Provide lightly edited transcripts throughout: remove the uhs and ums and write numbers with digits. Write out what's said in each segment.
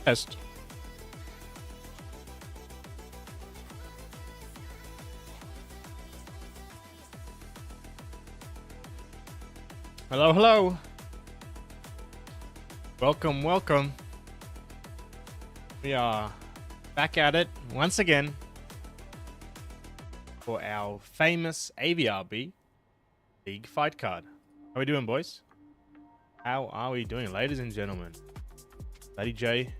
Test. Hello, hello. Welcome, welcome. We are back at it once again for our famous Avrb League fight card. How we doing, boys? How are we doing, ladies and gentlemen? Lady J,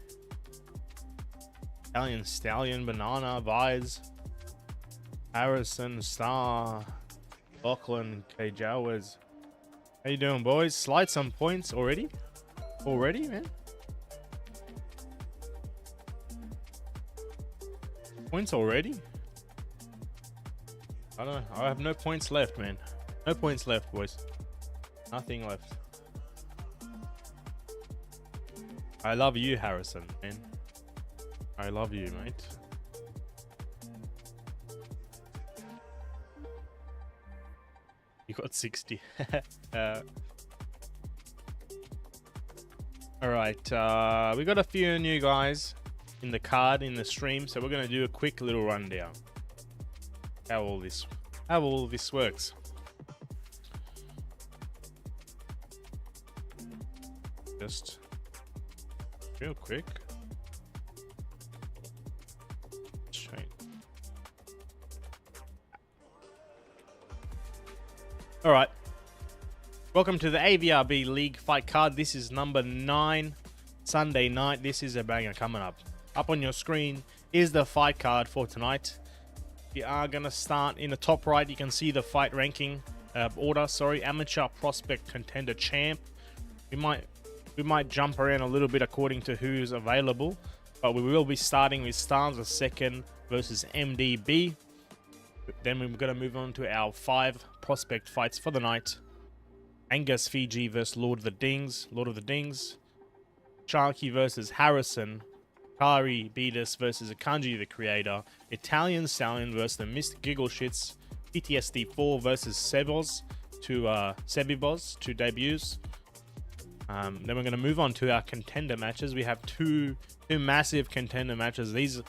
Stallion, Banana, Vise, Harrison, Star, Lachlan, K. Jowers. How you doing, boys? Slide some points already? Already, man? Points already? I don't know. I have no points left, man. No points left, boys. Nothing left. I love you, Harrison, man. I love you, mate. You got 60. Alright, we got a few new guys in the card, in the stream, so we're going to do a quick little rundown. How all this works. Just real quick. Alright. Welcome to the Avrb League fight card. This is number 9, Sunday night. This is a banger coming up. Up on your screen is the fight card for tonight. We are going to start in the top right. You can see the fight ranking order. Sorry, amateur, prospect, contender, champ. We might jump around a little bit according to who's available, but we will be starting with Stars the Second versus MDB. Then we're going to move on to our 5 prospect fights for the night. Angus, Fiji versus Lord of the Dings. Sharky versus Harrison. Charybdis versus Akanji, the creator. Italian Stallion versus the Mr. Giggle Shits. PTSD 4 versus Sebos, two debuts. Then we're going to move on to our contender matches. We have two massive contender matches. This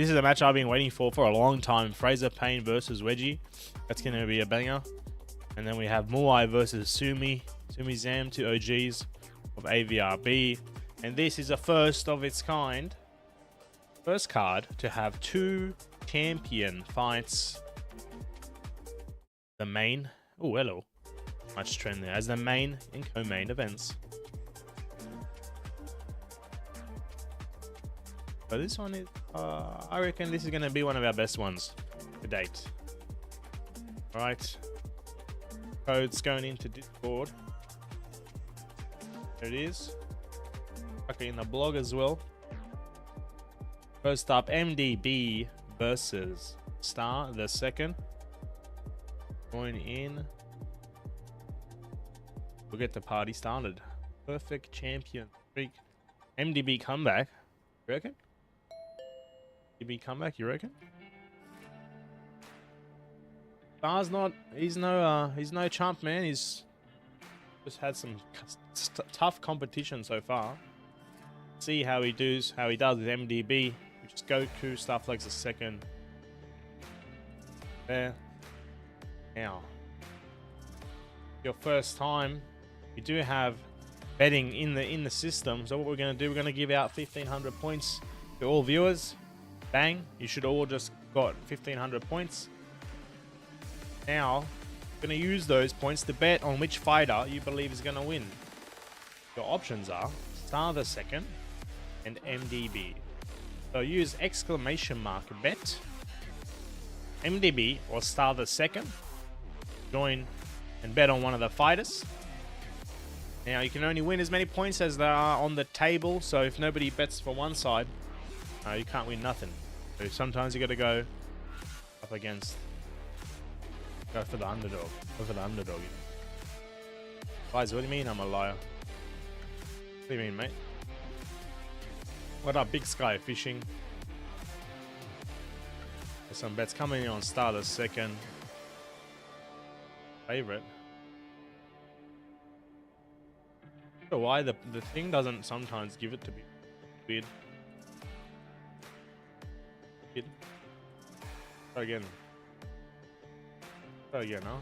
is a match I've been waiting for a long time. Fraser, Payne versus Wedgie. That's going to be a banger. And then we have Muai versus Sumi Zam, two OGs of Avrb. And this is a first of its kind. First card to have 2 champion fights. The main. Oh, hello. Much trend there. As the main and co-main events. So this one is, I reckon this is going to be one of our best ones to date. Alright. Codes going into Discord. There it is. Okay, in the blog as well. First up, MDB versus Star the Second. Join in. We'll get the party started. Perfect champion streak. MDB comeback. You reckon? MDB comeback, you reckon? Star's not. He's no chump, man. He's just had some tough competition so far. See how he does with MDB. We just go through stuff like the second. There. Now, your first time. We do have betting in the system. So what we're going to do, we're going to give out 1,500 points to all viewers. Bang! You should all just got 1,500 points. Now, going to use those points to bet on which fighter you believe is going to win. Your options are Star the Second and MDB. So use exclamation mark bet, MDB or Star the Second. Join and bet on one of the fighters. Now you can only win as many points as there are on the table. So if nobody bets for one side, you can't win nothing. So sometimes you got to go up against. Go for the underdog. Go for the underdog. Guys, what do you mean I'm a liar? What do you mean, mate? What up, Big Sky Fishing? There's some bets coming in on Star the Second. Favorite. I don't know why the thing doesn't sometimes give it to me. Weird. kid. Try again. Try again, huh?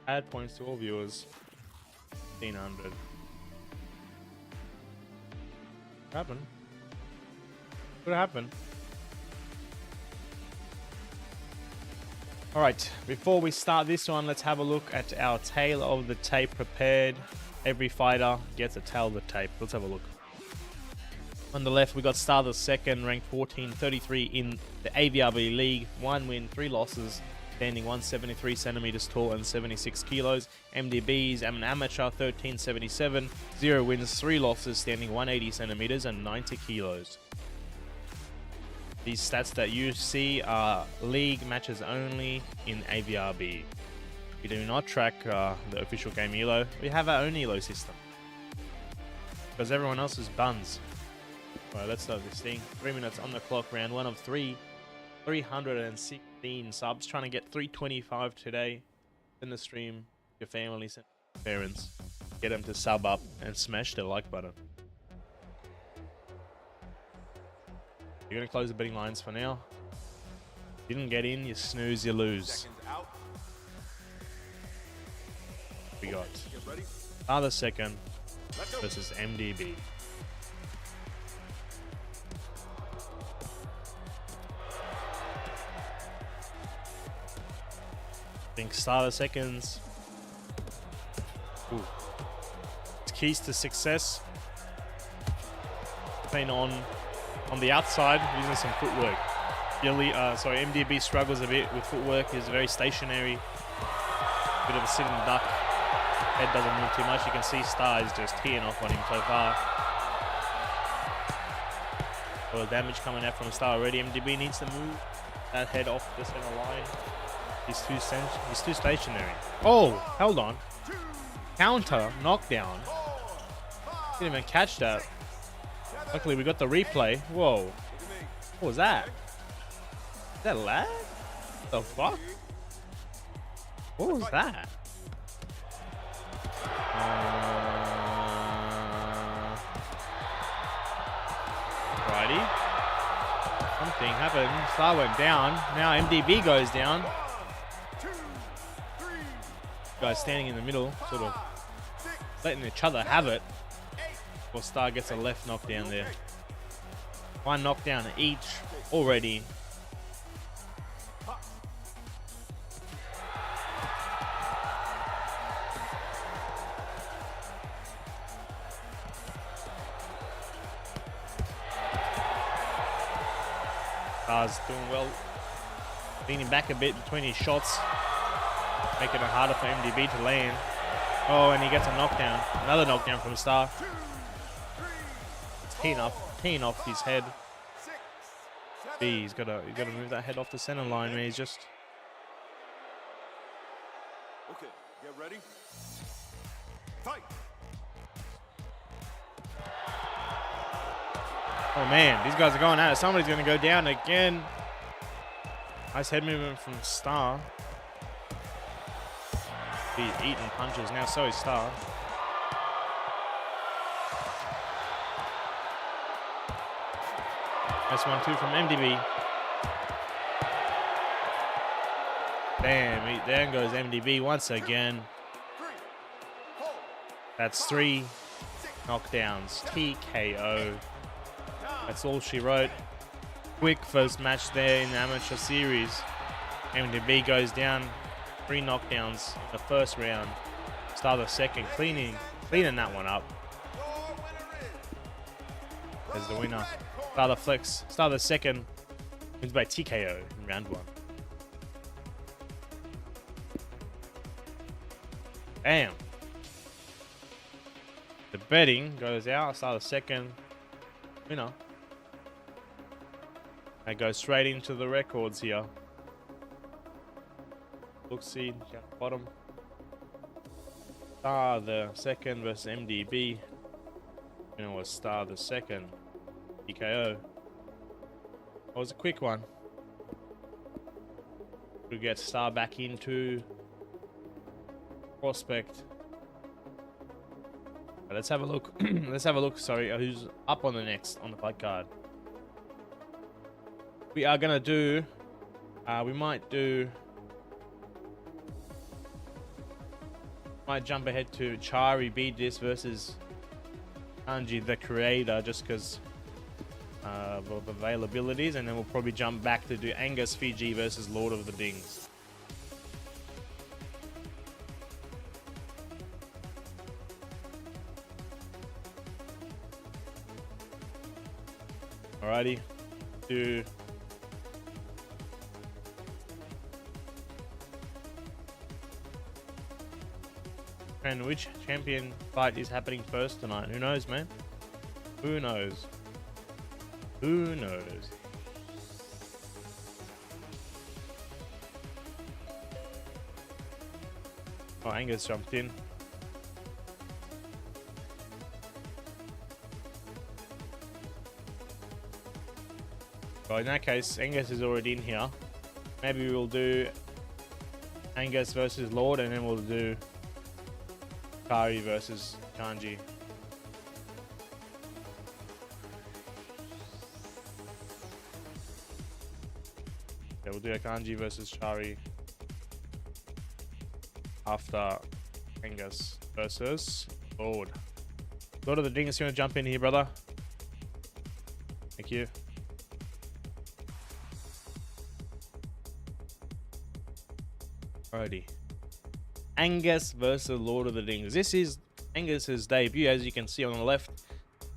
Add points to all viewers. 1500. What happened? What happened? Alright, before we start this one, let's have a look at our tail of the tape prepared. Every fighter gets a tail of the tape. Let's have a look. On the left, we got Star the second, ranked 1433 in the Avrb League. 1 win, 3 losses, standing 173 centimeters tall and 76 kilos. MDBs, I'm an amateur, 1377. 0 wins, 3 losses, standing 180 centimeters and 90 kilos. These stats that you see are league matches only in Avrb. We do not track the official game ELO. We have our own ELO system. Because everyone else is buns. Alright, let's start this thing. 3 minutes on the clock, round 1 of 3. 316 subs. Trying to get 325 today. In the stream, your families and parents. Get them to sub up and smash the like button. You're going to close the betting lines for now. Didn't get in, you snooze, you lose. We got Star second versus MDB. I think Star seconds. Ooh. Keys to success. Payne on the outside, using some footwork. MDB struggles a bit with footwork. He's very stationary. Bit of a sitting duck. Head doesn't move too much. You can see Star is just teeing off on him so far. A lot of damage coming out from Star already. MDB needs to move that head off the center line. He's too stationary. Oh, hold on. Counter knockdown. Didn't even catch that. Luckily, we got the replay. Whoa. What was that? Is that lag? What the fuck? What was that? Righty. Something happened. Star went down. Now MDB goes down. Guys standing in the middle, sort of letting each other have it. Or Star gets a left knockdown there. 1 knockdown each already. Star's doing well. Leaning back a bit between his shots. Making it harder for MDB to land. Oh, and he gets a knockdown. Another knockdown from Star. Teeing off his head. He's gotta move that head off the center line, man. He's just. Okay, get ready. Fight. Oh man, these guys are going at it. Somebody's gonna go down again. Nice head movement from Star. He's eating punches now, so is Star. Nice 1-2 from MDB. Damn, there goes MDB once again. That's 3 knockdowns. TKO. That's all she wrote. Quick first match there in the amateur series. MDB goes down. 3 knockdowns in the first round. Star the second, cleaning that one up. There's the winner. Star the flex. Star the second wins by TKO in round 1. Damn. The betting goes out. Star the second winner. That goes straight into the records here. Look, see down the bottom. Star the second versus MDB. Winner was Star the second. TKO. That was a quick one. We get Star back into prospect. But let's have a look. Let's have a look. Sorry, who's up on the next on the fight card? we are gonna do. Might jump ahead to Charybdis versus Akanji, the creator, just because of availabilities, and then we'll probably jump back to do Angus, Fiji versus Lord of the Dings. Alrighty, do. And which champion fight is happening first tonight? Who knows, man? Who knows? Who knows? Oh, Angus jumped in. Well, in that case, Angus is already in here. Maybe we'll do Angus versus Lord, and then we'll do Kari versus Akanji. Yeah, we'll do Akanji versus Chari after Angus versus Lord. Lord of the Dings, you want to jump in here, brother? Thank you. Alrighty. Angus versus Lord of the Dings. This is Angus's debut, as you can see on the left.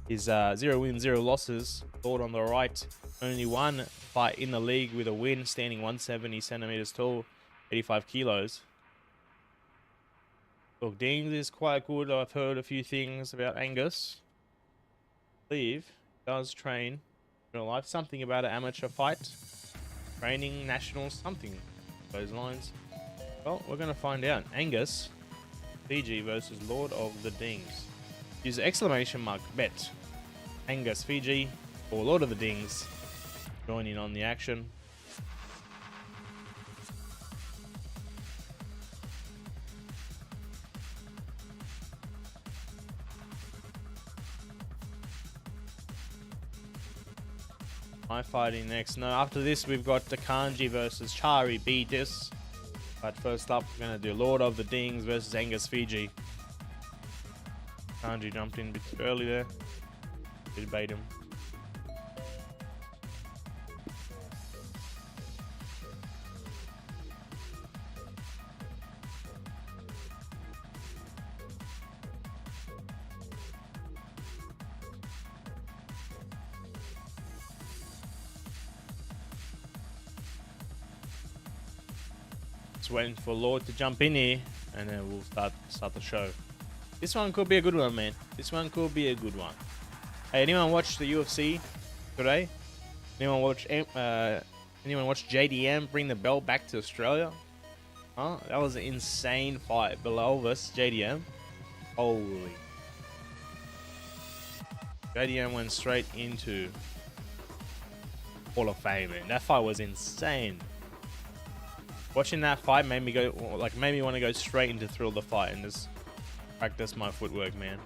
Is 0 wins, 0 losses. Lord on the right, only one fight in the league with a win, standing 170 centimeters tall, 85 kilos. Look, Dings is quite good. I've heard a few things about Angus. I believe he does train in real life. Something about an amateur fight, training, nationals, something those lines. Well, we're going to find out. Angus, Fiji versus Lord of the Dings. Use exclamation mark bet. Angus, Fiji, or Lord of the Dings. Join in on the action. My fighting next. No, after this we've got Akanji versus Charybdis. But first up, we're going to do Lord of the Dings versus Angus, Fiji. Akanji jumped in a bit too early there. Did bait him. Just waiting for Lord to jump in here, and then we'll start the show. This one could be a good one, man. This one could be a good one. Hey, anyone watch the UFC today? Anyone watch JDM bring the belt back to Australia? Huh? That was an insane fight. Below us, JDM. Holy. JDM went straight into Hall of Fame, man. That fight was insane. Watching that fight made me want to go straight into Thrill the Fight and just practice my footwork, man.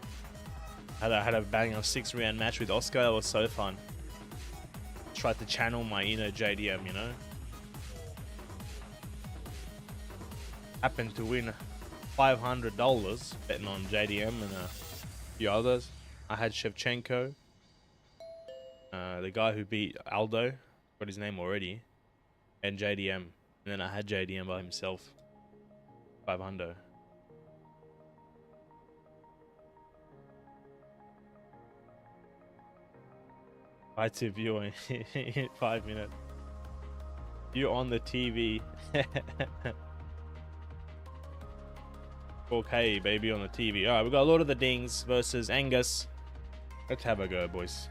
I had a bang of 6-round match with Oscar. That was so fun. Tried to channel my inner JDM, you know. Happened to win $500 betting on JDM and a few others. I had Shevchenko, the guy who beat Aldo, got his name already, and JDM. And then I had JDM by himself. 500. I to view in 5 minutes. You on the TV. 4K baby on the TV. Alright, we got Lord of the Dings versus Angus. Let's have a go, boys.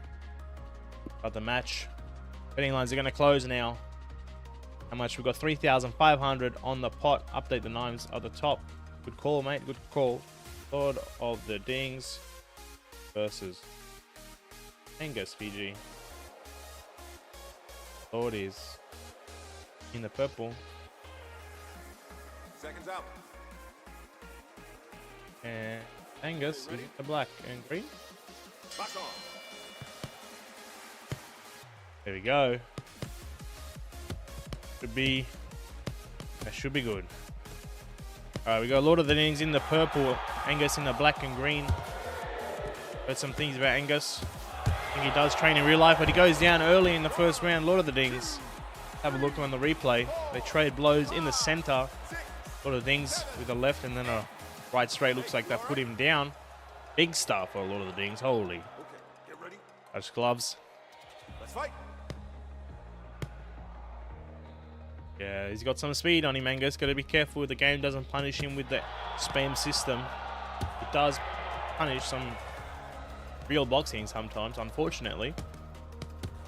Got the match. Betting lines are gonna close now. How much? We've got 3,500 on the pot. Update the names at the top. Good call, mate. Good call. Lord of the Dings versus Angus, Fiji. Lord is in the purple. Seconds out. And Angus is the black and green. Back on. There we go. That should be good. Alright, we got Lord of the Rings in the purple, Angus in the black and green. Heard some things about Angus. I think he does train in real life, but he goes down early in the first round. Lord of the Rings. Have a look on the replay. They trade blows in the center. Lord of the Rings with a left and then a right straight. Looks like they put him down. Big stuff for Lord of the Rings. Holy. Okay, get ready. Touch gloves. Let's fight. Yeah, he's got some speed on him, Angus. Got to be careful the game doesn't punish him with the spam system. It does punish some real boxing sometimes, unfortunately.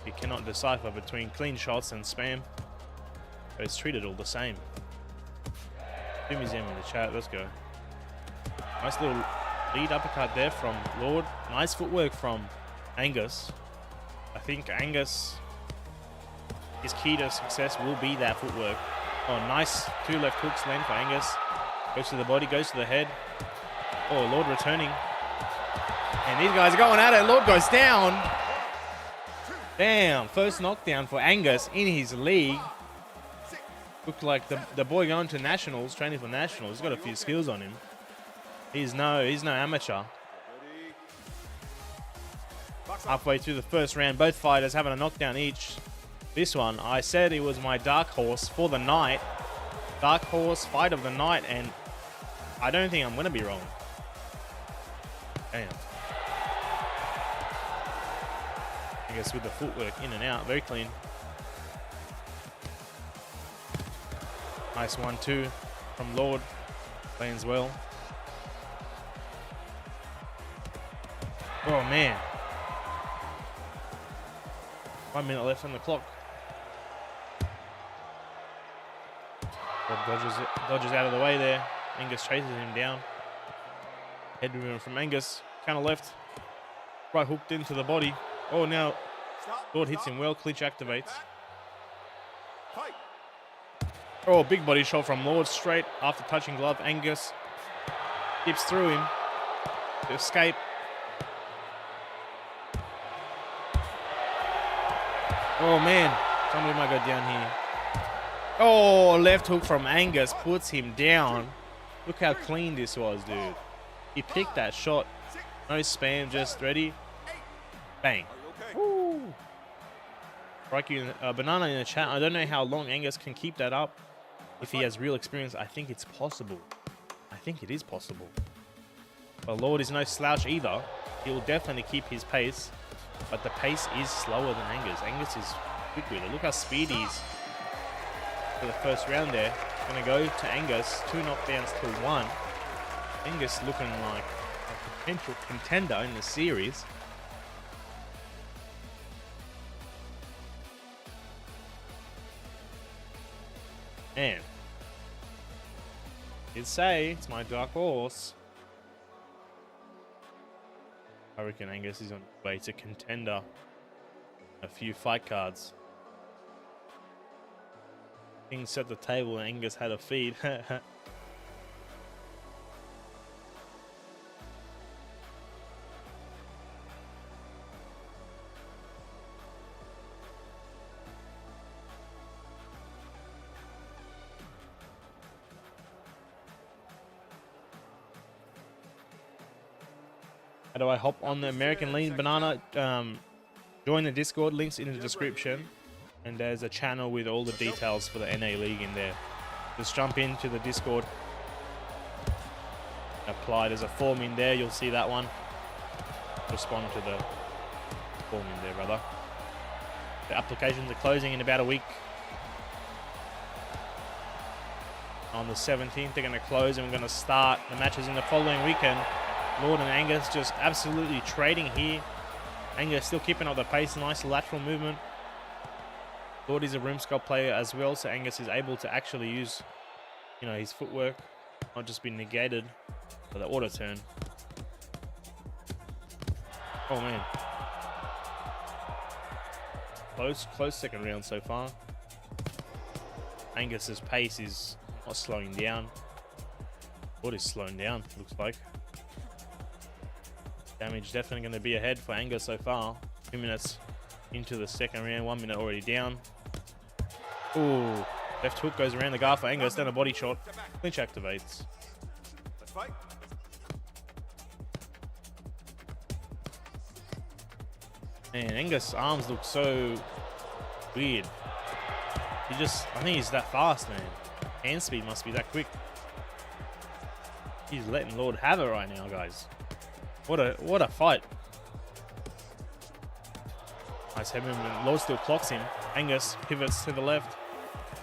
You cannot decipher between clean shots and spam. But it's treated all the same. Sumi Zam in the chat, let's go. Nice little lead uppercut there from Lord. Nice footwork from Angus. I think Angus, his key to success will be that footwork. Oh, nice 2 left hooks land for Angus. Goes to the body, goes to the head. Oh, Lord returning. And these guys are going at it. Lord goes down. Damn, first knockdown for Angus in his league. Looked like the boy going to nationals, training for nationals. He's got a few skills on him. He's no amateur. Halfway through the first round, both fighters having a knockdown each. This one, I said it was my dark horse for the night. Dark horse fight of the night, and I don't think I'm going to be wrong. Damn. I guess with the footwork in and out, very clean. Nice 1-2 from Lord. Lands well. Oh man. 1 minute left on the clock. Dodges out of the way there. Angus chases him down. Head movement from Angus. Counter left. Right hooked into the body. Oh, now Lord hits him well. Clinch activates. Oh, big body shot from Lord straight after touching glove. Angus dips through him to escape. Oh man, somebody might go down here. Oh, left hook from Angus puts him down. Look how clean this was, dude. He picked that shot. No spam, just ready. Bang. Woo. Banana in the chat. I don't know how long Angus can keep that up. If he has real experience, I think it's possible. I think it is possible. But Lord is no slouch either. He'll definitely keep his pace. But the pace is slower than Angus. Angus is quick with it. Look how speedy he is for the first round there. Gonna go to Angus. 2 knockdowns to 1. Angus looking like a potential contender in the series. Man. Did say it's my dark horse. I reckon Angus is on his way to contender. A few fight cards. King set the table and Angus had a feed. How do I hop on the American League? Banana, join the Discord, links in the description. And there's a channel with all the details for the NA League in there. Just jump into the Discord. Apply, there's a form in there, you'll see that one. Respond to the form in there, brother. The applications are closing in about a week. On the 17th, they're going to close and we're going to start the matches in the following weekend. Lord and Angus just absolutely trading here. Angus still keeping up the pace, nice lateral movement. Lord is a room sculpt player as well, so Angus is able to actually use, his footwork, not just be negated by the auto turn. Oh man. Close second round so far. Angus's pace is not slowing down. Lord is slowing down, looks like. Damage definitely going to be ahead for Angus so far. 2 minutes into the second round, 1 minute already down. Ooh, Left hook goes around the guard for Angus, then a body shot. Clinch activates. Let's fight. Man, Angus' arms look so weird. I think he's that fast, man. Hand speed must be that quick. He's letting Lord have it right now, guys. What a fight. Nice head movement. Lord still clocks him. Angus pivots to the left.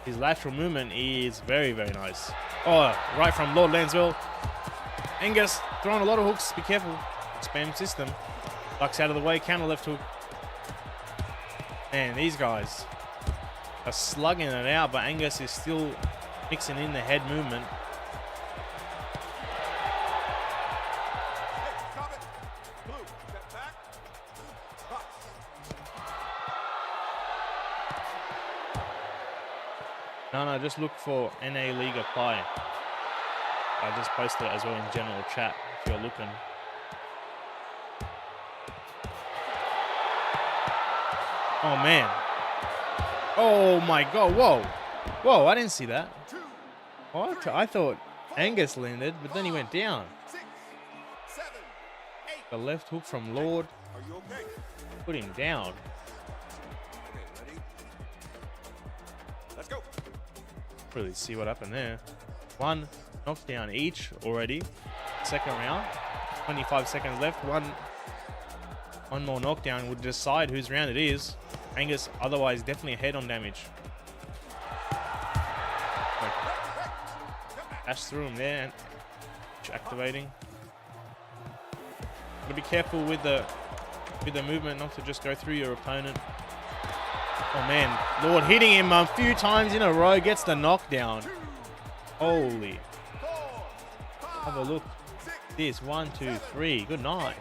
His lateral movement is very, very nice. Oh, right from Lord lands well. Angus throwing a lot of hooks. Be careful. Spam system. Ducks out of the way. Counter left hook. Man, these guys are slugging it out, but Angus is still mixing in the head movement. No, just look for NA League apply. I just posted it as well in general chat if you're looking. Oh man. Oh my god, whoa. Whoa, I didn't see that. What? I thought Angus landed, but then he went down. The left hook from Lord put him down. Let's go. Really see what happened there. One knockdown each already. Second round. 25 seconds left. One more knockdown would decide whose round it is. Angus otherwise definitely ahead on damage. Dash through him there and activating. Gotta be careful with the movement, not to just go through your opponent. Oh man, Lord hitting him a few times in a row, gets the knockdown. Holy. Have a look. This 1, 2, 3. Good night.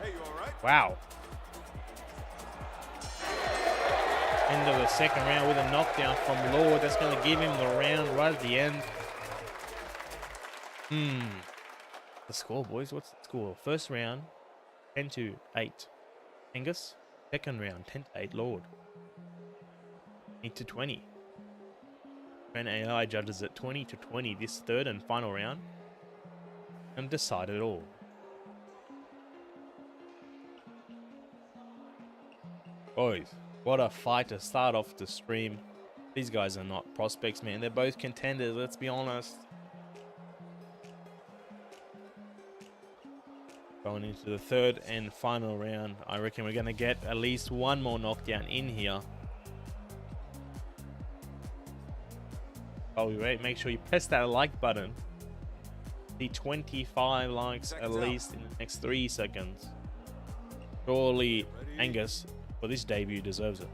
Hey, you all right? Wow. End of the second round with a knockdown from Lord. That's going to give him the round right at the end. The score, boys. What's the score? First round, 10-8. Angus. Second round, 10-8. Lord. 8-20. And AI judges at 20-20 this third and final round. And decide it all. Boys, what a fight to start off the stream. These guys are not prospects, man. They're both contenders, let's be honest. Going into the third and final round, I reckon we're going to get at least one more knockdown in here. While we wait, make sure you press that like button. The 25 likes at least in the next 3 seconds. Surely Angus, for this debut, deserves it.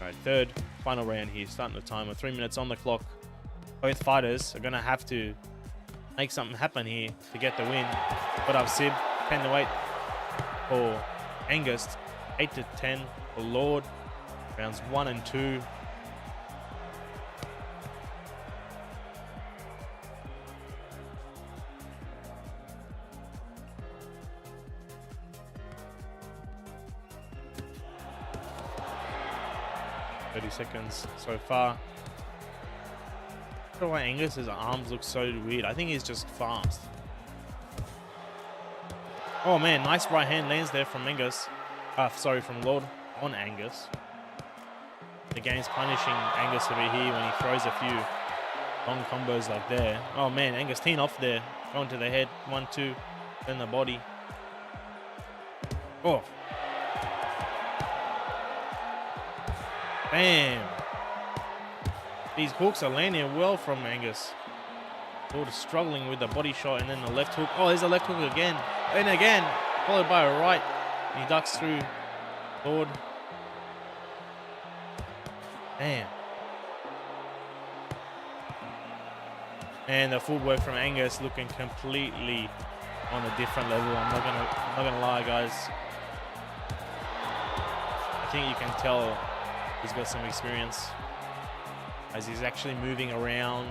Alright, third, final round here, starting the timer. 3 minutes on the clock. Both fighters are going to have to make something happen here to get the win. What up, Sib? 10-8 for Angus. 8-10 for Lord. Rounds 1 and 2. Seconds so far. I don't know why Angus's arms look so weird. I think he's just fast. Oh man, nice right hand lands there from Angus. From Lord on Angus. The game's punishing Angus a bit here when he throws a few long combos like there. Oh man, Angus teeing off there. Going to the head. 1, 2. Then the body. Oh. Bam! These hooks are landing well from Angus. Lord is struggling with the body shot and then the left hook. Oh, there's a left hook again. And again, followed by a right. He ducks through Lord. Damn. And the footwork from Angus looking completely on a different level. I'm not gonna lie, guys. I think you can tell he's got some experience as he's actually moving around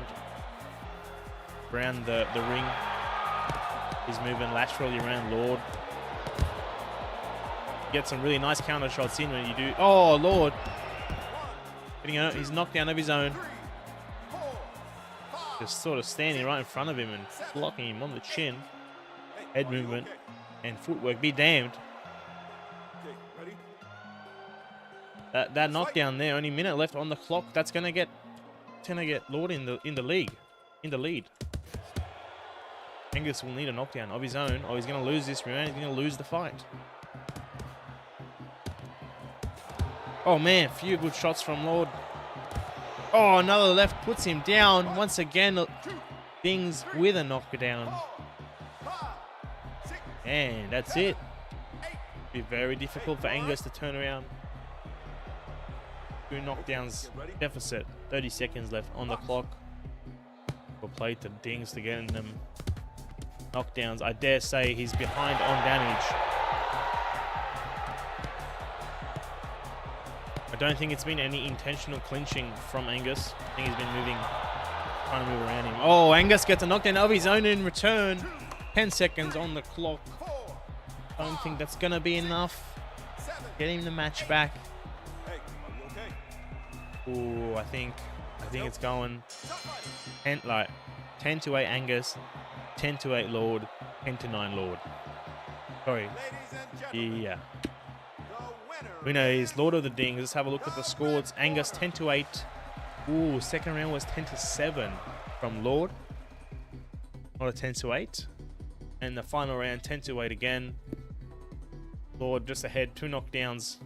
the ring. He's moving laterally around Lord. Get some really nice counter shots in when you do. Oh, Lord. Getting out. He's knocked down of his own. Just sort of standing right in front of him and blocking him on the chin. Head movement and footwork. Be damned. That knockdown there. Only a minute left on the clock. That's gonna get Lord in the lead. Angus will need a knockdown of his own, or he's gonna lose this round. He's gonna lose the fight. Oh man, few good shots from Lord. Oh, another left puts him down. Once again, Things with a knockdown. And that's it. Be very difficult for Angus to turn around. 2 knockdowns deficit. 30 seconds left on the clock. We'll play to Dings to get in them knockdowns. I dare say he's behind on damage. I don't think it's been any intentional clinching from Angus. I think he's been trying to move around him. Oh, Angus gets a knockdown of his own in return. 10 seconds on the clock. I don't think that's gonna be enough. Get him the match back. Ooh, I think it's going 10 to 8 Angus, 10 to 8 Lord, 10 to 9 Lord. Sorry. Yeah. Winner is Lord of the Dings. Let's have a look at the score. It's Angus 10 to 8. Ooh, second round was 10 to 7 from Lord. Not a 10 to 8. And the final round 10 to 8 again. Lord just ahead, 2 knockdowns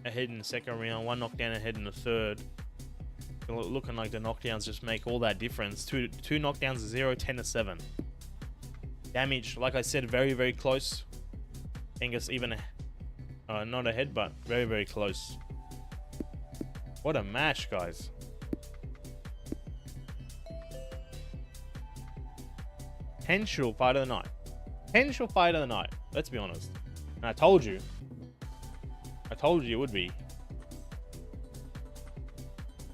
ahead in the second round, 1 knockdown ahead in the third. Looking like the knockdowns just make all that difference. Two knockdowns, 0, 10 to 7. Damage, like I said, very, very close. Angus even not ahead, but very, very close. What a match, guys. Potential fight of the night. Potential fight of the night. Let's be honest. And I told you it would be.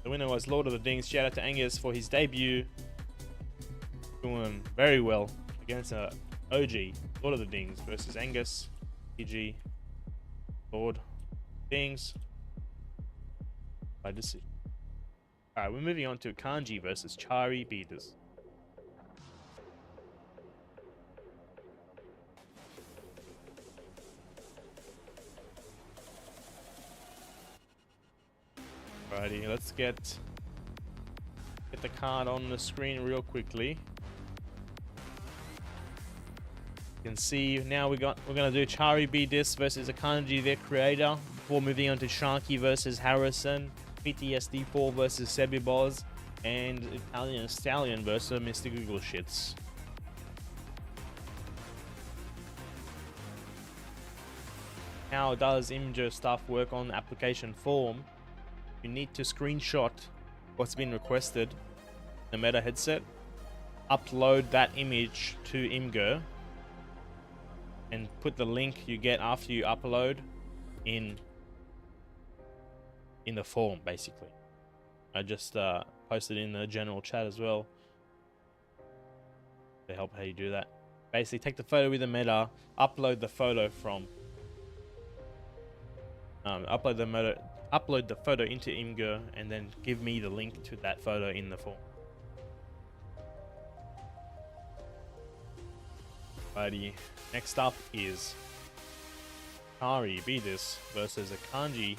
The winner was Lord of the Dings. Shout out to Angus for his debut. Doing very well against an OG, Lord of the Dings versus Angus, Fiji, Lord Dings by decision. Alright, we're moving on to Akanji versus Charybdis. Alrighty, let's get the card on the screen real quickly. You can see now we're gonna do Charybdis versus Akanji, their creator, before moving on to Sharky versus Harrison, PTSD4 versus Sebos, and Italian Stallion versus Mr. Google Shits. How does Imgur stuff work on the application form? You need to screenshot what's been requested, the meta headset, upload that image to Imgur, and put the link you get after you upload in the form, basically. I just posted in the general chat as well to help how you do that. Basically, take the photo with the meta, upload the photo from upload the photo into Imgur, and then give me the link to that photo in the form. Alrighty, next up is Charybdis versus Akanji,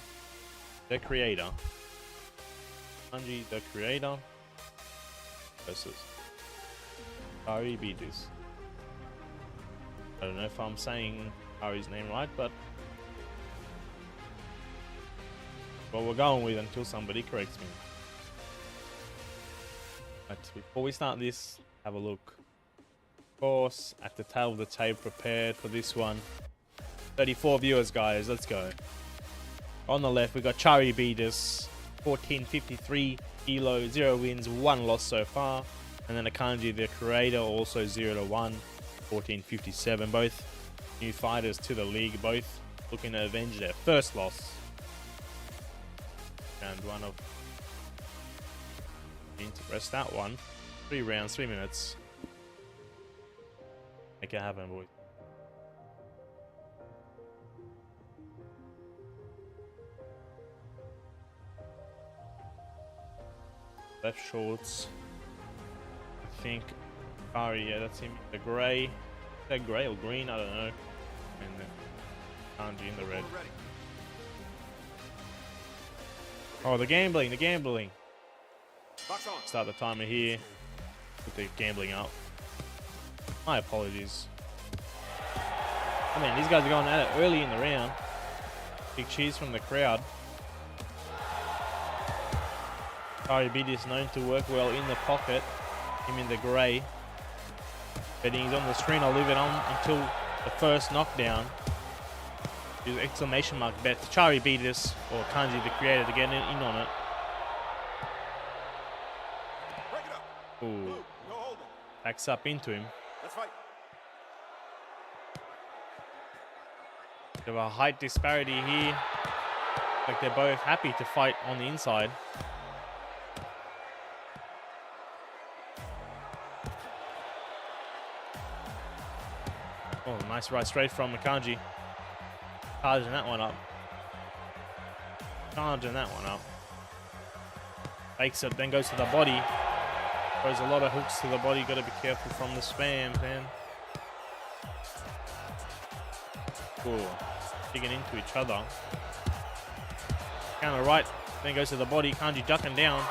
the creator. Akanji, the creator versus Charybdis. I don't know if I'm saying Ari's name right, but what we're going with until somebody corrects me. But before we start this, have a look. Of course, at the tail of the tape, prepared for this one. 34 viewers, guys. Let's go. On the left, we got Charybdis, 1453 kilo, 0 wins, 1 loss so far. And then Akanji, the creator, also 0 to 1, 1457. Both new fighters to the league, both looking to avenge their first loss. Round 1 of... Need to rest that one. 3 rounds, 3 minutes. Make it happen, boys. Left shorts. I think. Oh yeah, that's him. The grey. Is that grey or green? I don't know. And then Akanji in the red. Ready. Oh, the gambling, the gambling. Box on. Start the timer here. Put the gambling up. My apologies. I mean, these guys are going at it early in the round. Big cheers from the crowd. Charybdis known to work well in the pocket. Him in the grey. Betting he's on the screen. I'll leave it on until the first knockdown. Use exclamation mark bet. Charybdis or Akanji, the creator, to get in on it. Break it up. Ooh. Blue, no holding. Backs up into him. Let's fight. Bit of a height disparity here. Like they're both happy to fight on the inside. Oh, nice right straight from Akanji. Charging that one up. Charging that one up. Fakes it, then goes to the body. Throws a lot of hooks to the body. Got to be careful from the spam, man. Cool. Digging into each other. Counter right, then goes to the body. Akanji ducking down.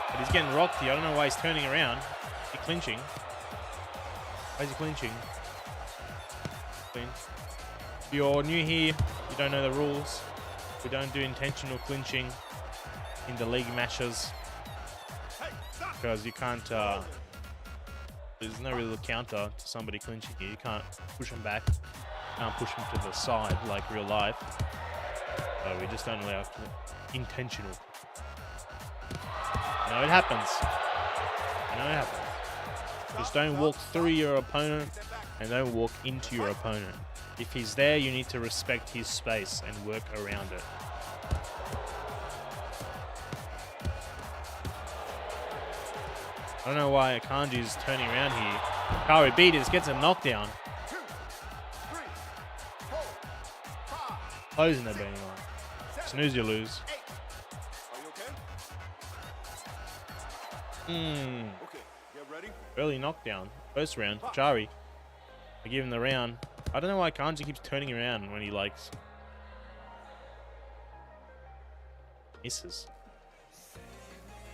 But he's getting rocked here. I don't know why he's turning around. Is he clinching? Why is he clinching? If you're new here, you don't know the rules. We don't do intentional clinching in the league matches because you can't. There's no real counter to somebody clinching here. You can't push them back. You can't push them to the side like real life. So we just don't allow intentional. I know it happens. I know it happens. Just don't walk through your opponent and don't walk into your opponent. If he's there, you need to respect his space and work around it. I don't know why Akanji's turning around here. Charybdis gets a knockdown. 2, 3, 4, 5, Closing the betting line. Snooze, you lose. 8. Are you okay? Okay. Get ready. Early knockdown. First round. Chari. I give him the round. I don't know why Akanji keeps turning around when he likes. Misses.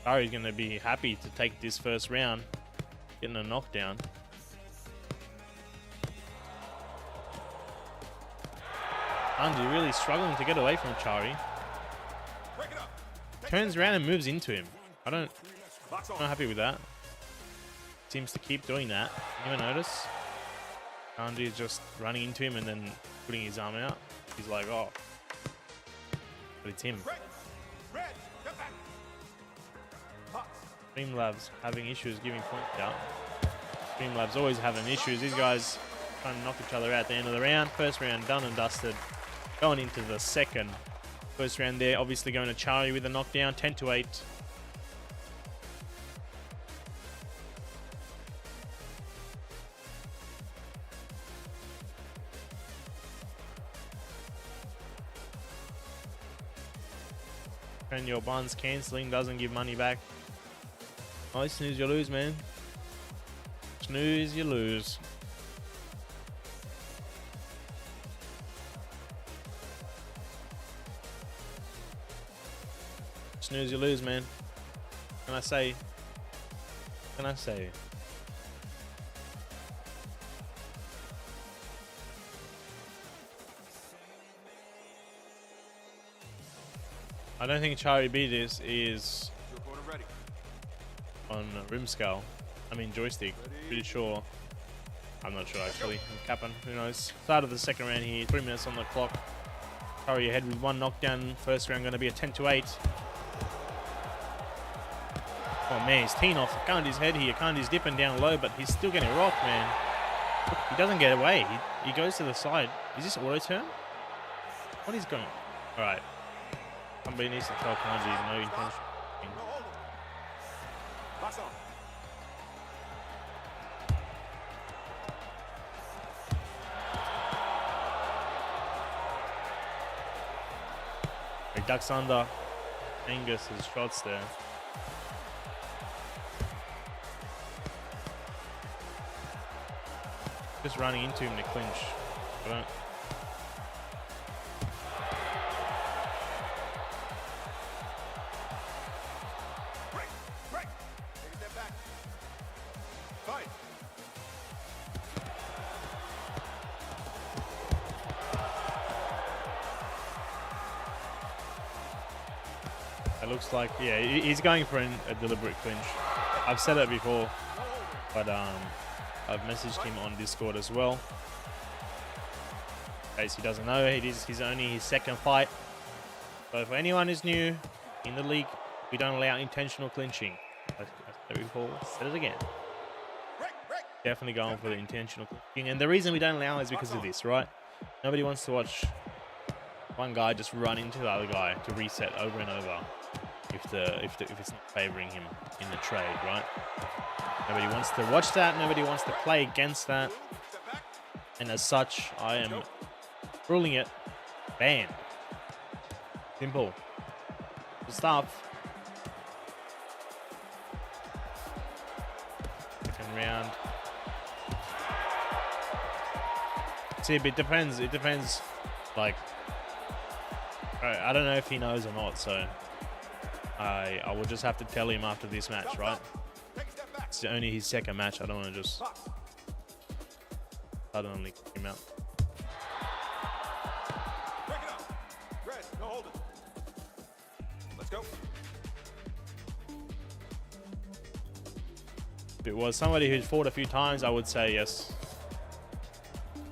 Chari's going to be happy to take this first round. Getting a knockdown. Akanji really struggling to get away from Chari. Break it up. Turns around and moves into him. I'm Box not on. happy with that. Seems to keep doing that. Anyone notice? Akanji is just running into him and then putting his arm out. He's like, oh. But it's him. Break. Red. Get back. Hot. Streamlabs having issues giving points out. Streamlabs always having issues. These guys trying to knock each other out at the end of the round. First round done and dusted. Going into the second. First round there, obviously going to Chari with a knockdown. 10-8. And your buns cancelling doesn't give money back. Oh, snooze, you lose, man. Snooze, you lose. Snooze, you lose, man. Can I say? Can I say? I don't think Charybdis is Your opponent ready. on rim scale. I mean joystick. Pretty sure. I'm not sure actually. I'm capping. Who knows? Start of the second round here. 3 minutes on the clock. Chari ahead with one knockdown. First round going to be a 10-8. Oh man, he's teeing off Akanji's head here. Akanji's dipping down low, but he's still getting rocked, man. He doesn't get away. He goes to the side. Is this auto turn? What is going on? Alright. Somebody needs to tell Akanji no intention. No holding. Box on. He ducks under Angus's shots there. just running into him to clinch. I don't. Break. Take a step back. Fight. It looks like, yeah, he's going for a deliberate clinch. I've said it before, but I've messaged him on Discord as well. In case he doesn't know, it is only his second fight. So for anyone who's new in the league, we don't allow intentional clinching. I said it before, said it again. Definitely going for the intentional clinching, and the reason we don't allow it is because of this, right? Nobody wants to watch one guy just run into the other guy to reset over and over if it's not favoring him in the trade, right? Nobody wants to watch that. Nobody wants to play against that, and as such, I am ruling it banned. Simple. Good stuff. Second round. See, but it depends. It depends. Like, I don't know if he knows or not, so I will just have to tell him after this match, right? It's only his second match. I don't want to just suddenly kick him out. Break it up. Red, no hold it. Let's go. If it was somebody who's fought a few times, I would say yes.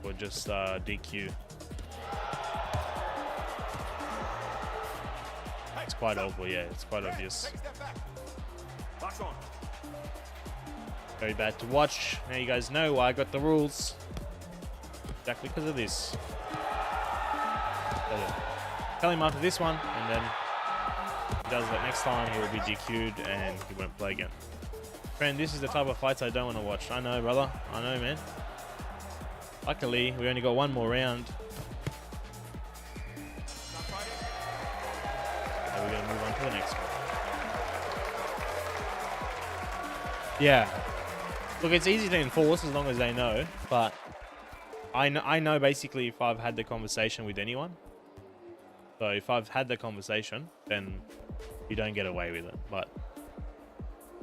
Or just DQ. It's quite obvious, yeah, it's quite obvious. Box on. Very bad to watch. Now you guys know why I got the rules. Exactly because of this. So, yeah. Tell him after this one, and then if he does that next time, he will be DQ'd and he won't play again. Friend, this is the type of fights I don't want to watch. I know, brother. I know, man. Luckily, we only got one more round. And we're going to move on to the next one. Yeah. Look, it's easy to enforce as long as they know, but I know basically if I've had the conversation with anyone. So if I've had the conversation, then you don't get away with it. But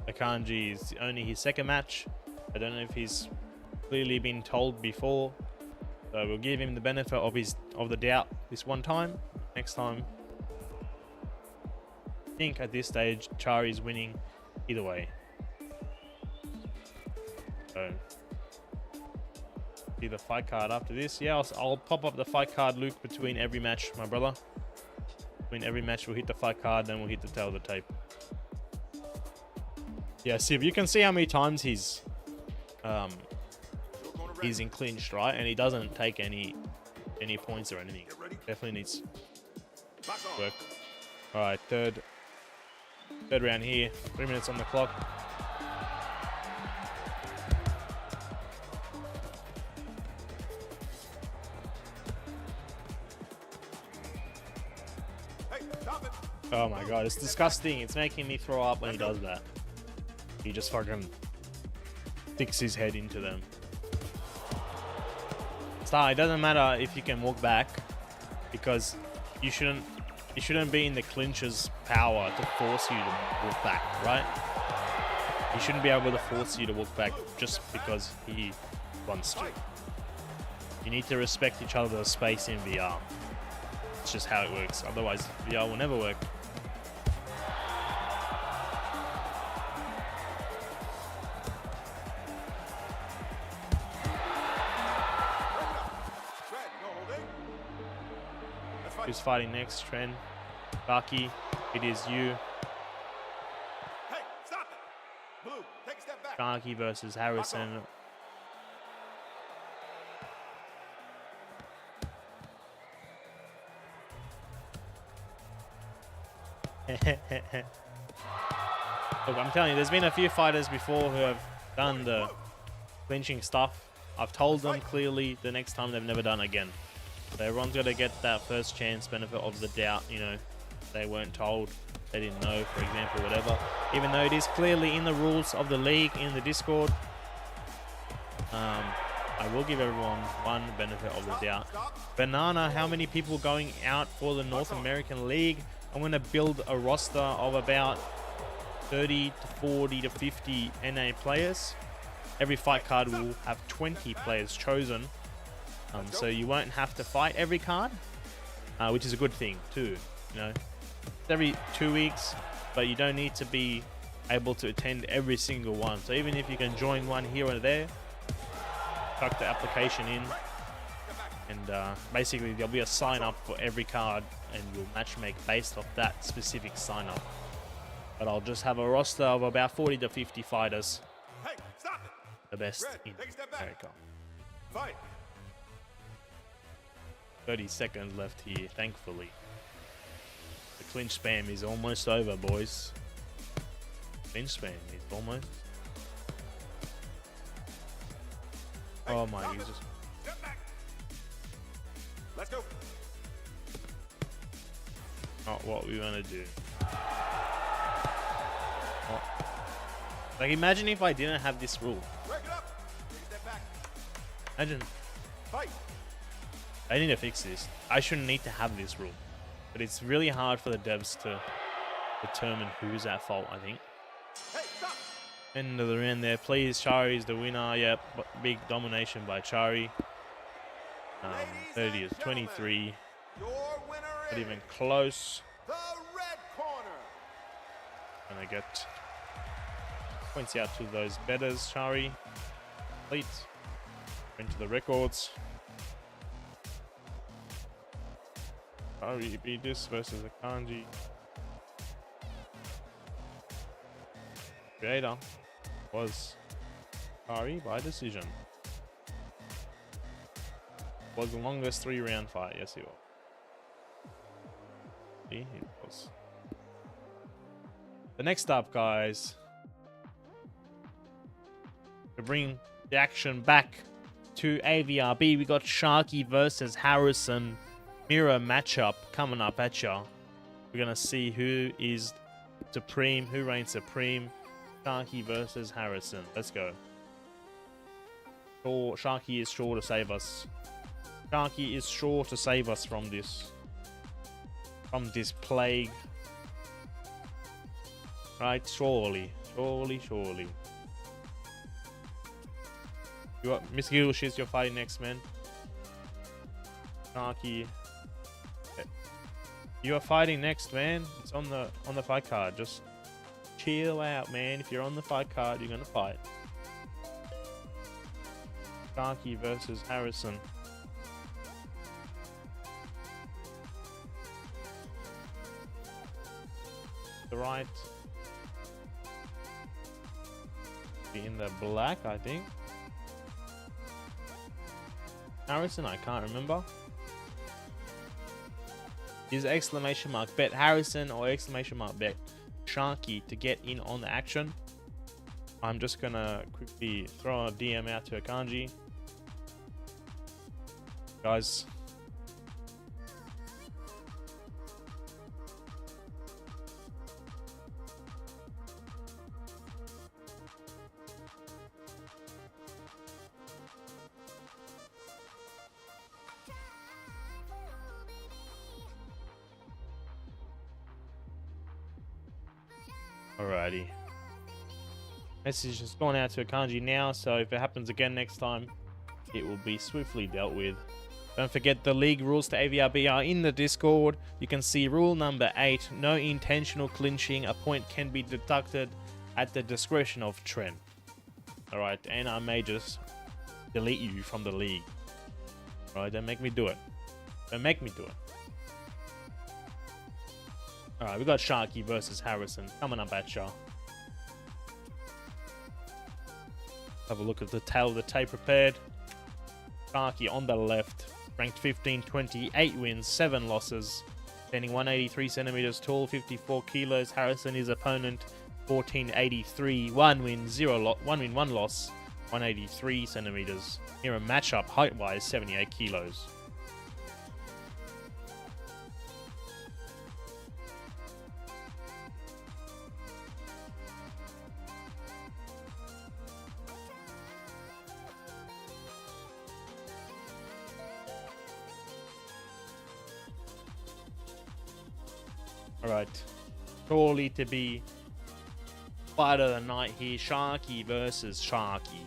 Akanji is only his second match. I don't know if he's clearly been told before. So we'll give him the benefit of the doubt this one time. Next time, I think at this stage, Chari's winning either way. So, see the fight card after this. Yeah, I'll pop up the fight card, Luke, between every match, my brother. Between every match, we'll hit the fight card, then we'll hit the tail of the tape. Yeah, see if you can see how many times he's in clinch, right? And he doesn't take any points or anything. Definitely needs work. All right, third round here. 3 minutes on the clock. Oh my god, it's disgusting. It's making me throw up when he does that. He just fucking sticks his head into them. It doesn't matter if you can walk back, because you shouldn't be in the clincher's power to force you to walk back, right? He shouldn't be able to force you to walk back just because he wants to. You need to respect each other's space in VR. It's just how it works. Otherwise, VR will never work. Who's fighting next? Trent, Sharky, it is you. Hey, stop it. Blue, take a step back. Sharky versus Harrison. Look, I'm telling you, there's been a few fighters before who have done the clinching stuff. I've told them clearly the next time they've never done it again. So everyone's got to get that first chance benefit of the doubt, you know. They weren't told, they didn't know, for example, whatever. Even though it is clearly in the rules of the league, in the Discord. I I will give everyone one benefit of the doubt. Banana, how many people going out for the North American League? I'm going to build a roster of about 30 to 40 to 50 NA players. Every fight card will have 20 players chosen. So you won't have to fight every card, which is a good thing too. You know, it's every 2 weeks, but you don't need to be able to attend every single one. So even if you can join one here or there, tuck the application in, and basically there'll be a sign up for every card, and you'll matchmake based off that specific sign up. But I'll just have a roster of about 40 to 50 fighters. Hey, stop it. The best Red, in take a step back. America. Fight. 30 seconds left here, thankfully. The clinch spam is almost over, boys. Clinch spam is almost. Oh my, he's just. Step back. Let's go. Not what we want to do. Like, imagine if I didn't have this rule. Break it up. Take a step back. Imagine. Fight. I need to fix this. I shouldn't need to have this rule. But it's really hard for the devs to determine who's at fault, I think. Hey, stop. End of the round there. Please, Chari is the winner. Yep, big domination by Chari. 30 is 23. Your winner Not is even close. the red corner. Gonna get points out to those betters. Chari. Complete. Into the records. Chari beat this versus Akanji. Creator was Chari by decision. Was the longest 3-round fight. Yes, he was. He was. The next up, guys, to bring the action back to AVRB, we got Sharky versus Harrison. Mirror matchup coming up at ya. We're gonna see who is supreme, who reigns supreme. Sharky versus Harrison. Let's go. Sure, Sharky is sure to save us. Sharky is sure to save us from this plague. Right, surely. Surely. You got Miss Giggles, she's your fighting next, man. Sharky. Okay. You are fighting next, man. It's on the fight card. Just chill out, man. If you're on the fight card, you're gonna fight. Sharky versus Harrison. The right. Be in the black, I think. Harrison, I can't remember. Is exclamation mark bet Harrison or exclamation mark bet Sharky to get in on the action? I'm just gonna quickly throw a DM out to Akanji. Guys. Alrighty. Message has gone out to Akanji now, so if it happens again next time, it will be swiftly dealt with. Don't forget the league rules to AVRB are in the Discord. You can see rule number 8, no intentional clinching. A point can be deducted at the discretion of Trent. Alright, and I may just delete you from the league. Alright, don't make me do it. Don't make me do it. Alright, we got Sharky versus Harrison coming up at ya. Have a look at the tail of the tape prepared. Sharky on the left, ranked 15-20, 8 wins, 7 losses, standing 183 centimeters tall, 54 kilos. Harrison, his opponent, 1483, 1 win, 1 loss, 183 centimeters. Here a matchup height-wise, 78 kilos. Alright. Surely to be fight of the night here. Sharky versus Sharky.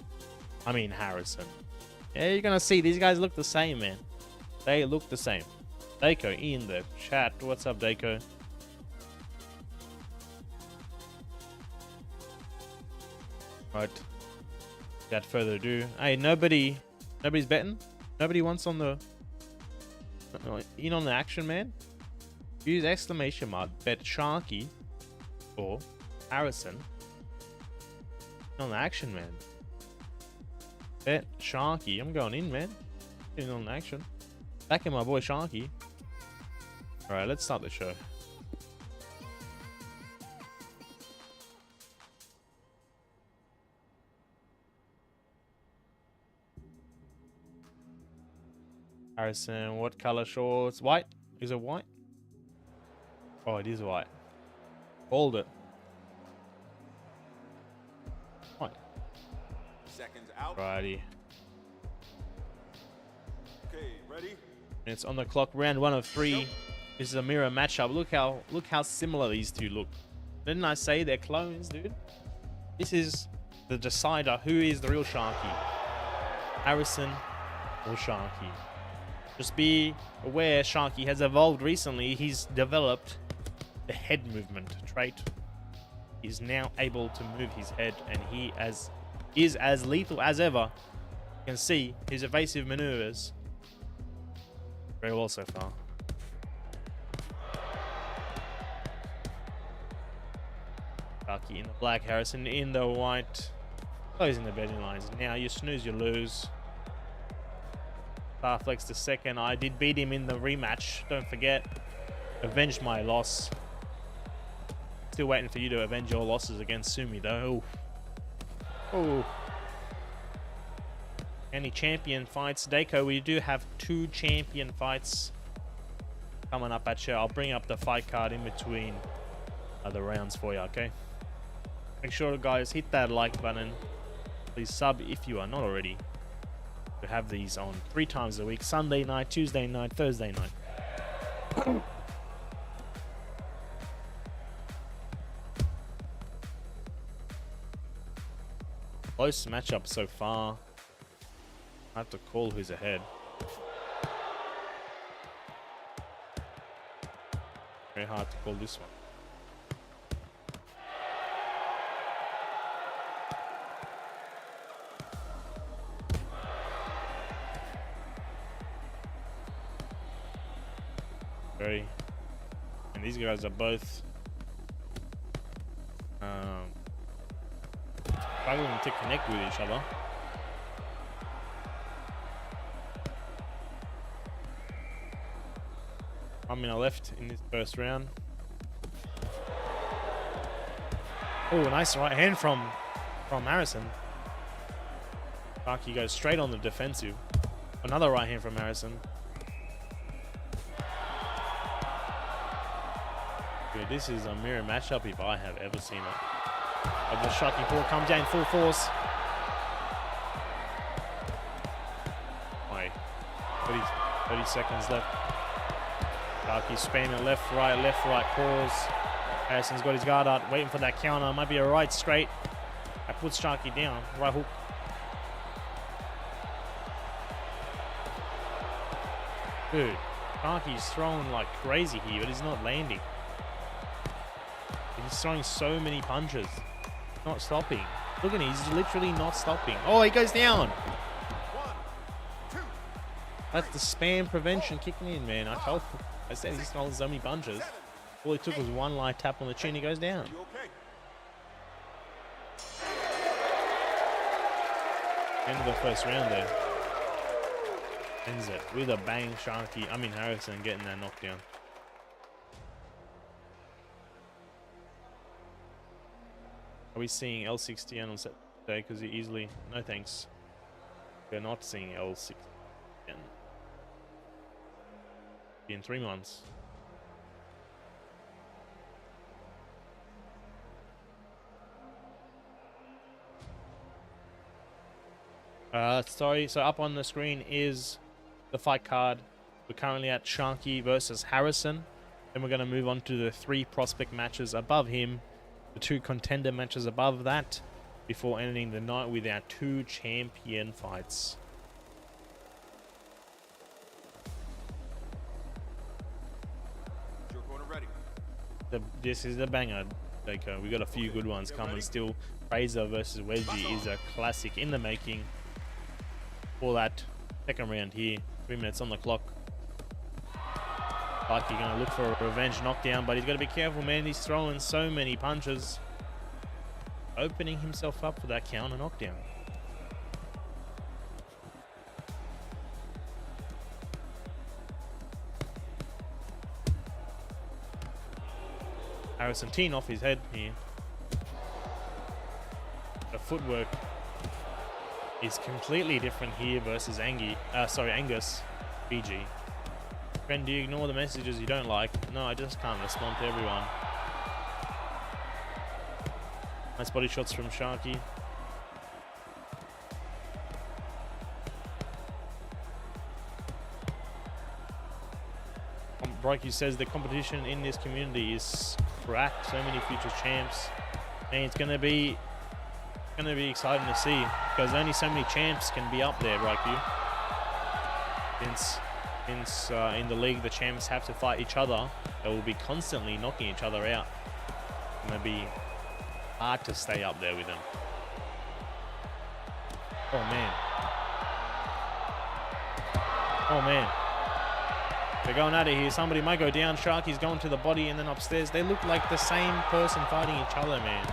I mean Harrison. Yeah, you're gonna see these guys look the same, man. They look the same. Dako in the chat. What's up, Dako? Right. Without further ado. Hey, nobody's betting? Nobody wants on the in on the action, man? Use exclamation mark bet Sharky or Harrison on the action, man. Bet Sharky. I'm going in, man. In on the action. Backing my boy Sharky. Alright, let's start the show. Harrison, what color shorts? White? Is it white? Oh, it is white. Hold it. White. Seconds out. Righty. Okay, ready? And it's on the clock, round 1 of 3. This is a mirror matchup. Look how similar these two look. Didn't I say they're clones, dude? This is the decider. Who is the real Sharky? Harrison or Sharky? Just be aware, Sharky has evolved recently. He's developed the head movement trait. He's now able to move his head, and he is as lethal as ever. You can see his evasive maneuvers. Very well so far. Sharky in the black, Harrison in the white. Closing the betting lines. Now you snooze, you lose. Starflex the second. I did beat him in the rematch. Don't forget. Avenged my loss. Still waiting for you to avenge your losses against Sumi, though. Oh. Any champion fights? Dako, we do have 2 champion fights coming up at you. I'll bring up the fight card in between the rounds for you, okay? Make sure, guys, hit that like button. Please sub if you are not already. We have these on 3 times a week: Sunday night, Tuesday night, Thursday night. Close matchup so far. I have to call who's ahead. Very hard to call this one. And these guys are both struggling to connect with each other. I'm in a left in this first round. Oh, nice right hand from Harrison. Sharky goes straight on the defensive. Another right hand from Harrison. Dude, this is a mirror matchup if I have ever seen it. But the shocking ball comes down full force. Wait, 30 seconds left. Sharky spamming left, right, pause. Harrison's got his guard out, waiting for that counter. Might be a right straight. That puts Sharky down. Right hook. Dude, Sharky's throwing like crazy here, but he's not landing. He's throwing so many punches. Not stopping. Look at him, he's literally not stopping. Oh, he goes down. 1, 2. That's the spam prevention kicking in, man. I said he's throwing so many punches. All he took was one light tap on the chin, he goes down. You okay? End of the first round there. Ends it with a bang. Harrison getting that knockdown. Are we seeing L60N on set today? Because you easily... No thanks. We're not seeing L60N. In 3 months. Sorry, so up on the screen is the fight card. We're currently at Sharky versus Harrison. Then we're going to move on to the 3 prospect matches above him, the 2 contender matches above that, before ending the night with our 2 champion fights. Your corner ready. This is the banger, Daco. We got a few good ones coming still. Fraser versus Wedgie is a classic in the making for that second round here. 3 minutes on the clock. Sharky gonna look for a revenge knockdown, but he's got to be careful, man. He's throwing so many punches, opening himself up for that counter knockdown. Harrison teeing off his head here. The footwork is completely different here versus Angus, Fiji. Friend, do you ignore the messages you don't like? No, I just can't respond to everyone. Nice body shots from Sharky. Brikey says the competition in this community is cracked. So many future champs, and it's gonna be exciting to see because only so many champs can be up there, Brikey. Since in the league the champs have to fight each other, they will be constantly knocking each other out. It's gonna be hard to stay up there with them. Oh man. Oh man. They're going at it here. Somebody might go down. Sharky's going to the body and then upstairs. They look like the same person fighting each other, man.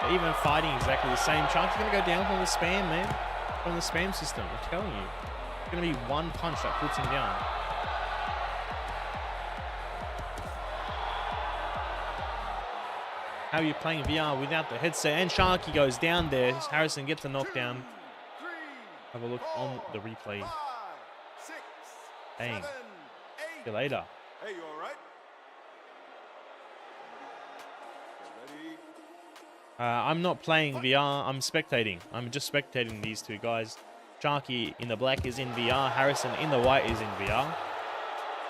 They're even fighting exactly the same. Sharky's going to go down from the spam, man. From the spam system. I'm telling you. It's going to be one punch that puts him down. How are you playing VR without the headset? And Sharky goes down there. Harrison gets a knockdown. Have a look on the replay. 5, 6, Dang. 7, 8. See you later. Hey, you all right? Get ready. I'm not playing VR. I'm spectating. I'm just spectating these 2 guys. Sharky in the black is in VR. Harrison in the white is in VR.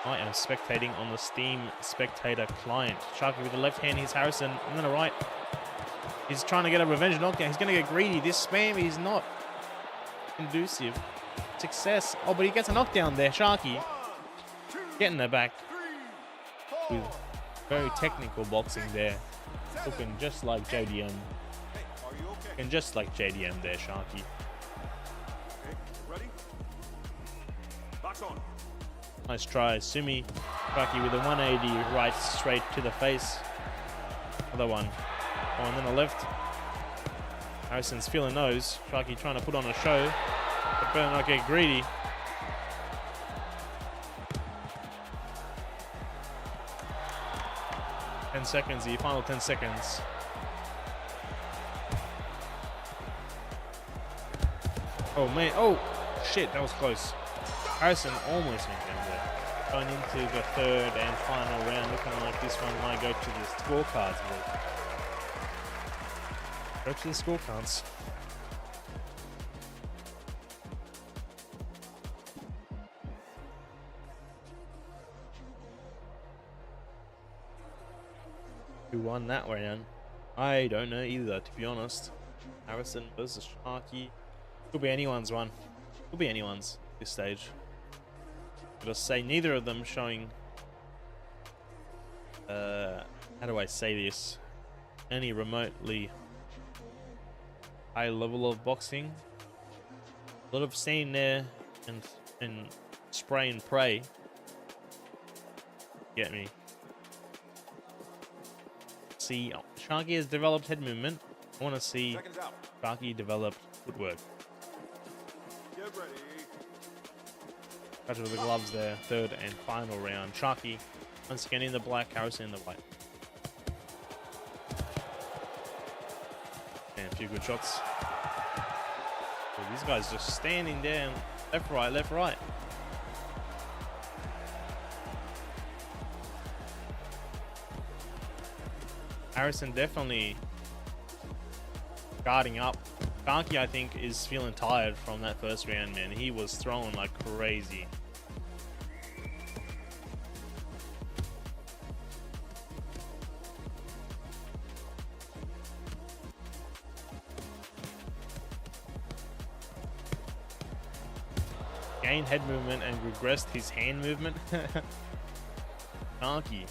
I am spectating on the Steam Spectator client. Sharky with the left hand. Here's Harrison. And then the right. He's trying to get a revenge knockdown. He's going to get greedy. This spam is not conducive. Success. Oh, but he gets a knockdown there. Sharky getting the back with very technical boxing there. Looking just like JDM. Hey, are you okay? And just like JDM there, Sharky. Okay, ready? Box on. Nice try. Sumi Sharky with a 180 right straight to the face. Other one. Oh, and then a left. Harrison's feeling those. Sharky trying to put on a show, but better not get greedy. Seconds here, final 10 seconds. Oh man, oh shit, that was close. Harrison almost went down there. Going into the 3rd and final round, looking like this one might go to the scorecards. Go to the scorecards. Who won that round? I don't know either, to be honest. Harrison versus Sharky. Could be anyone's one. Could be anyone's at this stage. But I'll say neither of them showing how do I say this? Any remotely high level of boxing. A lot of standing there and spray and pray. Get me. See, Sharky has developed head movement. I want to see Seconds out. Sharky develop footwork. Get ready. Touch with the gloves there. 3rd and final round. Sharky once again in the black, Harrison in the white. And a few good shots. So these guys just standing there. Left, right, left, right. Harrison definitely guarding up. Sharky, I think, is feeling tired from that first round, man. He was throwing like crazy. gained head movement and regressed his hand movement. Sharky.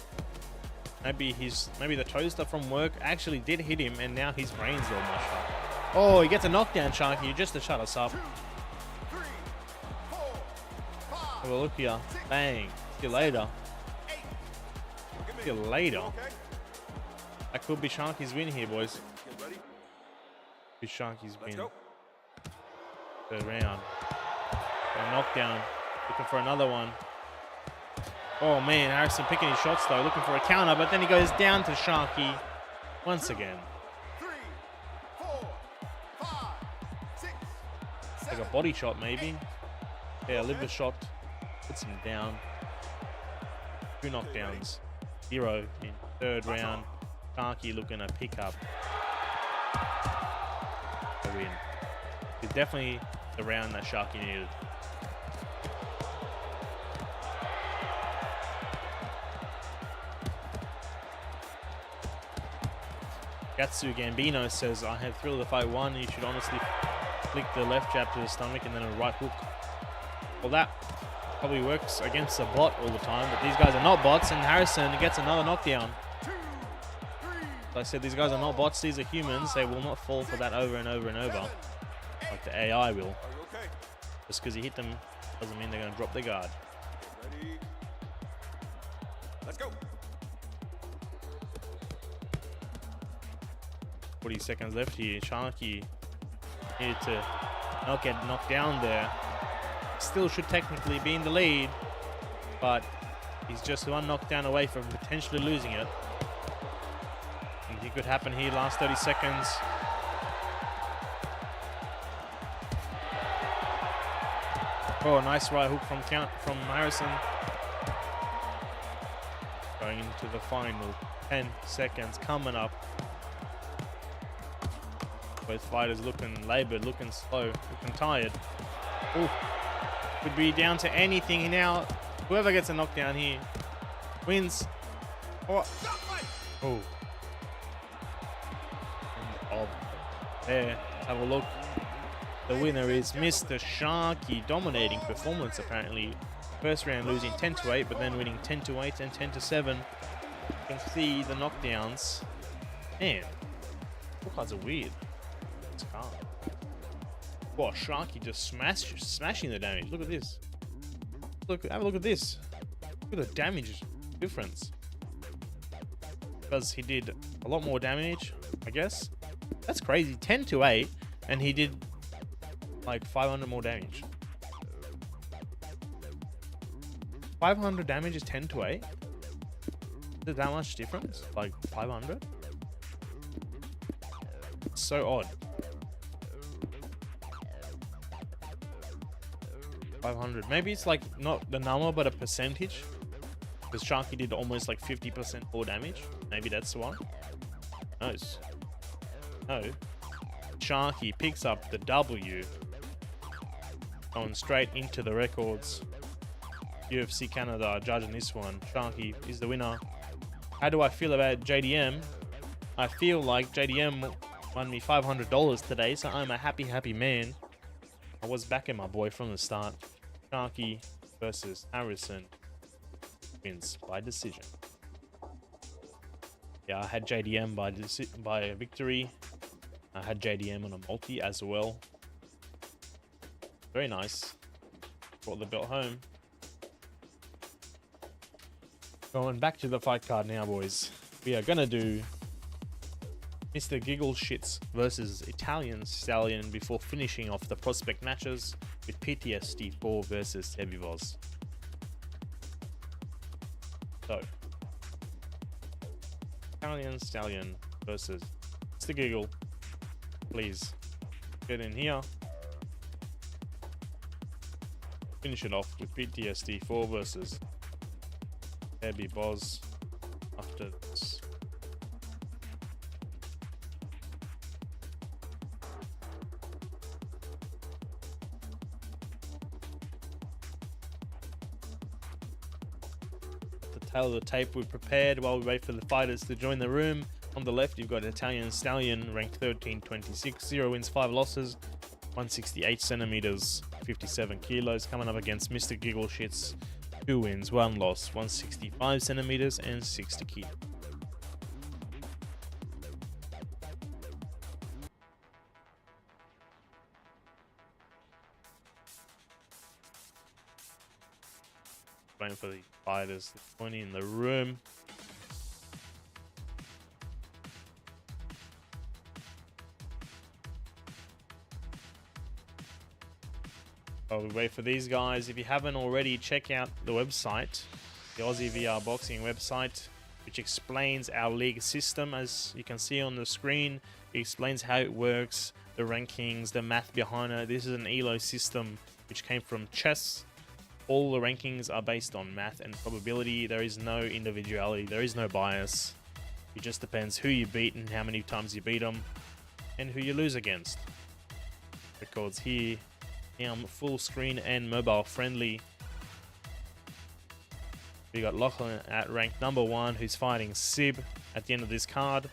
Maybe the toaster from work actually did hit him, and now his brain's all mushed up. Oh, he gets a knockdown, Sharky, just to shut us up. 2, 3, 4, 5, Have a look here. Bang. See you later. 8. See you later. Okay. That could be Sharky's win here, boys. Get ready. Be Sharky's Let's win. go. Third round. A knockdown. Looking for another one. Oh man, Harrison picking his shots though, looking for a counter, but then he goes down to Sharky once again. 3, 4, 5, 6, Like 7. a body shot maybe. Yeah, liver shot. Puts him down. 2 knockdowns. 0 in third round. Sharky looking to pick up a win. It's definitely the round that Sharky needed. Gatsu Gambino says, I have Thrill of the Fight 1. You should honestly flick the left jab to the stomach and then a right hook. Well, that probably works against a bot all the time, but these guys are not bots, and Harrison gets another knockdown. 2, 3, Like I said, these guys are not bots. These are humans. They will not fall for that over and over and over, like the AI will. Are you okay? Just because you hit them doesn't mean they're going to drop their guard. Ready. Let's go. 40 seconds left here. Sharky here to not get knocked down there. Still should technically be in the lead, but he's just one knockdown away from potentially losing it. Anything could happen here. Last 30 seconds. Oh, nice right hook from Harrison. Going into the final 10 seconds coming up. Both fighters looking labored, looking slow, looking tired. Ooh, could be down to anything now. Whoever gets a knockdown here wins. Oh, oh. There, have a look. The winner is Mr. Sharky. Dominating performance apparently. First round losing 10-8, but then winning 10-8 and 10-7. You can see the knockdowns. Man, all kinds of weird. It's calm. Wow, Sharky just smashing the damage. Look at this. Look, have a look at this. Look at the damage difference. Because he did a lot more damage, I guess. That's crazy. 10-8, and he did like 500 more damage. 500 damage is 10-8. Is there that much difference? Like 500? It's so odd. 500. Maybe it's like not the number, but a percentage. Because Sharky did almost like 50% more damage. Maybe that's the one. Who knows? No. Sharky picks up the W. Going straight into the records. UFC Canada are judging this one. Sharky is the winner. How do I feel about JDM? I feel like JDM won me $500 today, so I'm a happy, happy man. I was backing my boy from the start. Sharky versus Harrison wins by decision. Yeah, I had JDM by a victory. I had JDM on a multi as well. Very nice. Brought the belt home. Going back to the fight card now, boys. We are gonna do Mr. Giggles Shits versus Italian Stallion before finishing off the prospect matches with PTSD 4 versus Sebos. So, Italian Stallion versus Mr. Giggle. Please get in here. Finish it off with PTSD 4 versus Sebos after this. Tail of the tape we prepared while we wait for the fighters to join the room. On the left, you've got Italian Stallion, ranked 13-26, 0 wins, 5 losses, 168 centimeters. 57 kilos, coming up against Mr. Giggle Shits. 2 wins, 1 loss, 165 centimeters and 60 kilos. Waiting for the fighters to join in the room. While we wait for these guys, if you haven't already, check out the website, the Aussie VR Boxing website, which explains our league system. As you can see on the screen, it explains how it works, the rankings, the math behind it. This is an ELO system which came from chess. All the rankings are based on math and probability. There is no individuality, there is no bias. It just depends who you beat and how many times you beat them and who you lose against. Records here. Full screen and mobile friendly. We got Lachlan at rank number 1, who's fighting Sib at the end of this card,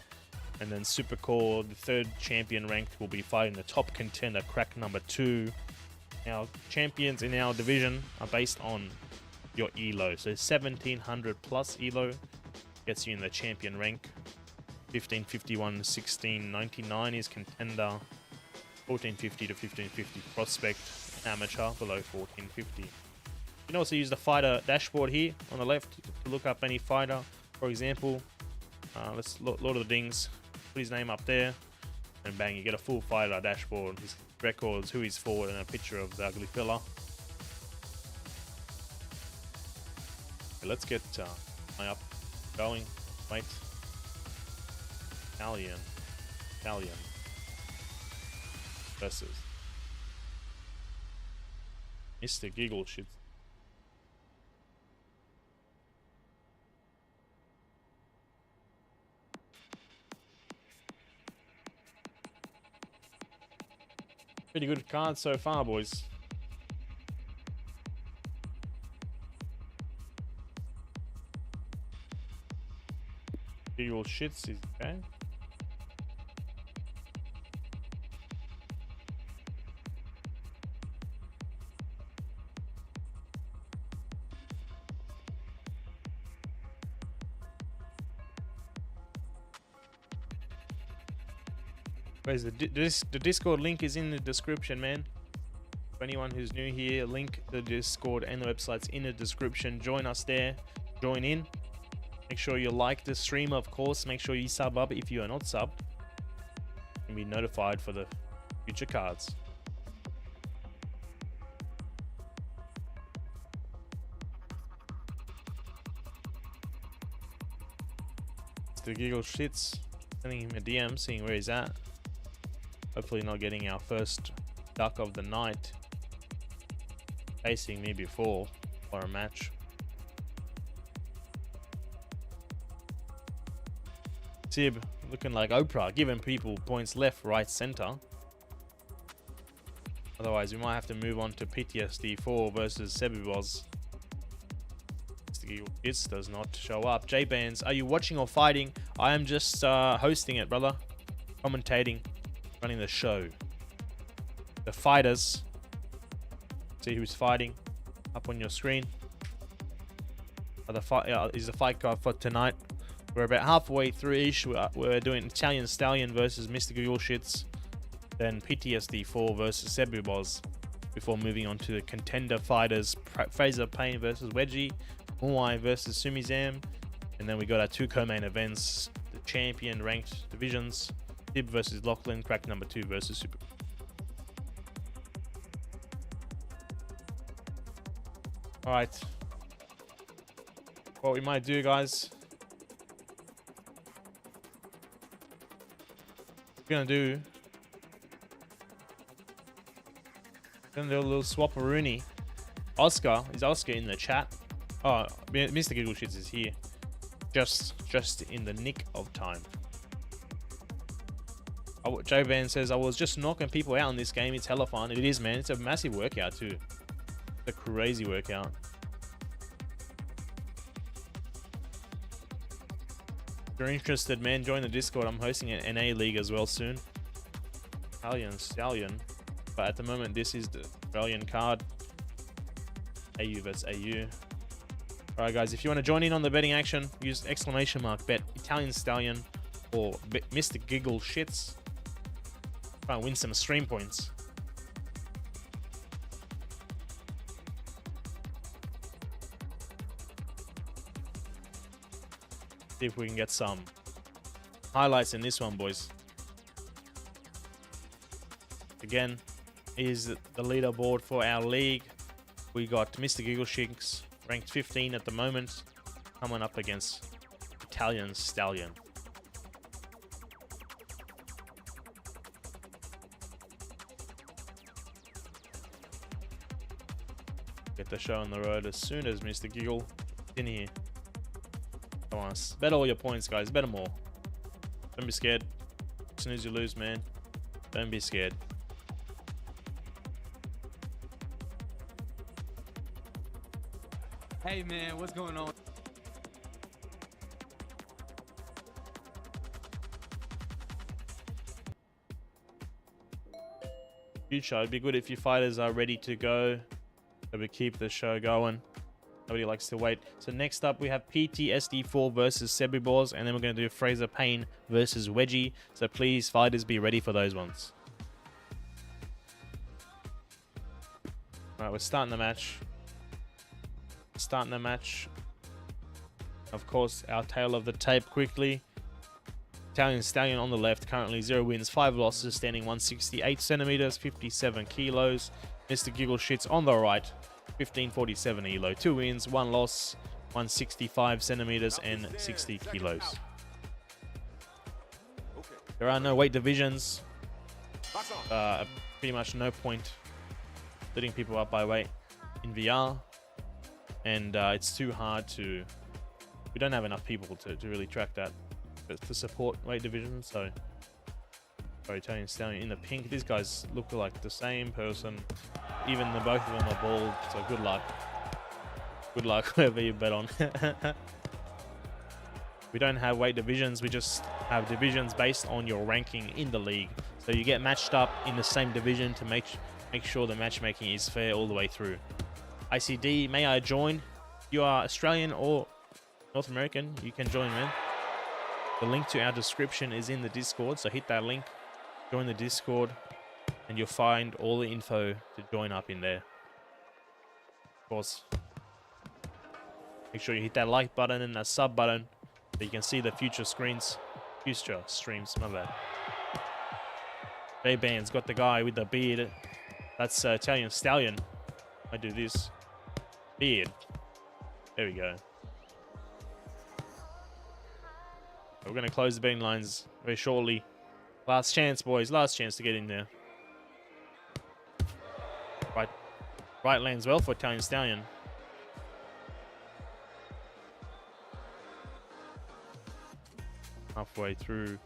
and then Supercore, the 3rd champion ranked, will be fighting the top contender, crack number 2. Our champions in our division are based on your ELO, so 1700 plus ELO gets you in the champion rank. 1551 to 1699 is contender. 1450 to 1550 prospect, amateur below 1450. You can also use the fighter dashboard here on the left to look up any fighter. For example, let's Lord of the Dings, put his name up there, and bang, you get a full fighter dashboard, his records, who he's fought, and a picture of the ugly fella. Okay, let's get my up going. Wait, Stallion. Versus Mr. Giggle Shit. Pretty good card so far, boys. Giggle Shits is okay. Where's the Discord link is in the description, man. For anyone who's new here, link the Discord and the website's in the description. Join us there. Join in. Make sure you like the stream, of course. Make sure you sub up if you are not subbed. And be notified for the future cards. It's the Giggle Shits. Sending him a DM, seeing where he's at. Hopefully not getting our first duck of the night. Facing me before for a match. Sib looking like Oprah, giving people points left, right, center. Otherwise, we might have to move on to PTSD 4 versus Sebos. It does not show up. J-Bands, are you watching or fighting? I am just hosting it, brother. Commentating. Running the show. The fighters. See who's fighting. Up on your screen. Is the fight card for tonight. We're about halfway through-ish. We're doing Italian Stallion versus Mr. Giggle Shits. Then PTSD 4 versus Sebos. Before moving on to the contender fighters. Fraser, Payne versus Wedgie. Muai versus Sumi Zam. And then we got our 2 co-main events. The champion ranked divisions. Dib versus Lachlan, crack number 2 versus Super. Alright. What we might do, guys. We're gonna do a little swap-a-rooney. Oscar, is Oscar in the chat? Oh, Mr. Giggle Shits is here. Just in the nick of time. Joe Van says, I was just knocking people out in this game. It's hella fun. It is, man. It's a massive workout too. It's a crazy workout. If you're interested, man, join the Discord. I'm hosting an NA league as well soon. Stallion. But at the moment, this is the Australian card. AU versus AU. Alright guys, if you want to join in on the betting action, use ! bet Italian Stallion or Mr. Giggles shits. Try and win some stream points. See if we can get some highlights in this one, boys. Again, is the leaderboard for our league. We got Mr. Giggleshinks, ranked 15 at the moment, coming up against Italian Stallion. Get the show on the road as soon as Mr. Giggle is in here. Come on, bet all your points, guys. Bet them all. Don't be scared. As soon as you lose, man, don't be scared. Hey man, what's going on? Future, it'd be good if your fighters are ready to go, so we keep the show going. Nobody likes to wait. So next up we have PTSD4 versus Sebos, and then we're going to do Fraser, Payne versus Wedgie. So please, fighters, be ready for those ones. Alright, we're starting the match. Of course, our tail of the tape quickly. Italian Stallion on the left, currently 0 wins, 5 losses, standing 168 centimeters, 57 kilos. Mr. Giggleshits on the right, 1547 elo, 2 wins, 1 loss, 165 centimeters and 60 kilos. There are no weight divisions. Pretty much no point splitting people up by weight in VR. And it's too hard to... We don't have enough people to really track that to support weight division. So, sorry, Italian Stallion in the pink. These guys look like the same person. Even both of them are bald. So good luck. Good luck, whoever you bet on. We don't have weight divisions. We just have divisions based on your ranking in the league. So you get matched up in the same division to make sure the matchmaking is fair all the way through. ICD, may I join? You are Australian or North American, you can join, man. The link to our description is in the Discord, so hit that link, join the Discord, and you'll find all the info to join up in there. Of course, make sure you hit that like button and that sub button so you can see the future streams, my bad. J-Band's got the guy with the beard. That's Italian Stallion. I do this. Beard. There we go. We're going to close the betting lines very shortly. Last chance, boys. Last chance to get in there. Right lands well for Italian Stallion. Halfway through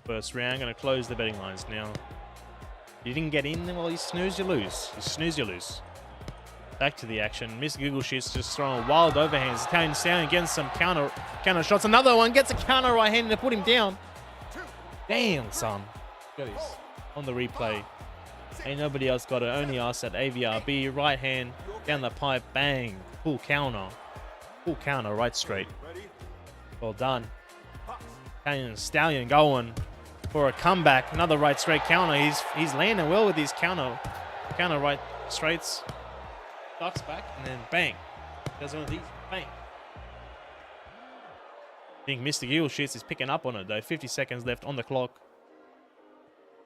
first round. Going to close the betting lines now. You didn't get in, well, you snooze, you lose. You snooze, you lose. Back to the action. Miss Giggleshits just throwing wild overhands. Italian Stallion getting some counter shots. Another one gets a counter right hand to put him down. Damn, son. Look at this on the replay. Ain't nobody else got it. Only us at Avrb. Right hand down the pipe. Bang. Full counter. Full counter right straight. Well done. Italian Stallion going for a comeback. Another right straight counter. He's landing well with his counter right straights. Ducks back and then bang. Does one of these. Bang. I think Mr. Giggleshits is picking up on it though. 50 seconds left on the clock.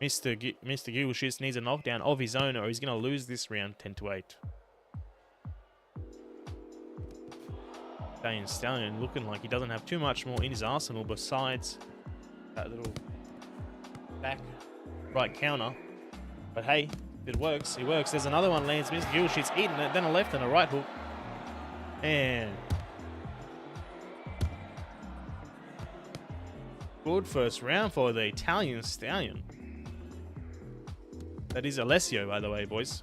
Mr. Giggleshits needs a knockdown of his own or he's going to lose this round 10-8. Italian Stallion looking like he doesn't have too much more in his arsenal besides that little back right counter. But hey, it works. It works. There's another one lands. Mr. Giggleshits eating it. Then a left and a right hook. And good first round for the Italian Stallion. That is Alessio, by the way, boys.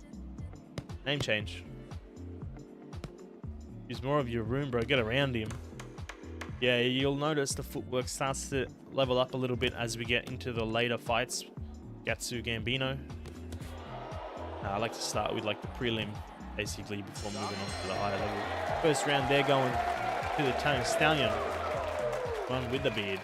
Name change. Use more of your room, bro. Get around him. Yeah, you'll notice the footwork starts to level up a little bit as we get into the later fights. Gatsu Gambino. I like to start with like the prelim, basically, before moving on to the higher level. First round, they're going to the Italian Stallion. One with the beard.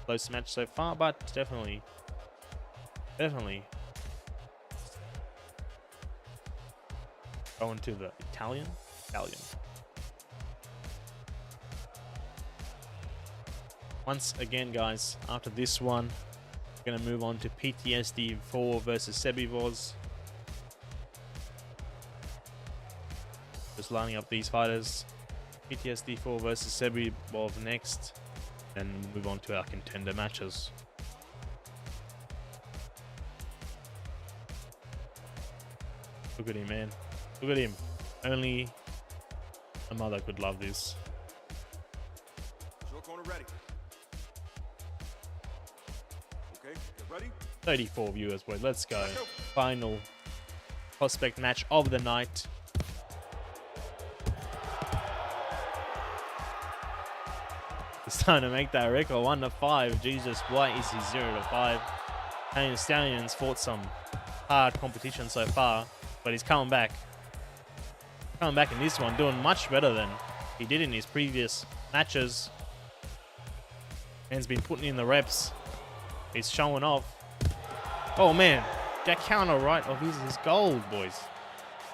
Close match so far, but definitely going to the Italian Stallion. Once again, guys, after this one, we're going to move on to PTSD 4 versus Sebos. Just lining up these fighters. PTSD 4 versus Sebos next. And move on to our contender matches. Look at him, man. Look at him. Only a mother could love this. Short corner ready. Okay, get ready. 34 viewers, boys. Let's go. Final prospect match of the night. It's time to make that record 1-5. Jesus, why is he 0-5? And Stallions fought some hard competition so far, but he's coming back. Coming back in this one, doing much better than he did in his previous matches. Man's been putting in the reps. He's showing off. Oh man, that counter right of his is gold, boys.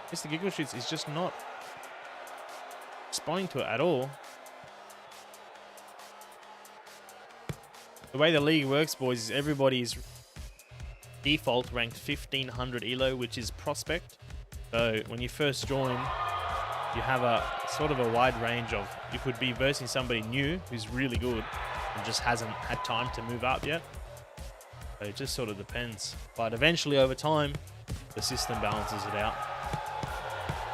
Mr. Giggles is just not responding to it at all. The way the league works, boys, is everybody's default ranked 1500 elo, which is prospect. So when you first join, you have a sort of a wide range of, you could be versing somebody new who's really good and just hasn't had time to move up yet. So it just sort of depends. But eventually over time, the system balances it out.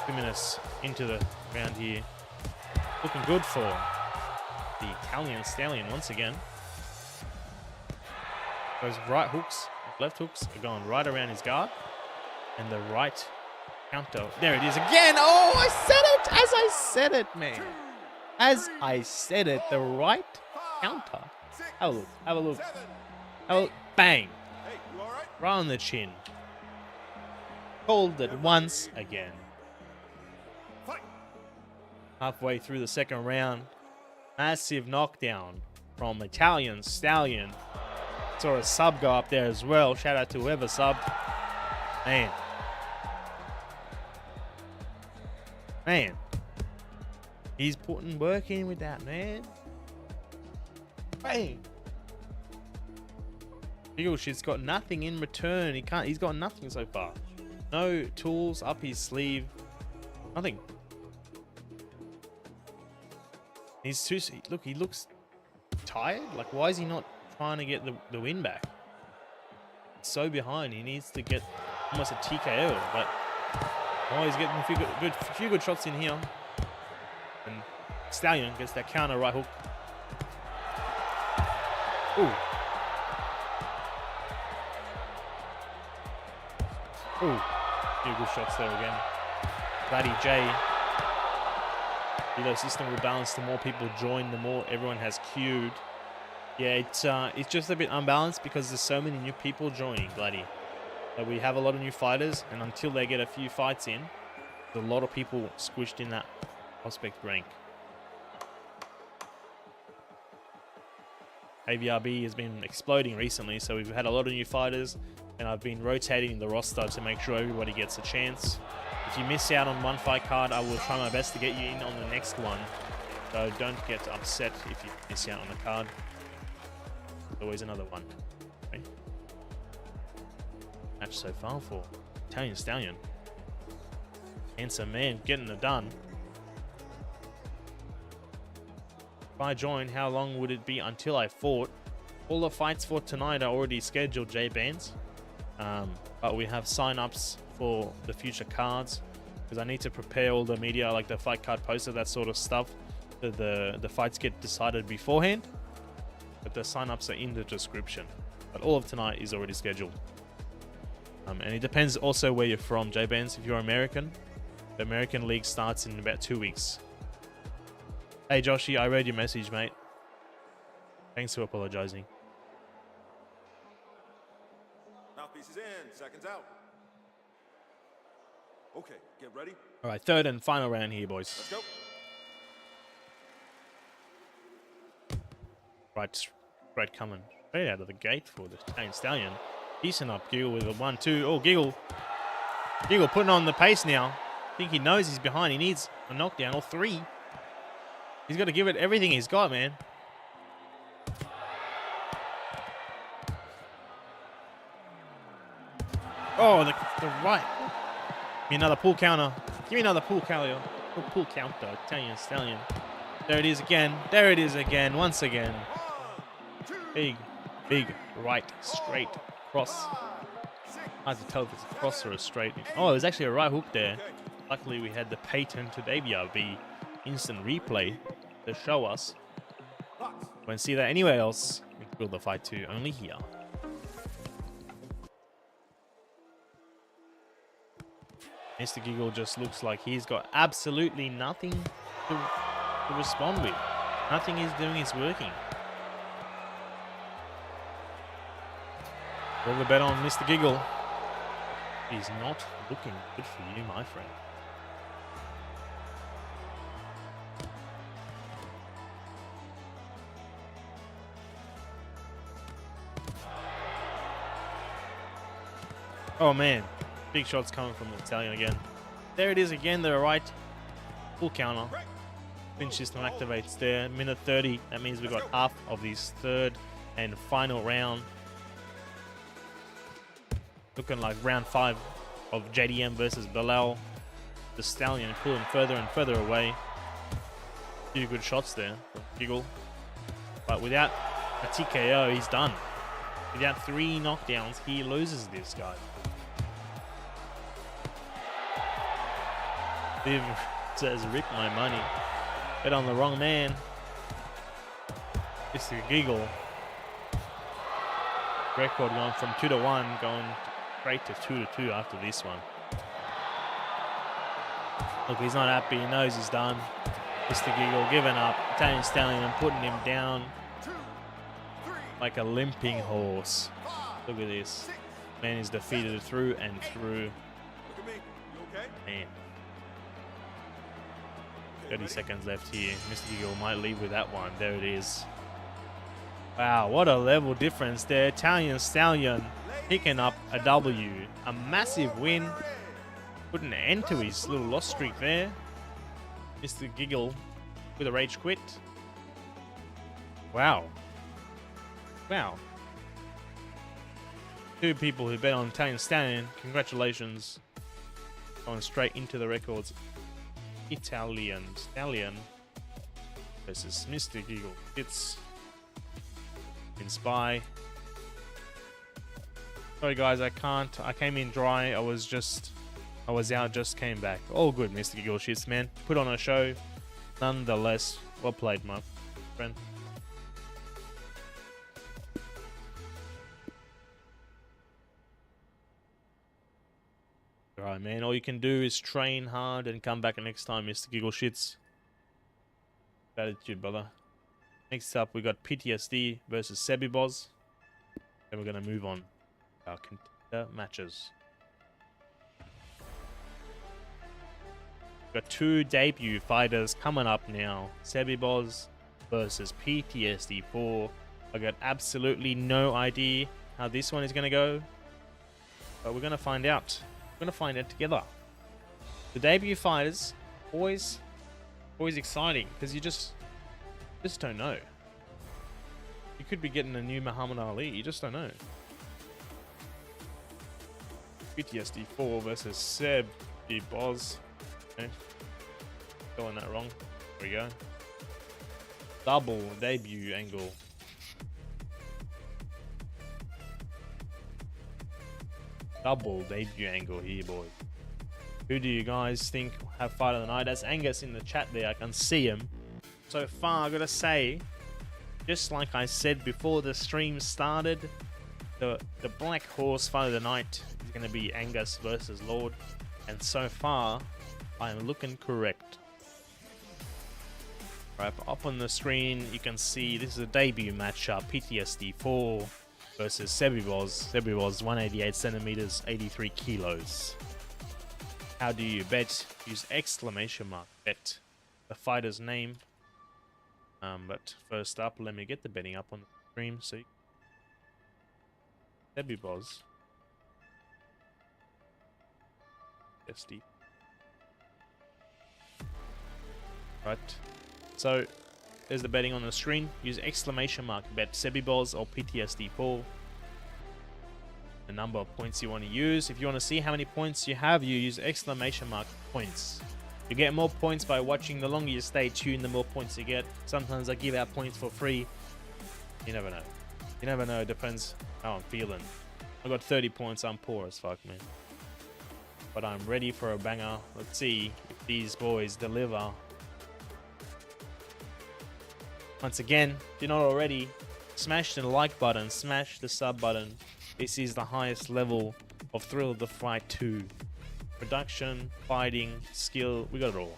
2 minutes into the round here. Looking good for the Italian Stallion once again. Those right hooks, left hooks are going right around his guard. And the right counter. There it is again. Oh, I said it as I said it, man. As I said it, the right counter. Have a look. Have a look. Have a look. Bang. Hey, you all right? Right on the chin. Called it once again. Fight. Halfway through the second round. Massive knockdown from Italian Stallion. Saw a sub go up there as well. Shout out to whoever subbed. Man. He's putting work in with that, man. Bang. Giggles got nothing in return. He's got nothing so far. No tools up his sleeve. Nothing. He's too, look, he looks tired. Like, why is he not trying to get the win back? He's so behind. He needs to get almost a TKO, but oh, he's getting a few good shots in here. And Stallion gets that counter right hook. Ooh. Ooh. Few good shots there again. Bloody J. The system will balance. The more people join, the more everyone has queued. Yeah, it's just a bit unbalanced because there's so many new people joining, bloody. We have a lot of new fighters, and until they get a few fights in, there's a lot of people squished in that prospect rank. Avrb has been exploding recently, so we've had a lot of new fighters, and I've been rotating the roster to make sure everybody gets a chance. If you miss out on one fight card, I will try my best to get you in on the next one. So don't get upset if you miss out on the card. There's always another one. Okay. Match so far for Italian Stallion. Handsome man getting it done. If I join, how long would it be until I fought? All the fights for tonight are already scheduled, J-Bands. But we have sign-ups for the future cards because I need to prepare all the media, like the fight card poster, that sort of stuff. The fights get decided beforehand, but the sign-ups are in the description. But all of tonight is already scheduled. And it depends also where you're from, J-Bands. If you're American, the American League starts in about 2 weeks. Hey Joshy, I read your message, mate. Thanks for apologizing. Pieces in, seconds out. Okay, get ready. All right, third and final round here, boys. Let's go. Right, straight coming straight out of the gate for the Stallion. Decent up Giggle with a 1-2. Oh, Giggle putting on the pace now. I think he knows he's behind. He needs a knockdown or 3. He's got to give it everything he's got, man. Oh, the right. Give me another pull counter. Give me another pull counter. Pull counter. Italian Stallion. There it is again. There it is again. Once again. Big right straight cross. Hard to tell if it's a cross or a straight. Oh, there's actually a right hook there. Luckily, we had the Payne to Avrb instant replay to show us. Won't see that anywhere else. We build the fight to only here. Mr. Giggle just looks like he's got absolutely nothing to respond with. Nothing he's doing is working. All the bet on Mr. Giggle. He's not looking good for you, my friend. Oh man, big shots coming from the Stallion again. There it is again, the right full counter. Pinch system activates there, minute 30. That means we've got half of this third and final round. Looking like round 5 of JDM versus Bilal. The Stallion pulling further and further away. Few good shots there from Giggle. But without a TKO, he's done. Without 3 knockdowns, he loses this guy. Viv says, rip my money. Bet on the wrong man. Mr. Giggle. Record going from 2-1, going straight to 2-2 after this one. Look, he's not happy. He knows he's done. Mr. Giggle giving up. Italian Stallion and putting him down like a limping horse. Look at this. Man is defeated through and through. Man. 30 seconds left here. Mr. Giggle might leave with that one. There it is. Wow, what a level difference there. Italian Stallion picking up a W. A massive win. Putting an end to his little loss streak there. Mr. Giggle with a rage quit. Wow. Wow. 2 people who bet on Italian Stallion. Congratulations. Going straight into the records. Italian Stallion versus Mr. Giggle. It's in Spy. Sorry guys, I came in dry. I was out, just came back. All good, Mr. Giggle shits, man. Put on a show. Nonetheless, well played, my friend. Alright, man. All you can do is train hard and come back next time, Mr. Giggle shits. Attitude, brother. Next up, we got PTSD versus Sebos. Then we're going to move on to our contender matches. We've got 2 debut fighters coming up now. Sebos versus PTSD4. I got absolutely no idea how this one is going to go. But we're going to find out. We're going to find out together. The debut fighters, always exciting. Because you just don't know. You could be getting a new Muhammad Ali. You just don't know. PTSD4 versus Sebos. Okay. Going that wrong. There we go. Double debut angle. Double debut angle here, boys. Who do you guys think have fight of the night? That's Angus in the chat there. I can see him. So far, I gotta say, just like I said before the stream started, the black horse fight of the night is gonna be Angus versus Lord. And so far, I am looking correct. Right, up on the screen, you can see this is a debut matchup. PTSD4 versus Sebos. Sebos 188 centimeters, 83 kilos. How do you bet? Use exclamation mark bet the fighter's name. But first up, let me get the betting up on the stream. So Sebos. SD. Right. So there's the betting on the screen. Use exclamation mark bet Sebos or PTSD Paul. The number of points you want to use. If you want to see how many points you have, you use exclamation mark points. You get more points by watching. The longer you stay tuned, the more points you get. Sometimes I give out points for free. You never know. You never know. It depends how I'm feeling. I got 30 points. I'm poor as fuck, man. But I'm ready for a banger. Let's see if these boys deliver. Once again, if you're not already, smash the like button, smash the sub button. This is the highest level of Thrill of the Fight 2. Production, fighting, skill, we got it all.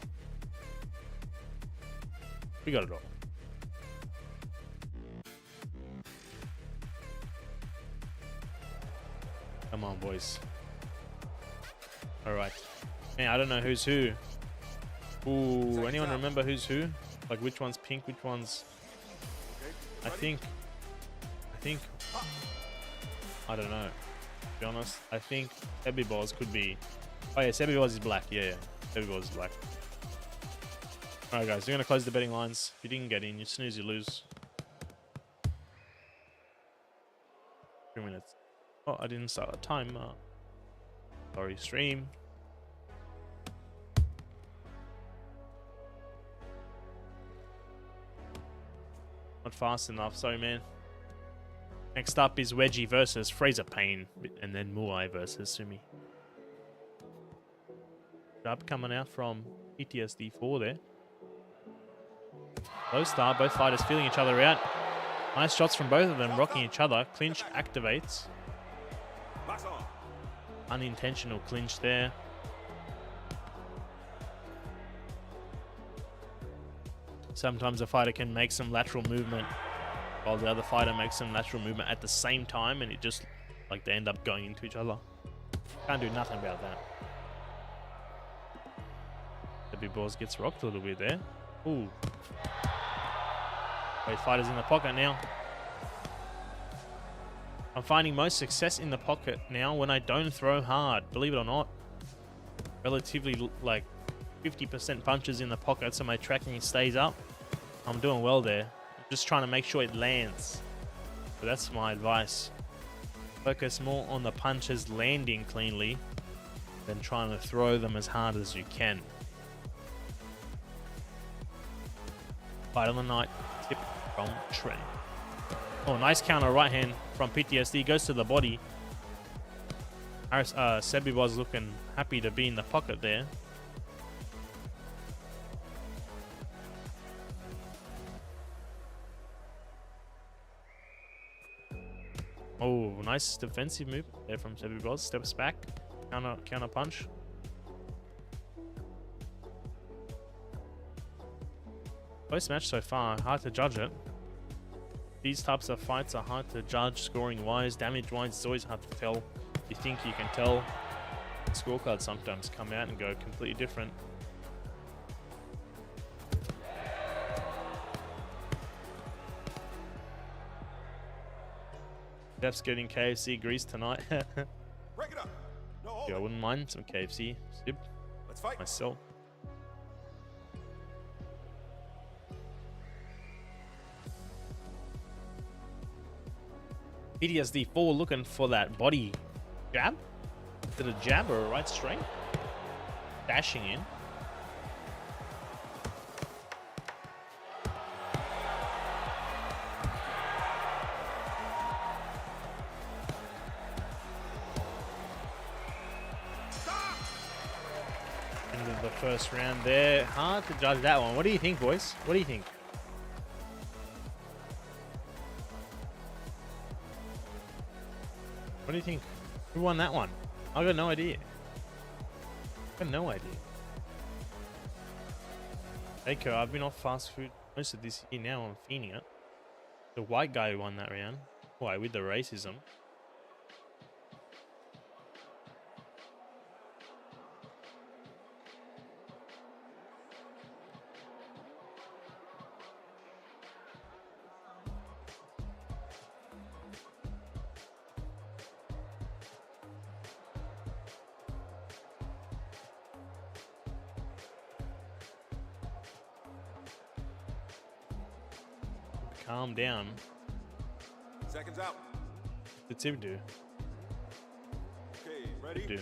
We got it all. Come on, boys. Alright. Man, I don't know who's who. Ooh, anyone remember who's who? Like which one's pink, which one's... I think... I don't know. To be honest, I think Sebos could be... Oh yeah, Sebos is black. Yeah, Sebos is black. Alright guys, we're going to close the betting lines. If you didn't get in, you snooze, you lose. 2 minutes. Oh, I didn't start a timer. Sorry, stream. Not fast enough, sorry man. Next up is Wedgie versus Fraser Payne, and then Muai versus Sumi. Up coming out from PTSD 4 there. Low start, both fighters feeling each other out. Nice shots from both of them, rocking each other. Clinch activates. Unintentional clinch there. Sometimes a fighter can make some lateral movement while the other fighter makes some lateral movement at the same time, and it just, like, they end up going into each other. Can't do nothing about that. The big balls gets rocked a little bit there. Ooh. Both fighters in the pocket now. I'm finding most success in the pocket now when I don't throw hard, believe it or not. Relatively, like, 50% punches in the pocket, so my tracking stays up. I'm doing well there. I'm just trying to make sure it lands. So that's my advice. Focus more on the punches landing cleanly than trying to throw them as hard as you can. Fight on the night, tip from Trey. Oh, nice counter right hand from PTSD. Goes to the body. Sebi was looking happy to be in the pocket there. Oh, nice defensive move there from Sebos. Steps back. Counter punch. Close match so far. Hard to judge it. These types of fights are hard to judge scoring wise. Damage wise, it's always hard to tell. You think you can tell. Scorecards sometimes come out and go completely different. Def's getting KFC grease tonight. Break it up. No, Yeah, I wouldn't mind some KFC. Sib. let's fight. Myself. PTSD 4 looking for that body jab. Is it a jab or a right straight? Dashing in. End of the first round there. Hard to judge that one. What do you think, boys? What do you think? What do you think? Who won that one? I got no idea. I got no idea. Eiko, I've been off fast food most of this year now. I'm fiending it. The white guy who won that round. Muai with the racism. Calm down. Seconds out. What's him do? Okay, ready? Do.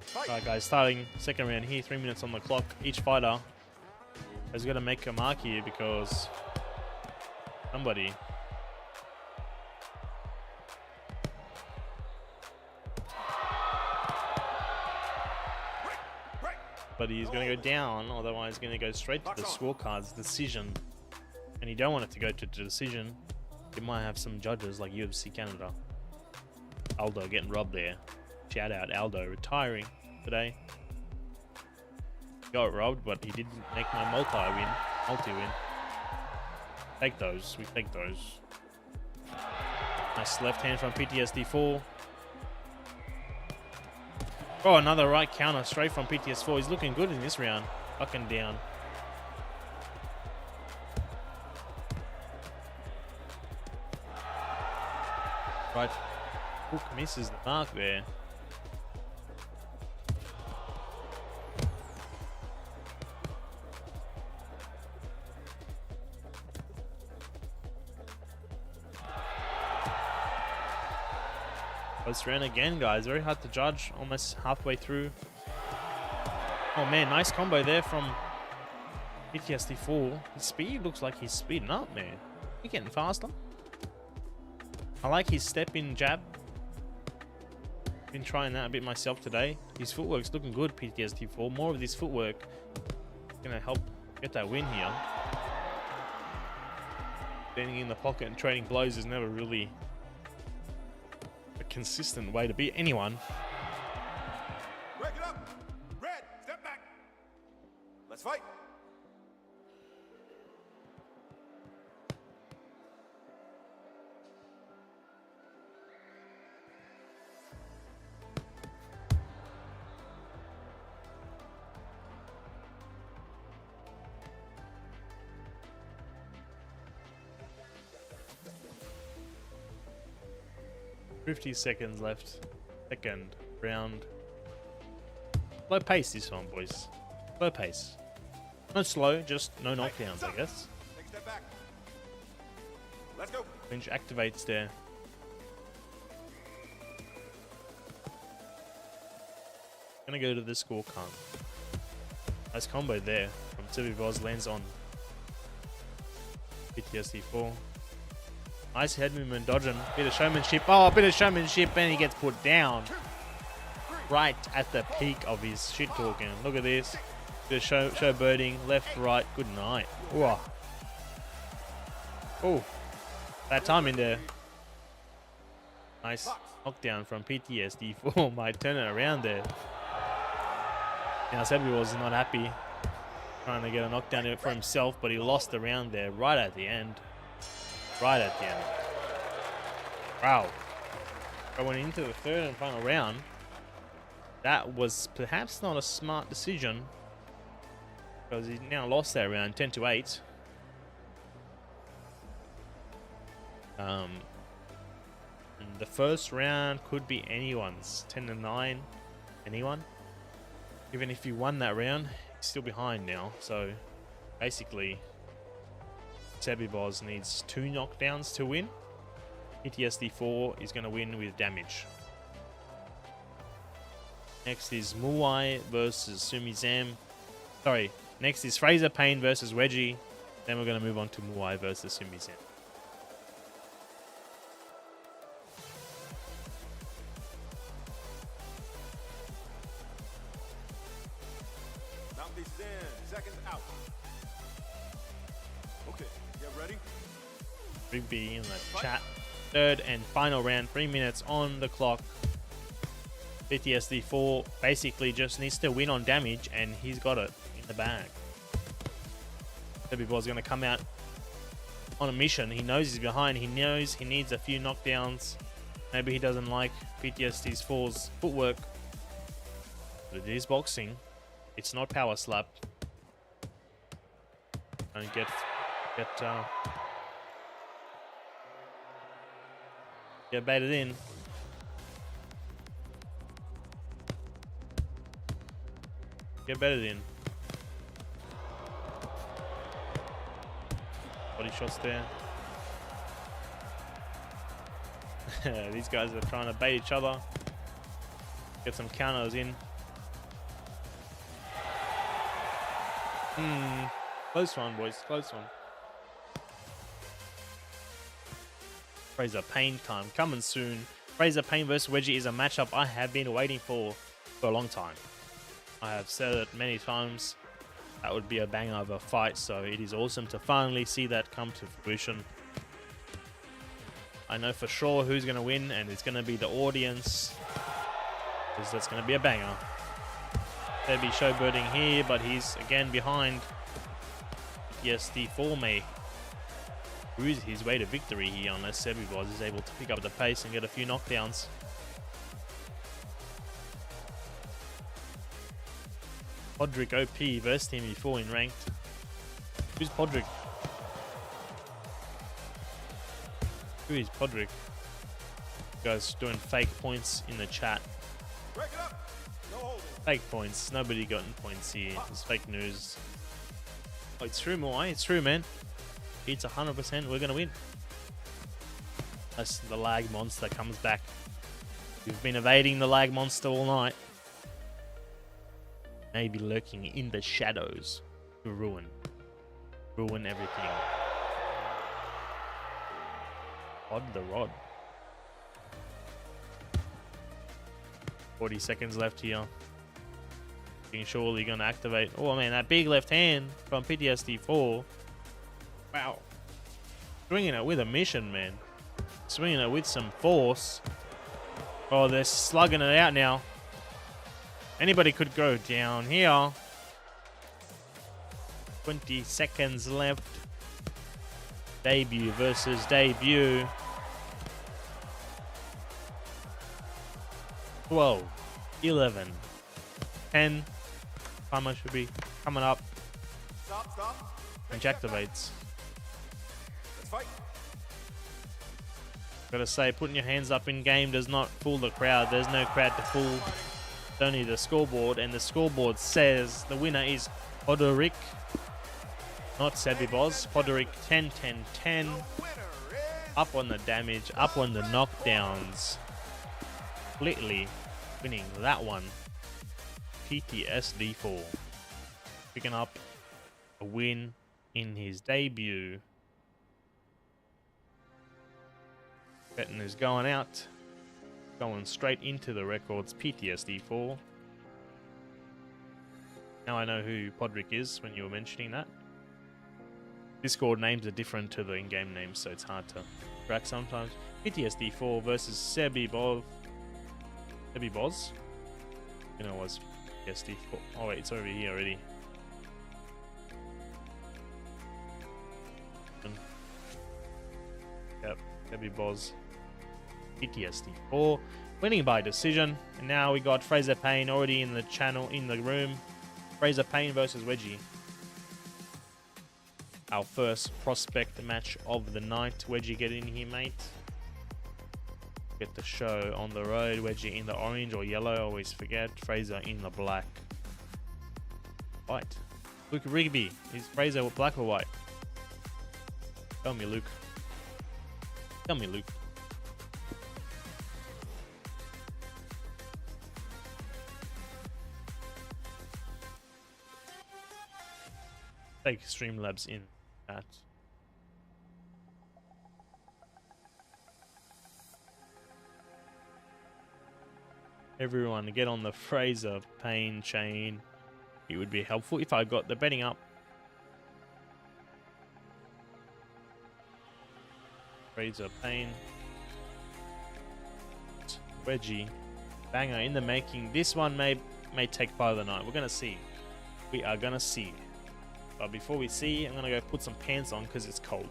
Fight. Alright guys, starting second round here, 3 minutes on the clock. Each fighter has got to make a mark here because somebody but he's going to go down, otherwise going to go straight to the scorecards decision. And you don't want it to go to the decision. You might have some judges like UFC Canada. Aldo getting robbed there. Shout out Aldo retiring today. Got robbed, but he didn't make my multi-win. Take those. We take those. Nice left hand from PTSD4. Oh, another right counter straight from PTS4. He's looking good in this round. Up and down. Right hook misses the mark there. Close round again, guys. Very hard to judge. Almost halfway through. Oh man, nice combo there from PTSD4. His speed looks like he's speeding up, man. He's getting faster. I like his step-in jab. Been trying that a bit myself today. His footwork's looking good, PTSD4. More of this footwork is going to help get that win here. Standing in the pocket and trading blows is never really a consistent way to beat anyone. Break it up. Red, step back. Let's fight. .50 seconds left. Second round. Slow pace this one, boys. Slow pace. Not slow, just no knockdowns, I guess. Take a step back. Let's go. Clinch activates there. Gonna go to the scorecard. Nice combo there from Sebos, lands on PTSD4. Nice head movement, dodging. Bit of showmanship. Oh, a bit of showmanship, and he gets put down. Right at the peak of his shit talking. Look at this. Bit of showbirding. Left, right. Good night. Ooh. Oh. That time in there. Nice knockdown from PTSD4. Might turn it around there. Now, Sebos was not happy. Trying to get a knockdown for himself, but he lost the round there right at the end. Right at the end. Wow. Going into the third and final round. That was perhaps not a smart decision. Because he now lost that round 10-8. And the first round could be anyone's. 10-9. Anyone. Even if you won that round, he's still behind now. So basically Sebos needs 2 knockdowns to win. PTSD4 is going to win with damage. Next is Muai versus Sumi Zam. Sorry, next is Fraser, Payne versus Wedgie. Then we're going to move on to Muai versus Sumi Zam. Mouthpiece in. Seconds out. Okay, get ready. Big B in the chat. Third and final round, 3 minutes on the clock. PTSD4 basically just needs to win on damage, and he's got it in the bag. Sebos going to come out on a mission. He knows he's behind. He knows he needs a few knockdowns. Maybe he doesn't like PTSD's 4's footwork. But it is boxing. It's not power slap. Don't get baited in. Get baited in. Body shots there. These guys are trying to bait each other. Get some counters in. Close one, boys. Close one. Fraser Payne time coming soon. Fraser Payne versus Wedgie is a matchup I have been waiting for a long time. I have said it many times. That would be a banger of a fight, so it is awesome to finally see that come to fruition. I know for sure who's going to win, and it's going to be the audience, because that's going to be a banger. They'll be showbirding here, but he's again behind. Yes, D4 may cruise his way to victory here unless Sebos is able to pick up the pace and get a few knockdowns. Podrick OP versed him before in ranked. Who's Podrick? Who is Podrick? You guys doing fake points in the chat. Break it up. No holding. Fake points. Nobody gotten points here. It's fake news. Oh, it's true, Muai. It's true, man. It's 100%. We're gonna win. Unless the lag monster comes back. We've been evading the lag monster all night. Maybe lurking in the shadows to ruin everything. Pod the rod. 40 seconds left here. Being surely gonna activate. Oh man, that big left hand from PTSD4. Wow. Swinging it with a mission, man. Swinging it with some force. Oh, they're slugging it out now. Anybody could go down here. 20 seconds left. Debut versus debut. 12, 11, 10. Timer should be coming up. Stop. And activates. Let's fight. Gotta say, putting your hands up in game does not fool the crowd. There's no crowd to fool. It's only the scoreboard, and the scoreboard says the winner is Podrick, not Sebos. Podrick 10-10-10. Up on the damage, up on the knockdowns. Completely winning that one. PTSD4 picking up a win in his debut. Betting is going out. Going straight into the records. PTSD4. Now I know who Podrick is when you were mentioning that. Discord names are different to the in-game names, so it's hard to track sometimes. PTSD4 versus Sebos. Sebos? You know, it was PTSD4. Oh wait, it's over here already. Yep, Sebos. PTSD4 winning by decision, and now we got Fraser Payne already in the channel, in the room. Fraser Payne versus Wedgie. Our first prospect match of the night. Wedgie, get in here, mate. Get the show on the road. Wedgie in the orange or yellow, I always forget. Fraser in the black. White. Luke Rigby. Is Fraser black or white? Tell me, Luke. Tell me, Luke. Take Streamlabs in that. Everyone get on the Fraser Payne chain. It would be helpful if I got the betting up. Fraser Payne. Wedgie. Banger in the making. This one may take part of the night. We're gonna see. We are gonna see. But before we see, I'm gonna go put some pants on because it's cold.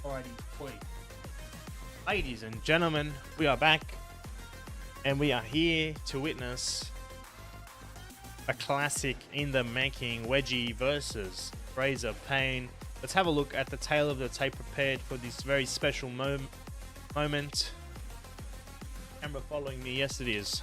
Alrighty, boy. Ladies and gentlemen, we are back, and we are here to witness a classic in the making, Wedgie versus Fraser Payne. Let's have a look at the tail of the tape prepared for this very special moment. Camera following me, yes it is.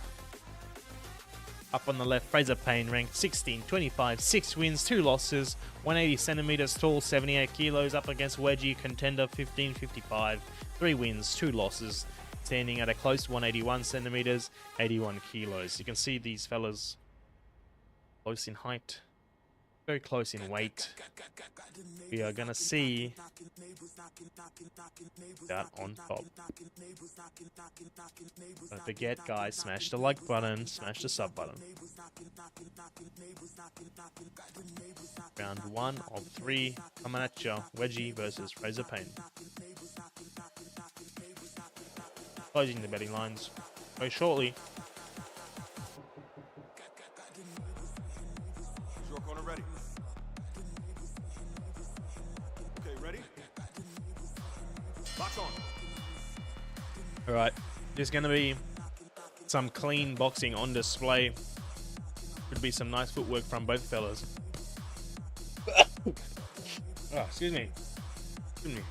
Up on the left, Fraser Payne ranked 16, 25, 6 wins, 2 losses, 180 centimeters tall, 78 kilos, up against Wedgie contender 15, 55, 3 wins, 2 losses, standing at a close 181 centimeters, 81 kilos. You can see these fellas close in height, very close in weight. We are gonna see that on top. Don't forget, guys, smash the like button, smash the sub button. Round 1 of 3 coming at ya. Wedgie versus Fraser Payne. Closing the betting lines very shortly. Short corner ready. Okay, ready? Box on. Alright, there's going to be some clean boxing on display. Could be some nice footwork from both fellas. Oh, excuse me. Excuse me.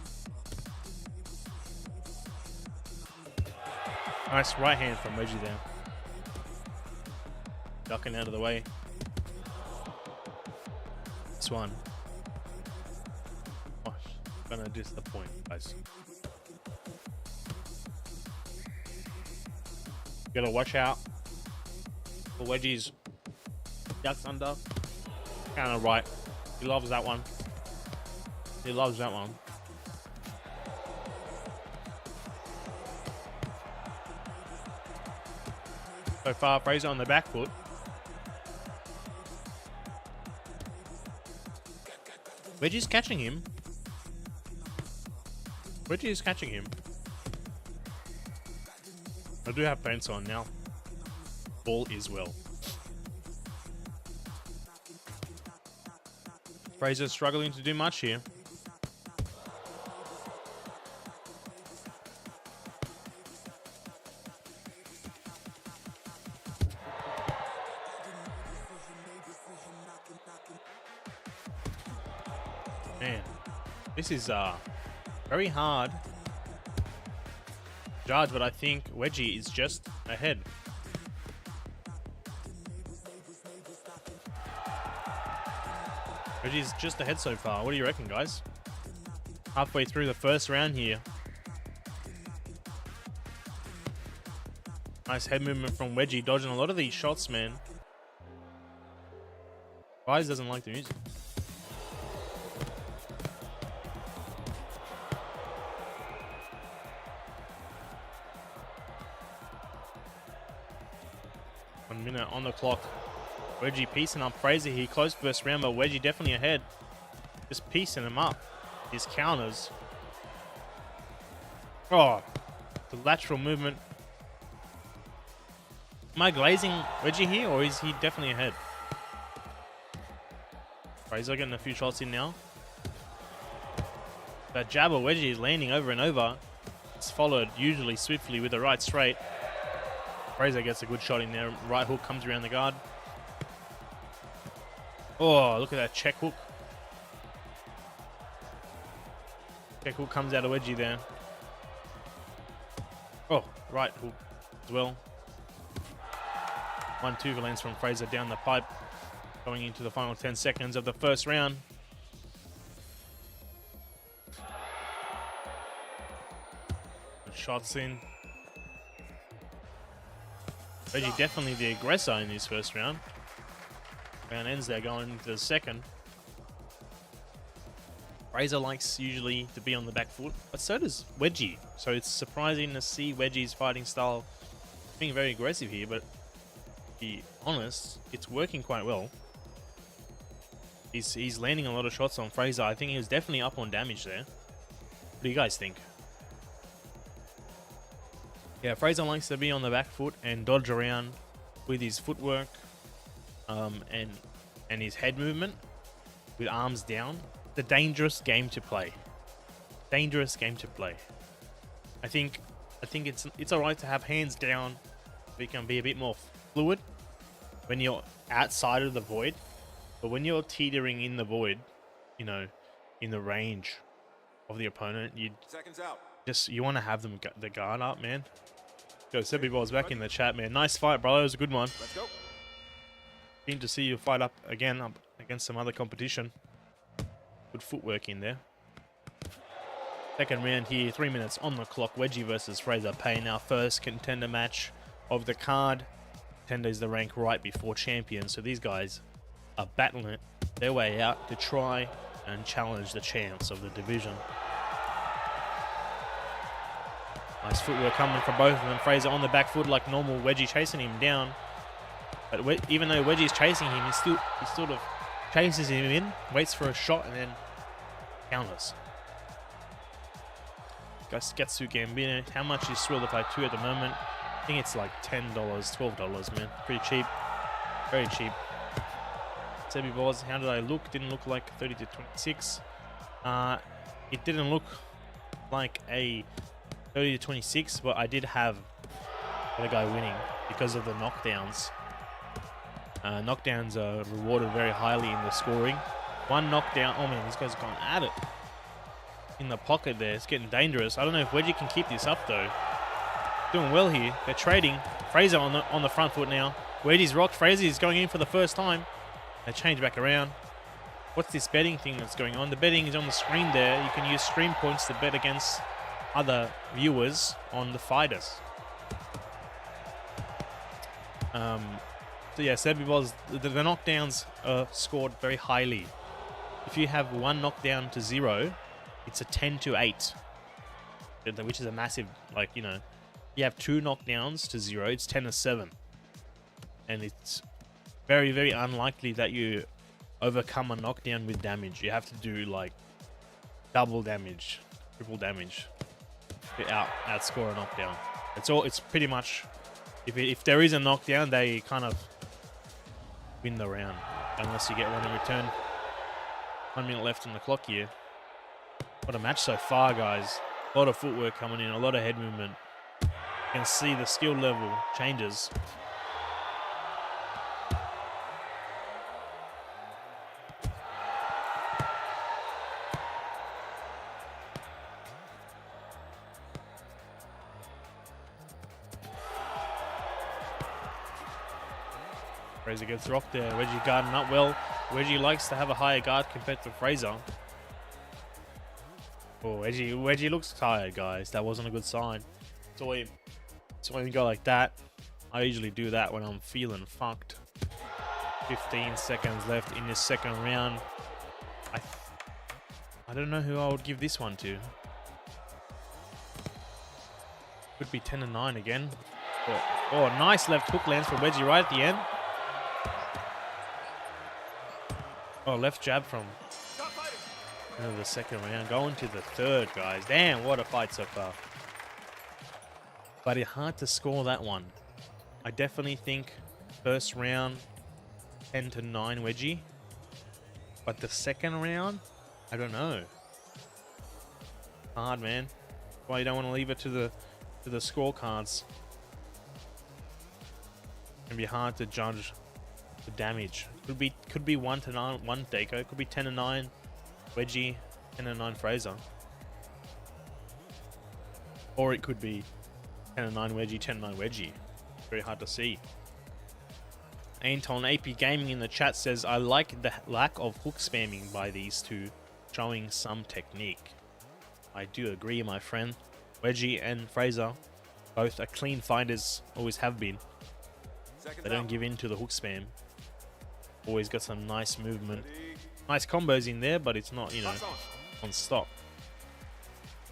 Nice right hand from Wedgie there. Ducking out of the way. This one. Oh, gonna disappoint, guys. Gotta watch out for Wedgie's ducks under. Kind of right. He loves that one. He loves that one. So far, Fraser on the back foot. Wedgie's catching him. Wedgie is catching him. I do have pants on now. All is well. Fraser struggling to do much here. Man, this is very hard to judge, but I think Wedgie is just ahead. Weggie's just ahead so far. What do you reckon, guys? Halfway through the first round here. Nice head movement from Wedgie, dodging a lot of these shots, man. Guys doesn't like the music. Minute on the clock. Wedgie piecing up Fraser here. Close first round, but Wedgie definitely ahead. Just piecing him up. His counters. Oh, the lateral movement. Am I glazing Wedgie here, or is he definitely ahead? Fraser getting a few shots in now. That jab of Wedgie is landing over and over. It's followed usually swiftly with a right straight. Fraser gets a good shot in there. Right hook comes around the guard. Oh, look at that check hook. Check hook comes out of Wedgie there. Oh, right hook as well. 1-2 lands from Fraser down the pipe. Going into the final 10 seconds of the first round. Shots in. Wedgie definitely the aggressor in this first round. Round ends there going into the second. Fraser likes usually to be on the back foot, but so does Wedgie. So it's surprising to see Weggie's fighting style being very aggressive here, but to be honest, it's working quite well. He's landing a lot of shots on Fraser. I think he was definitely up on damage there. What do you guys think? Yeah, Fraser likes to be on the back foot and dodge around with his footwork and his head movement with arms down. It's a dangerous game to play. dangerous game to play. I think it's alright to have hands down. We can be a bit more fluid when you're outside of the void, but when you're teetering in the void, you know, in the range of the opponent, Seconds out. you want to have them the guard up, man. Yo, Sebos back in the chat, man. Nice fight, brother. It was a good one. Let's go. Keen to see you fight up again against some other competition. Good footwork in there. Second round here, 3 minutes on the clock. Wedgie versus Fraser Payne, our first contender match of the card. Contender is the rank right before champion, so these guys are battling their way out to try and challenge the champs of the division. Nice footwork coming from both of them. Fraser on the back foot like normal. Wedgie chasing him down. But even though Wedgie's chasing him, he sort of chases him in, waits for a shot, and then counters. Gatsu Gambino. How much is Swirlify 2 at the moment? I think it's like $10, $12, man. Pretty cheap. Very cheap. Sebos, how did I look? Didn't look like 30 to 26. It didn't look like a 30 to 26, but I did have the guy winning because of the knockdowns. Knockdowns are rewarded very highly in the scoring. One knockdown. Oh man, this guy's gone at it in the pocket there. It's getting dangerous. I don't know if Wedgie can keep this up though. Doing well here. They're trading. Fraser on the front foot now. Wedgie's rocked. Fraser is going in for the first time. They change back around. What's this betting thing that's going on? The betting is on the screen there. You can use stream points to bet against other viewers on the fighters. So yeah, Sebos, the knockdowns are scored very highly. If you have one knockdown to 0, it's a 10 to 8, which is a massive, like, you know, you have 2 knockdowns to 0, it's 10 to 7. And it's very, very unlikely that you overcome a knockdown with damage. You have to do like double damage, triple damage to outscore a knockdown. It's pretty much, if there is a knockdown, they kind of win the round, unless you get one in return. 1 minute left on the clock here. What a match so far, guys. A lot of footwork coming in, a lot of head movement. You can see the skill level changes. Fraser gets rocked there. Wedgie guarding up well. Wedgie likes to have a higher guard compared to Fraser. Oh, Wedgie looks tired, guys. That wasn't a good sign. So when you go like that, I usually do that when I'm feeling fucked. 15 seconds left in this second round. I don't know who I would give this one to. Could be 10 and 9 again. Oh, nice left hook lands for Wedgie right at the end. Oh, left jab from the second round. Going to the third, guys. Damn, what a fight so far. But it's hard to score that one. I definitely think first round 10 to 9 Wedgie. But the second round, I don't know. Hard, man. Why you don't want to leave it to the scorecards. It can be hard to judge the damage. Could be 1 to 9 one Daco. Could be 10 to 9 Wedgie, 10 to 9 Fraser. Or it could be 10 to 9 Wedgie, 10 to 9 Wedgie. Very hard to see. Anton AP Gaming in the chat says, I like the lack of hook spamming by these two, showing some technique. I do agree, my friend. Wedgie and Fraser, both are clean fighters, always have been. They don't give in to the hook spam. Always got some nice movement. Nice combos in there, but it's not, you know, on stop.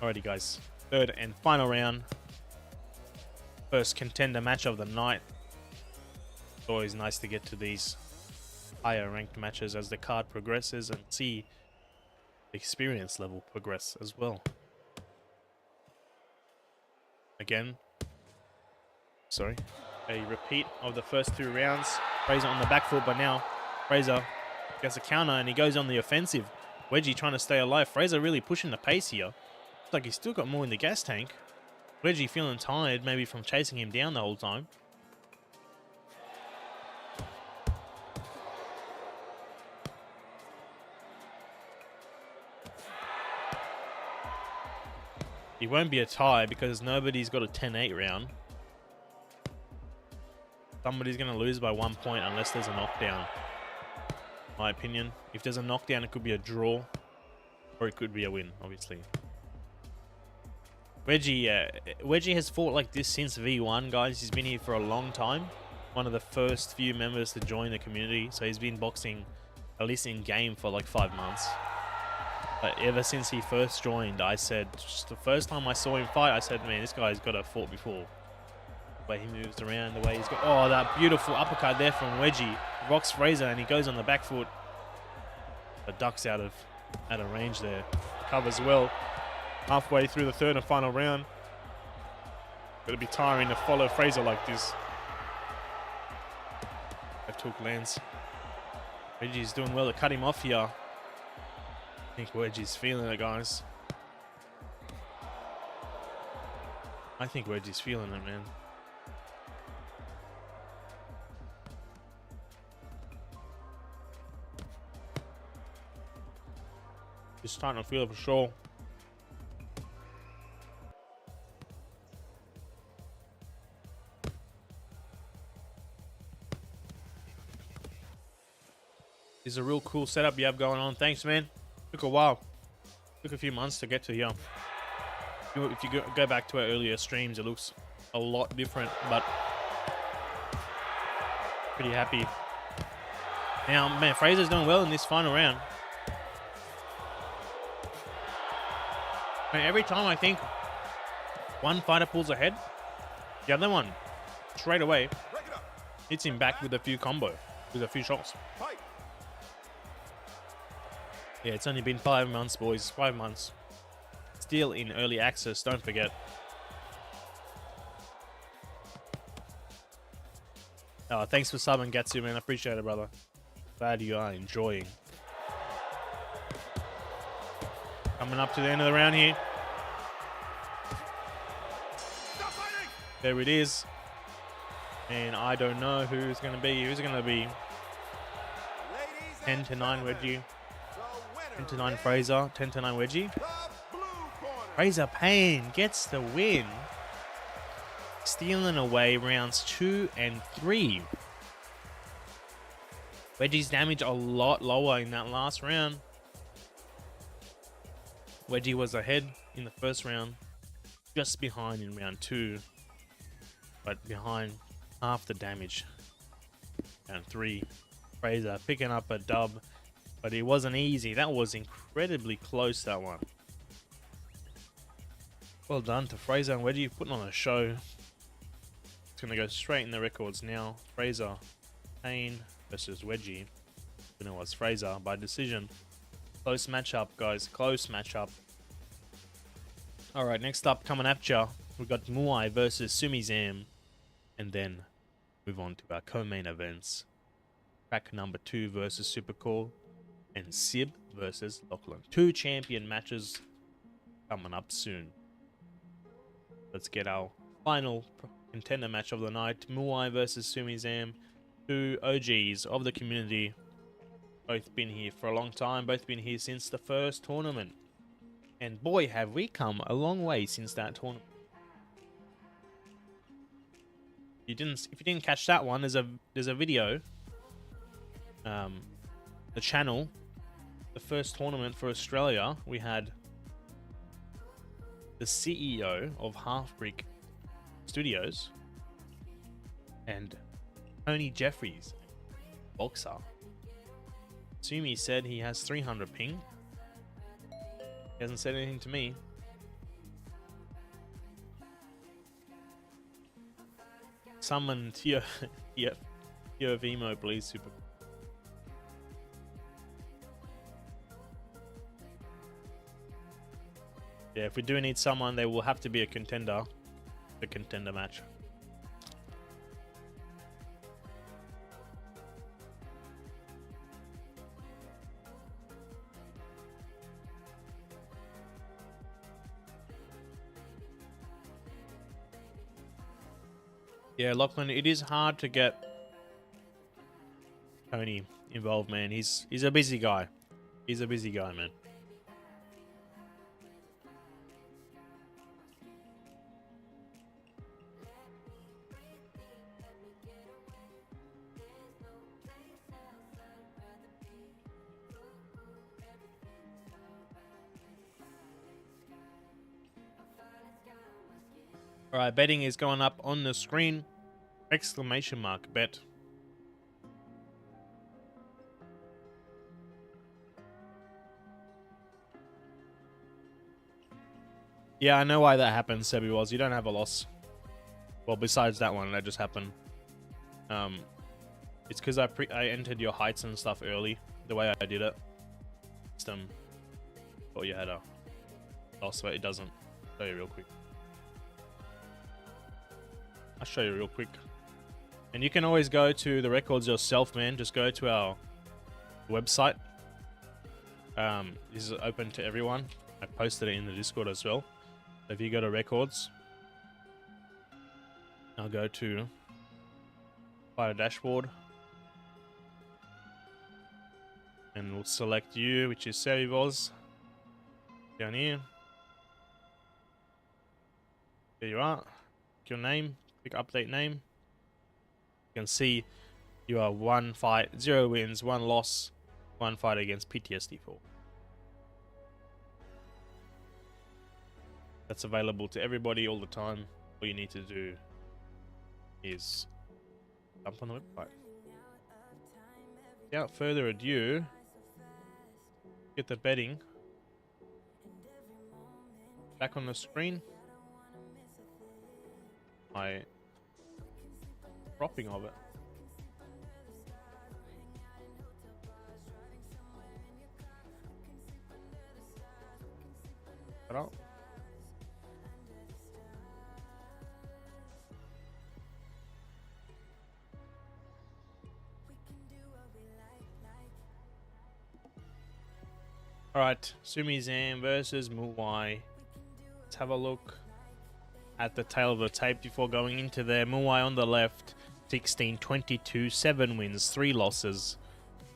Alrighty, guys. Third and final round. First contender match of the night. It's always nice to get to these higher ranked matches as the card progresses and see the experience level progress as well. Again, sorry, a repeat of the first 2 rounds. Fraser on the back foot, but now Fraser gets a counter and he goes on the offensive. Wedgie trying to stay alive. Fraser really pushing the pace here. Like he's still got more in the gas tank. Wedgie feeling tired, maybe from chasing him down the whole time. It won't be a tie because nobody's got a 10-8 round. Somebody's going to lose by 1 point unless there's a knockdown. My opinion. If there's a knockdown, it could be a draw. Or it could be a win, obviously. Wedgie has fought like this since V1, guys. He's been here for a long time. One of the first few members to join the community. So he's been boxing, at least in game, for like 5 months. But ever since he first joined, I said, just the first time I saw him fight, I said, man, this guy's got to fought before. The way he moves around, the way he's got... Oh, that beautiful uppercut there from Wedgie. Rocks Fraser and he goes on the back foot. But ducks out of range there. Covers well. Halfway through the third and final round. Gonna be tiring to follow Fraser like this. Left hook lands. Reggie's doing well to cut him off here. I think Wedgie's feeling it, guys. I think Wedgie's feeling it, man. He's starting to feel it for sure. This is a real cool setup you have going on. Thanks, man. Took a while. Took a few months to get to here. If you go back to our earlier streams, it looks a lot different, but pretty happy. Now, man, Fraser's doing well in this final round. Man, every time I think one fighter pulls ahead, the other one straight away hits him back with a few shots. Yeah, it's only been 5 months, boys. 5 months. Still in early access, don't forget. Oh, thanks for subbing, Gatsu, man. I appreciate it, brother. Glad you are enjoying. Coming up to the end of the round here. There it is. And I don't know who's going to be. Who's going to be? 10 to 9 Wedgie. 10 to 9 Fraser. 10 to 9 Wedgie. Fraser Payne gets the win. Stealing away rounds 2 and 3. Wedgie's damage a lot lower in that last round. Wedgie was ahead in the first round, just behind in round 2, but behind half the damage. Round 3, Fraser picking up a dub, but it wasn't easy. That was incredibly close, that one. Well done to Fraser and Wedgie, putting on a show. It's going to go straight in the records now. Fraser, Payne versus Wedgie. It was Fraser by decision. Close matchup, guys. Close matchup. Alright, next up, coming at ya, we've got Muai versus Sumi Zam. And then move on to our co-main events. Track number 2 versus Supercore. And Sib versus Lachlan. 2 champion matches coming up soon. Let's get our final contender match of the night. Muai versus Sumi Zam. 2 OGs of the community. Both been here for a long time. Both been here since the first tournament. And boy, have we come a long way since that tournament. If you didn't catch that one, there's a video. The channel, the first tournament for Australia, we had the CEO of Half Brick Studios and Tony Jeffries, boxer. Sumi said he has 300 ping. He hasn't said anything to me. Summon Tio Vimo, please, super. Yeah, if we do need someone, they will have to be a contender. The contender match. Yeah, Lachlan, it is hard to get Tony involved, man. He's a busy guy. He's a busy guy, man. Alright, betting is going up on the screen. Exclamation mark, bet. Yeah, I know why that happened, Sebos. You don't have a loss. Well, besides that one, that just happened. It's because I entered your heights and stuff early, the way I did it. Thought you had a loss, but it doesn't. I'll show you real quick. I'll show you real quick. And you can always go to the records yourself, man. Just go to our website. This is open to everyone. I posted it in the Discord as well. So if you go to records, I'll go to Fire Dashboard. And we'll select you, which is Sebos. Down here. There you are. Your name. Click update name. You can see you are 1 fight, 0 wins, 1 loss, 1 fight against PTSD4. That's available to everybody all the time. All you need to do is jump on the website. Without further ado, get the betting back on the screen. My dropping of it. Cut out. Alright, Sumi Zam versus Muai. Let's have a look at the tail of the tape before going into there. Muai on the left, 16-22, 7 wins, 3 losses.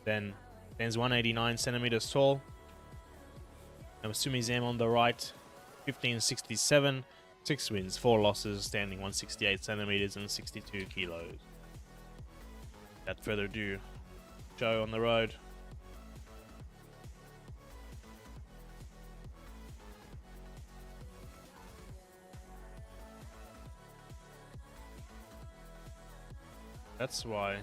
Then stands 189 centimeters tall. And Sumi Zam on the right, 15-67, 6 wins, 4 losses, standing 168 centimeters and 62 kilos. Without further ado, Joe on the road. That's why.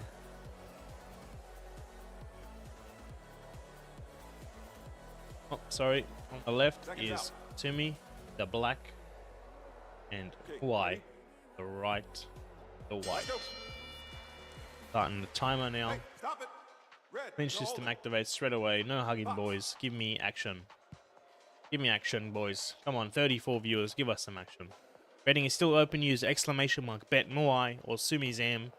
Oh, sorry. On the left is Sumi, the black, and Muai, the right, the white. Starting the timer now. Clinch system activates straight away. No hugging, boys. Give me action. Give me action, boys. Come on, 34 viewers. Give us some action. Betting is still open. Use exclamation mark bet Muai or Sumi Zam.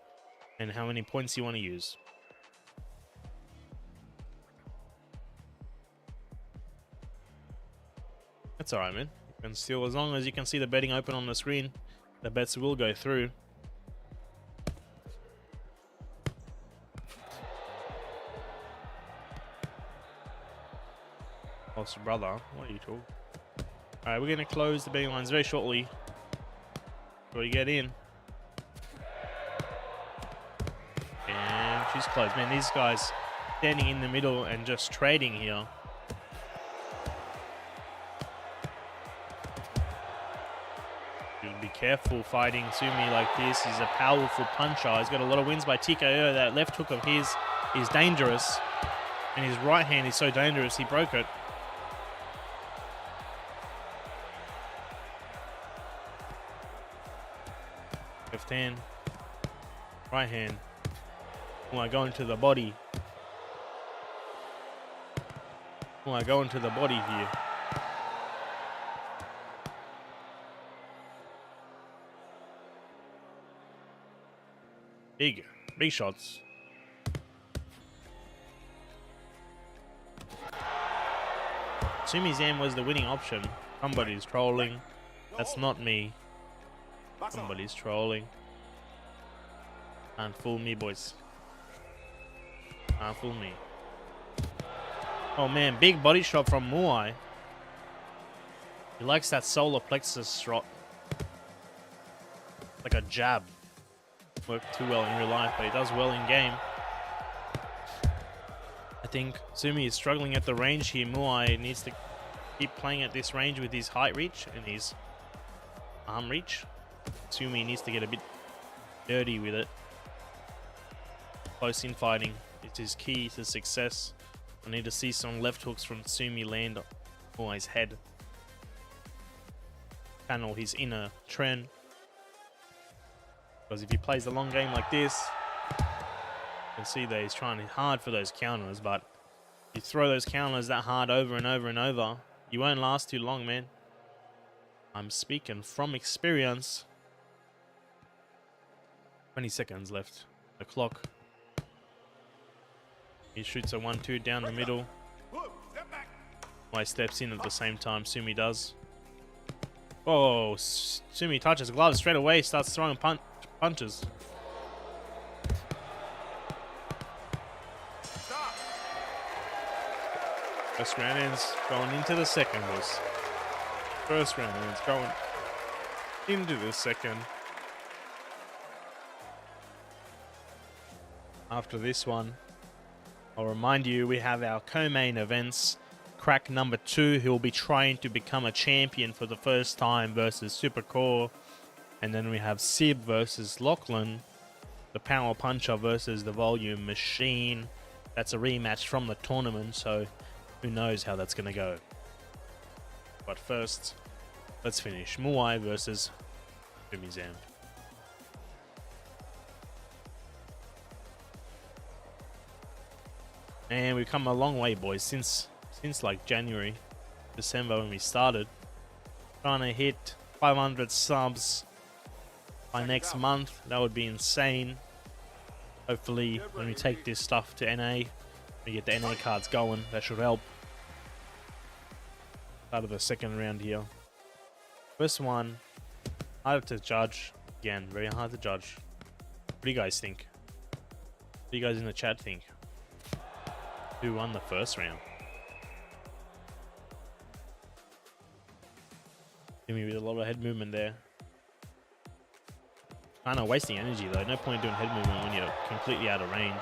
And how many points you want to use. That's alright, man. You can still, as long as you can see the betting open on the screen, the bets will go through. Oh, brother, what are you talking? Alright, we're gonna close the betting lines very shortly. Before you get in. She's close. Man, these guys standing in the middle and just trading here. You'll be careful fighting Sumi like this. He's a powerful puncher. He's got a lot of wins by TKO. That left hook of his is dangerous. And his right hand is so dangerous, he broke it. Left hand. Right hand. I go into the body. I go into the body here. Big shots. Sumi Zam was the winning option. Somebody's trolling. That's not me. Somebody's trolling. Can't fool me, boys. Can't fool me. Oh man, big body shot from Muai. He likes that solar plexus shot. Like a jab. Worked too well in real life, but he does well in game. I think Sumi is struggling at the range here. Muai needs to keep playing at this range with his height reach and his arm reach. Sumi needs to get a bit dirty with it. Close in fighting is his key to success. I need to see some left hooks from Sumi land on Muai's head. Channel his inner trend. Because if he plays the long game like this, you can see that he's trying hard for those counters, but if you throw those counters that hard over and over and over, you won't last too long, man. I'm speaking from experience. 20 seconds left. The clock. He shoots a 1-2 down the middle. Muai steps in at the same time Sumi does. Oh, Sumi touches gloves straight away, starts throwing punches. First round ends, going into the second, boys. First round ends, going into the second. After this one, I'll remind you we have our co-main events. Crack number 2, he'll be trying to become a champion for the first time versus Supercore. And then we have Sib versus Lachlan, the power puncher versus the volume machine. That's a rematch from the tournament, so who knows how that's going to go. But first, let's finish. Muai versus Sumi Zam. And we've come a long way, boys, since like January, December when we started. Trying to hit 500 subs by next month. That would be insane. Hopefully when we take this stuff to NA, we get the NA cards going. That should help. Start of the second round here. First one, hard to judge. Again, very hard to judge. What do you guys think? What do you guys in the chat think? Who won the first round? Sumi with a lot of head movement there. Kind of wasting energy though. No point doing head movement when you're completely out of range.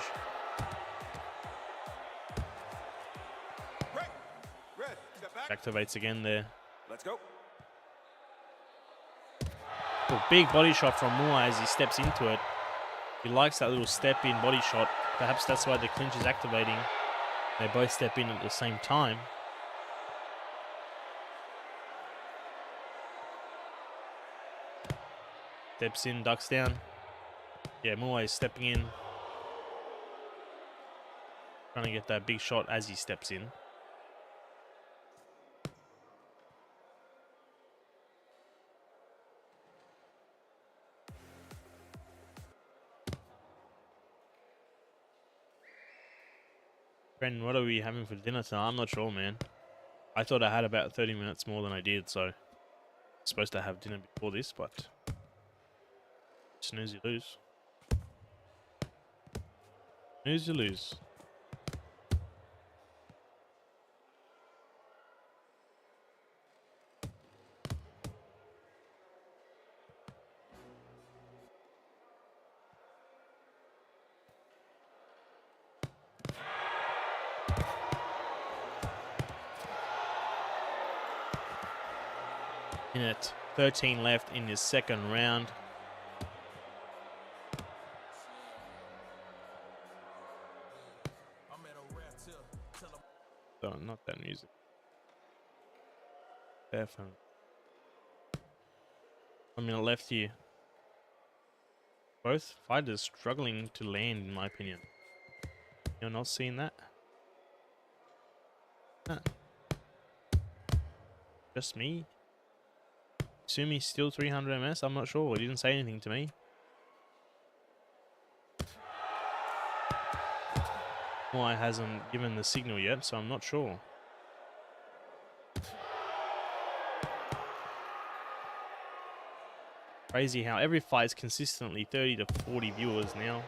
Red, step back. Activates again there. Let's go. Oh, big body shot from Muai as he steps into it. He likes that little step in body shot. Perhaps that's why the clinch is activating. They both step in at the same time. Steps in, ducks down. Yeah, Muai is stepping in. Trying to get that big shot as he steps in. Friend, what are we having for dinner tonight? I'm not sure, man. I thought I had about 30 minutes more than I did, so I'm supposed to have dinner before this, but snooze you lose. Snooze you lose. Minute 13 left in his second round. Oh, not that music. Definitely. 1 minute left here. Both fighters struggling to land, in my opinion. You're not seeing that? Huh. Just me? Sumi still 300 MS? I'm not sure. He didn't say anything to me. Muai hasn't given the signal yet, so I'm not sure. Crazy how every fight is consistently 30 to 40 viewers now.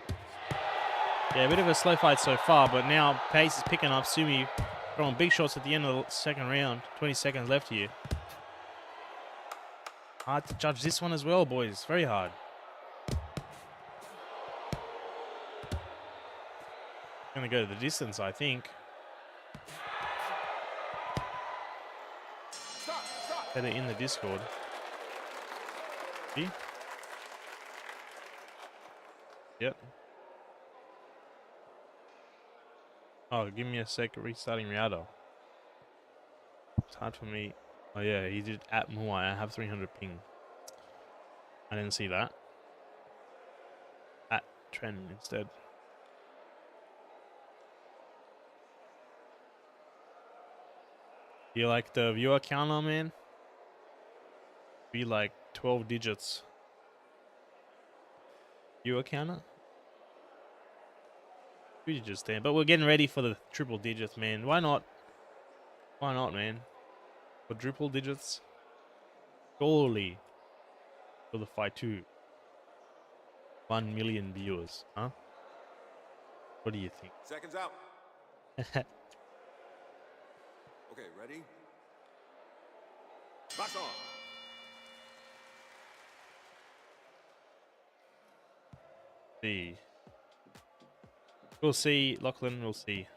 Yeah, a bit of a slow fight so far, but now pace is picking up. Sumi throwing big shots at the end of the second round. 20 seconds left here. Hard to judge this one as well, boys. Very hard. Gonna go to the distance, I think. Better in the Discord. See? Yep. Oh, give me a sec. Restarting router. It's hard for me. Oh yeah, he did at Muai. I have 300 ping. I didn't see that. At Trend instead. You like the viewer counter, man? Be like 12 digits. Viewer counter? 2 digits there. But we're getting ready for the triple digits, man. Why not? Why not, man? Quadruple digits? Surely. For the fight too. 1 million viewers, huh? What do you think? Seconds out. Okay, ready? Box on. See. We'll see, Lachlan, we'll see.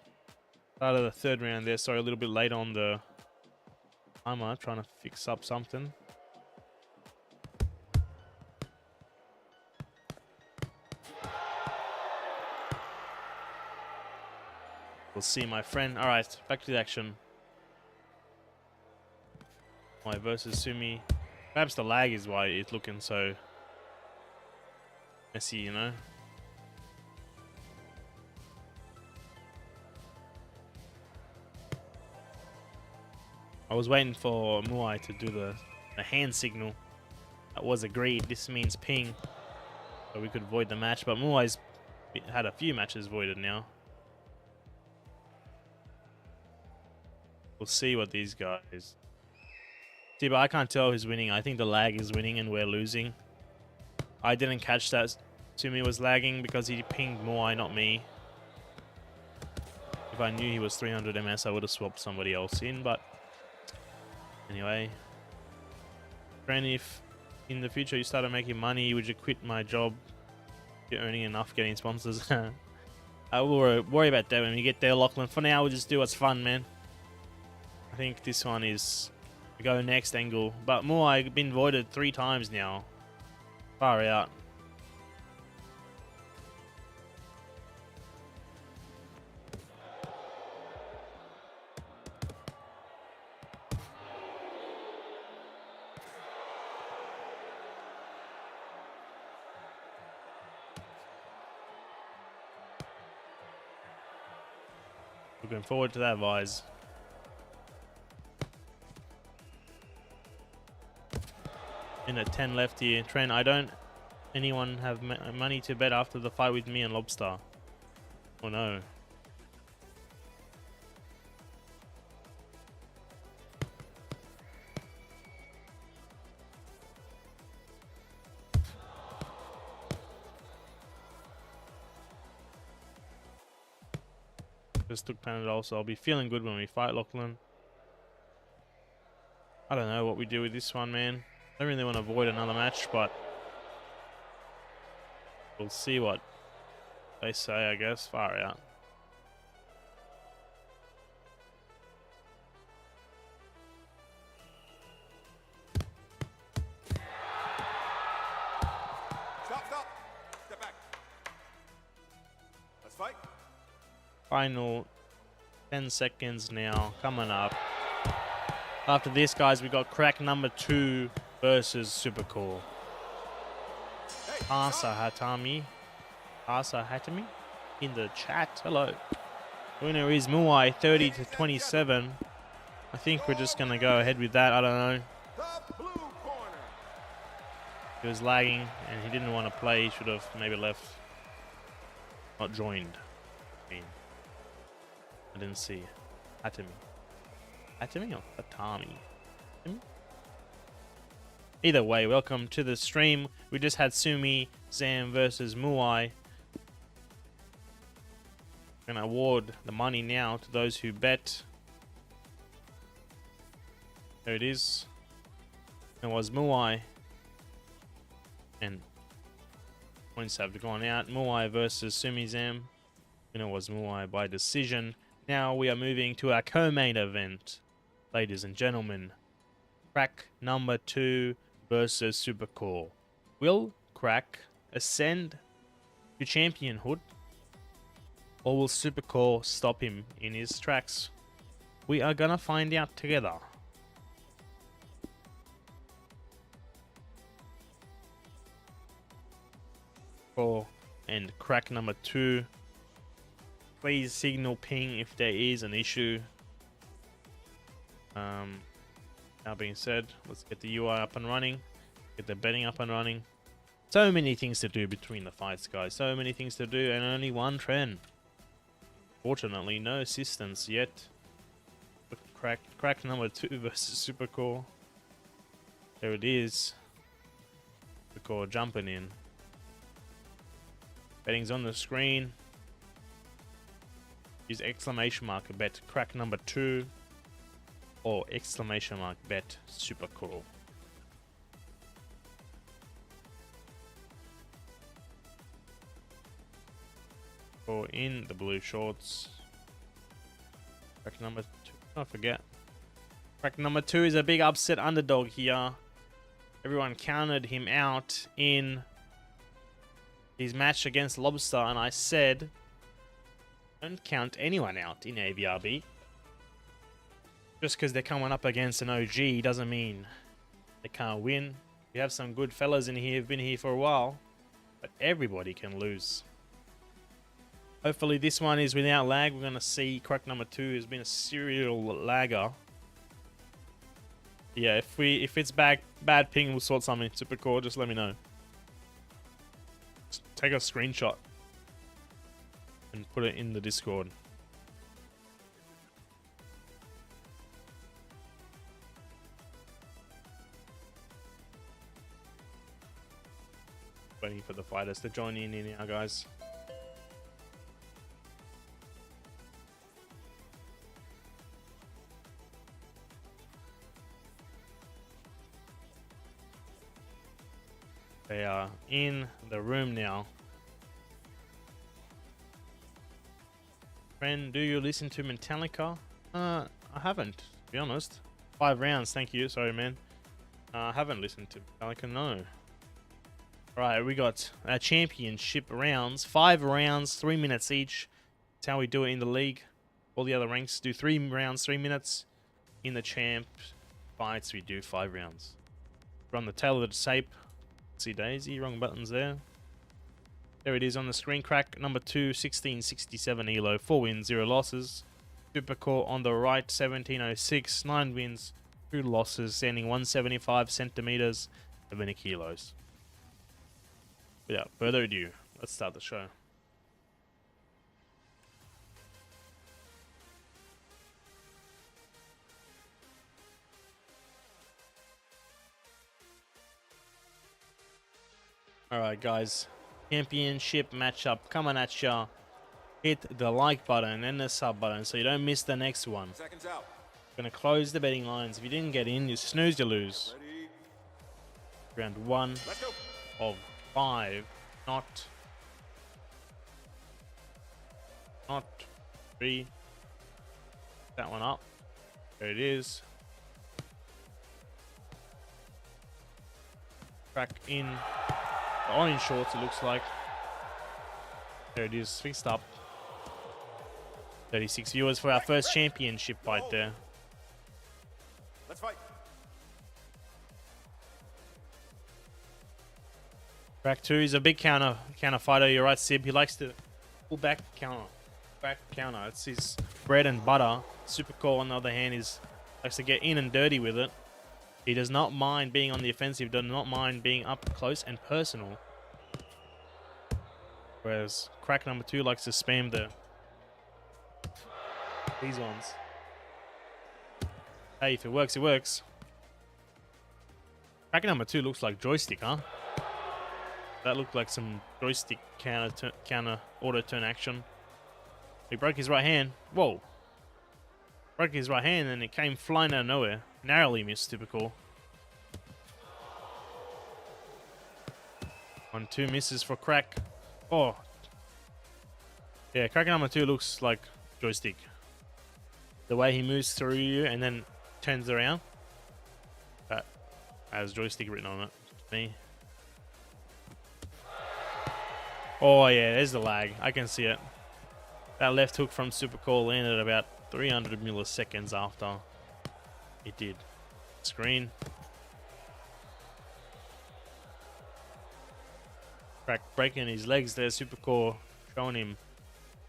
Start of the third round there. Sorry, a little bit late on the timer. Trying to fix up something. We'll see, my friend. All right, back to the action. Muai versus Sumi. Perhaps the lag is why it's looking so messy, you know? I was waiting for Muai to do the hand signal. That was agreed. This means ping. So we could void the match. But Muai's had a few matches voided now. We'll see what these guys... See, but I can't tell who's winning. I think the lag is winning and we're losing. I didn't catch that Sumi was lagging because he pinged Muai, not me. If I knew he was 300 MS, I would have swapped somebody else in, but... Anyway. Friend, if in the future you started making money, would you quit my job? You're earning enough getting sponsors. I will worry about that when we get there, Lachlan. For now, we'll just do what's fun, man. I think this one is go next angle. But Muai been voided 3 times now. Far out. Looking forward to that, Vise. Minute 10 left here. Trent, I don't... Anyone have money to bet after the fight with me and Lobster? Oh no. Just took Panadol, so I'll be feeling good when we fight, Lachlan. I don't know what we do with this one, man. I don't really want to avoid another match, but we'll see what they say, I guess. Far out. Stop. Step back. Let's fight. Final 10 seconds now, coming up. After this, guys, we got crack number 2 versus Supercore. Asa Hatami in the chat. Hello. Winner is Muai, 30 to 27. I think we're just gonna go ahead with that. I don't know. The blue corner. He was lagging and he didn't want to play. He should have maybe left. Not joined. I didn't see. Hatami or Hatami? Either way, welcome to the stream. We just had Sumi Zam versus Muai. I'm gonna award the money now to those who bet. There it is. It was Muai. And points have gone out. Muai versus Sumi Zam. And it was Muai by decision. Now we are moving to our co-main event. Ladies and gentlemen. Crack number 2 versus Supercore. Will Crack ascend to championhood? Or will Supercore stop him in his tracks? We are gonna find out together. And Crack number 2. Please signal ping if there is an issue. That being said, let's get the UI up and running. Get the betting up and running. So many things to do between the fights, guys. So many things to do and only one trend. Fortunately, no assistance yet. But crack number 2 versus Supercore. There it is. Supercore jumping in. Betting's on the screen. Use exclamation mark bet crack number 2 or exclamation mark bet Supercore. Or in the blue shorts. Crack number 2. Don't forget. Crack number 2 is a big upset underdog here. Everyone counted him out in his match against Lobster, and I said, don't count anyone out in Avrb. Just because they're coming up against an OG doesn't mean they can't win. We have some good fellas in here who've been here for a while, but everybody can lose. Hopefully this one is without lag. We're going to see Crack number 2 has been a serial lagger. Yeah, if it's bad ping, we'll sort something. Supercore, just let me know. Just take a screenshot and put it in the Discord. Waiting for the fighters to join in now, guys. They are in the room now. Friend, do you listen to Metallica? I haven't, to be honest. 5 rounds, thank you. Sorry, man. I haven't listened to Metallica, no. Right, we got our championship rounds. 5 rounds, 3 minutes each. That's how we do it in the league. All the other ranks do 3 rounds, 3 minutes. In the champ fights, we do 5 rounds. We're on the tail of the tape. See Daisy, wrong buttons there. There it is on the screen. Crack number 2, 1667 elo, 4 wins, 0 losses. Supercore on the right, 1706, 9 wins, 2 losses, standing 175 centimeters, 70 kilos. Without further ado, let's start the show. Alright guys, championship matchup coming at ya. Hit the like button and the sub button so you don't miss the next one. Seconds out. Gonna close the betting lines. If you didn't get in, you snooze, you lose. Ready. Round 1 Let's go. of 5. Not 3. That one up. There it is. Crack in the orange shorts, it looks like. There it is, fixed up. 36 viewers for our first championship fight there. Let's fight. Crack 2 is a big counter fighter. You're right, Sib. He likes to pull back counter. Back counter. It's his bread and butter. Supercore, on the other hand, likes to get in and dirty with it. He does not mind being on the offensive, does not mind being up close and personal. Whereas Crack number 2 likes to spam these ones. Hey, if it works, it works. Bracket number 2 looks like joystick, huh? That looked like some joystick counter auto turn action. He broke his right hand. Whoa. Broke his right hand and it came flying out of nowhere. Narrowly missed, typical. 1-2 misses for crack. Oh. Yeah, crack number 2 looks like joystick. The way he moves through you and then turns around. That has joystick written on it. Me. Oh yeah, there's the lag. I can see it. That left hook from Supercore landed about 300 milliseconds after it did. Screen. Crack breaking his legs there. Supercore showing him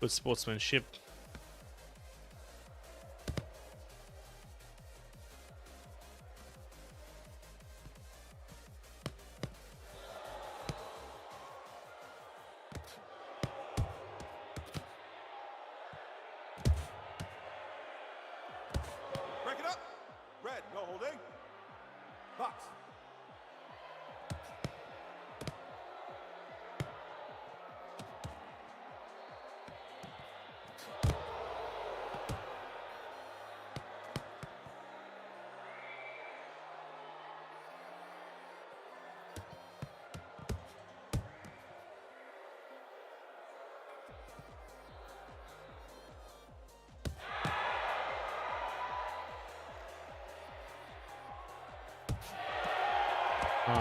good sportsmanship. Break it up. Red, no holding. Box.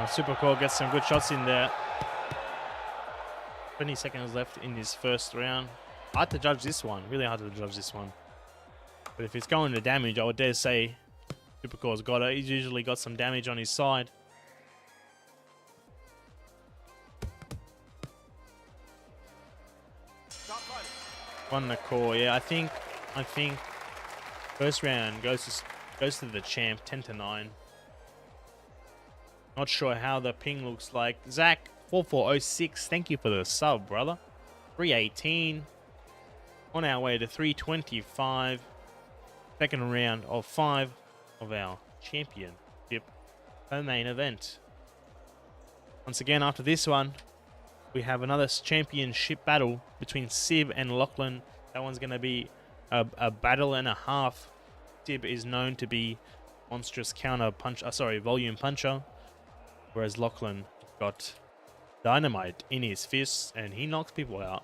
Supercore gets some good shots in there. 20 seconds left in his first round. Hard to judge this one. Really hard to judge this one. But if it's going to damage, I would dare say Supercore's got it. He's usually got some damage on his side. Stop fighting. Won the core. Yeah, I think first round goes to the champ, 10-9. Not sure how the ping looks like. Zach 4406, thank you for the sub, brother. 318. On our way to 325. Second round of 5 of our championship main event. Once again, after this one, we have another championship battle between Sib and Lachlan. That one's going to be a battle and a half. Sib is known to be monstrous volume puncher. Whereas Lachlan got dynamite in his fists and he knocks people out.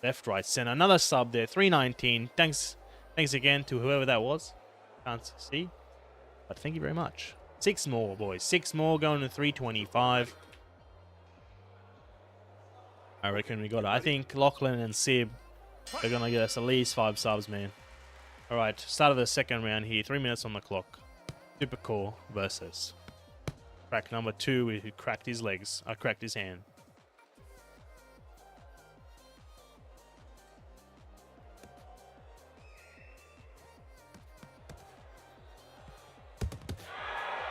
Left, right, center. Another sub there. 319. Thanks again to whoever that was. Can't see. But thank you very much. 6 more, boys. 6 more going to 325. I reckon we got it. I think Lachlan and Sib are going to get us at least 5 subs, man. Alright, start of the second round here. 3 minutes on the clock. Supercore versus crack number 2, who cracked his legs. I cracked his hand.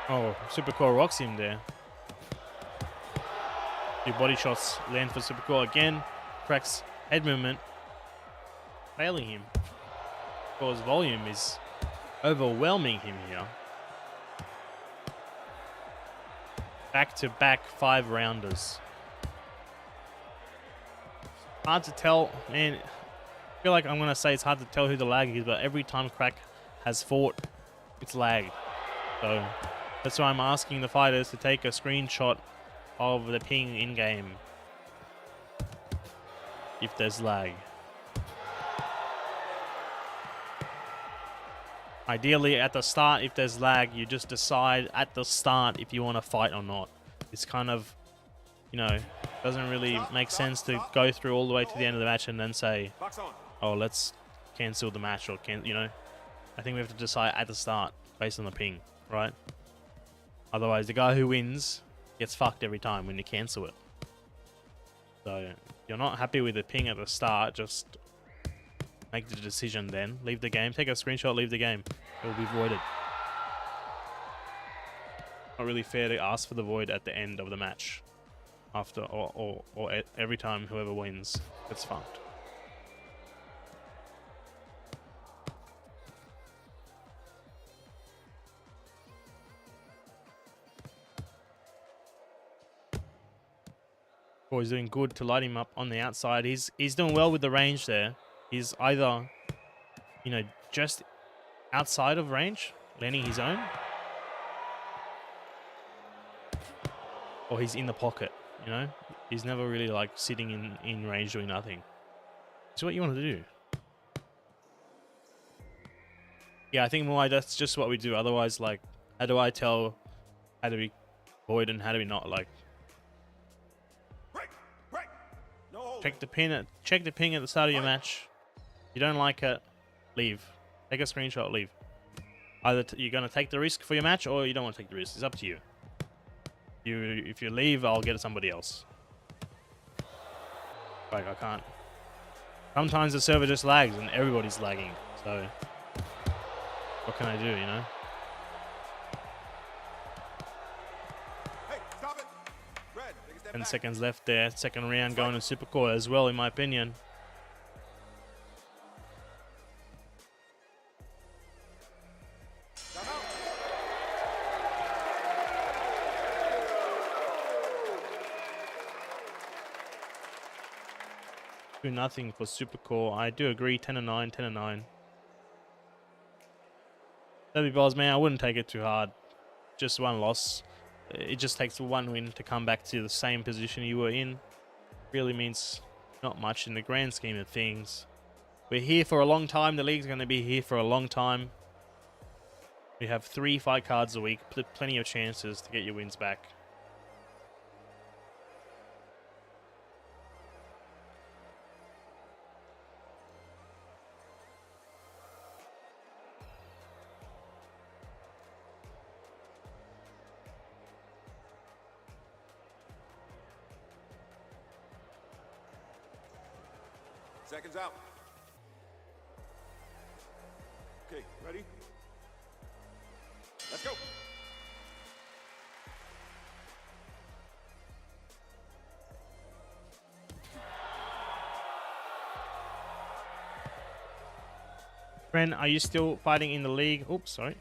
Oh, Supercore rocks him there. 2 body shots land for Supercore again. Cracks head movement. Failing him. Supercore's volume is overwhelming him here. Back-to-back 5-rounders. Hard to tell, man. I feel like I'm going to say it's hard to tell who the lag is, but every time Crack has fought, it's lagged. So that's why I'm asking the fighters to take a screenshot of the ping in-game if there's lag. Ideally, at the start, if there's lag, you just decide at the start if you want to fight or not. It's kind of, you know, doesn't really make sense to go through all the way to the end of the match and then say, oh, let's cancel the match or you know. I think we have to decide at the start based on the ping, right? Otherwise, the guy who wins gets fucked every time when you cancel it. So, if you're not happy with the ping at the start, just make the decision then. Leave the game. Take a screenshot, leave the game. It will be voided. Not really fair to ask for the void at the end of the match. After or every time whoever wins gets fucked. Or he's doing good to light him up on the outside. He's doing well with the range there. He's either, you know, just outside of range, landing his own, or he's in the pocket, you know? He's never really like sitting in range doing nothing. It's what you want to do. Yeah, I think Muai, that's just what we do. Otherwise, like, how do I tell how to be void and how to be not? Like, Break. No holding. check the ping at the start of your match. If you don't like it, leave. Take a screenshot, leave. Either you're gonna take the risk for your match, or you don't want to take the risk. It's up to you. If you leave, I'll get somebody else. Like, I can't. Sometimes the server just lags and everybody's lagging. So what can I do, you know? Hey, stop it. Red, take a step 10 back. seconds left there. Second round going to super core as well, in my opinion. Time out. 2-0 for super core. I do agree. 10-9, 10-9. That'd be balls, man. I wouldn't take it too hard. Just one loss. It just takes one win to come back to the same position you were in. Really means not much in the grand scheme of things. We're here for a long time. The league's going to be here for a long time. We have 3 fight cards a week. Plenty of chances to get your wins back. Seconds out. Okay, ready? Let's go. Friend, are you still fighting in the league? Oops, sorry.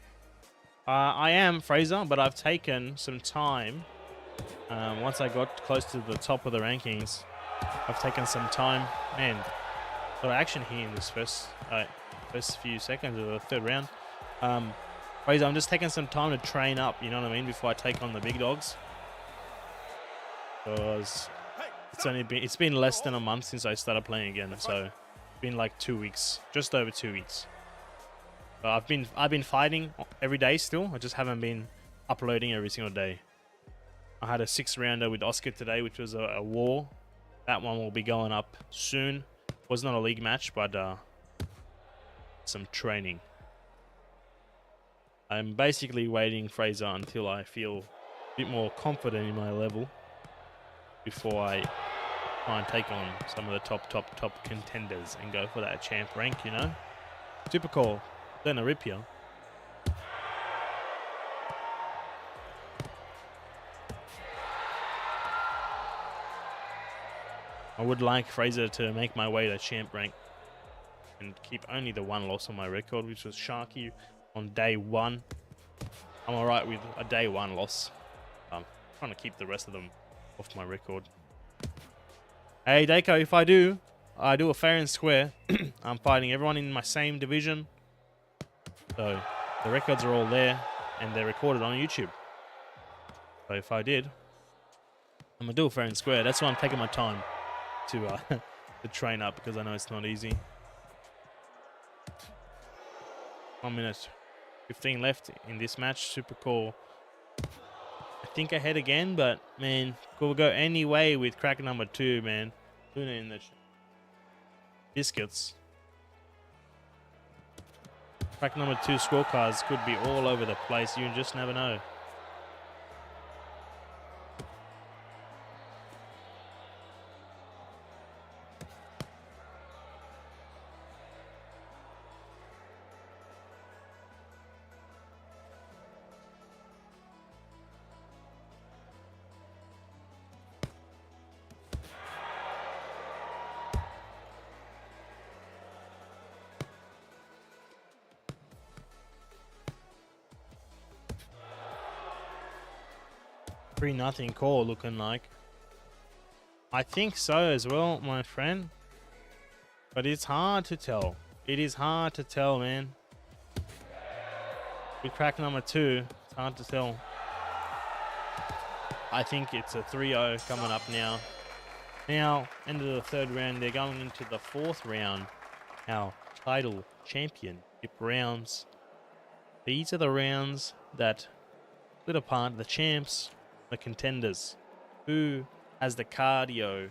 I am, Fraser, but I've taken some time. Once I got close to the top of the rankings, I've taken some time. Man, a lot of action here in this first few seconds of the third round. Fraser, I'm just taking some time to train up, you know what I mean, before I take on the big dogs. Because it's been less than a month since I started playing again, so it's been like 2 weeks, just over 2 weeks. I've been fighting every day still. I just haven't been uploading every single day. I had a 6-rounder with Oscar today, which was a war. That one will be going up soon. Was not a league match, but some training. I'm basically waiting, Fraser, until I feel a bit more confident in my level before I try and take on some of the top contenders and go for that champ rank, you know? Super cool. Then a rip here. I would like Fraser to make my way to champ rank and keep only the 1 loss on my record, which was Sharky on day 1. I'm alright with a day 1 loss. I'm trying to keep the rest of them off my record. Hey Dako, if I do a fair and square, I'm fighting everyone in my same division. So the records are all there and they're recorded on YouTube. So if I did, I'm gonna do a fair and square. That's why I'm taking my time to train up, because I know it's not easy. 1 minute 15 left in this match. Super cool. I think ahead again, but man, we'll go any way with crack number 2, man. Tuna in the biscuits. Crack number 2 scorecards could be all over the place. You just never know. Nothing call looking like. I think so as well, my friend. But it's hard to tell. It is hard to tell, man. With crack number 2, it's hard to tell. I think it's a 3-0 coming up now. Now, end of the 3rd round, they're going into the 4th round. Our title championship rounds. These are the rounds that split apart the champs, the contenders. Who has the cardio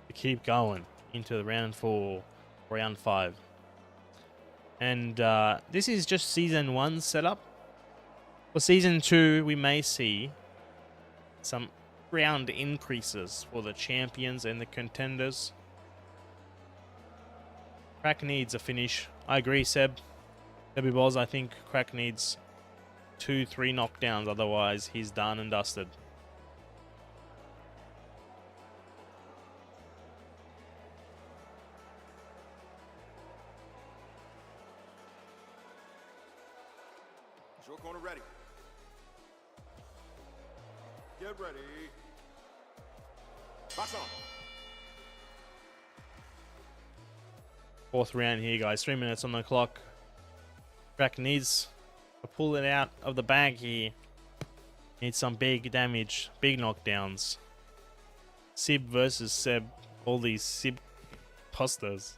to keep going into the round 4, round 5. And this is just season 1 setup. For season 2, we may see some round increases for the champions and the contenders. Crack needs a finish. I agree, Seb. Sebos, I think Crack needs 2-3 knockdowns, otherwise he's done and dusted. Short corner ready. Get ready. Box on. 4th round here, guys. 3 minutes on the clock. Crack needs to pull it out of the bag here. Needs some big damage, big knockdowns. Sib versus Seb. All these Sib posters.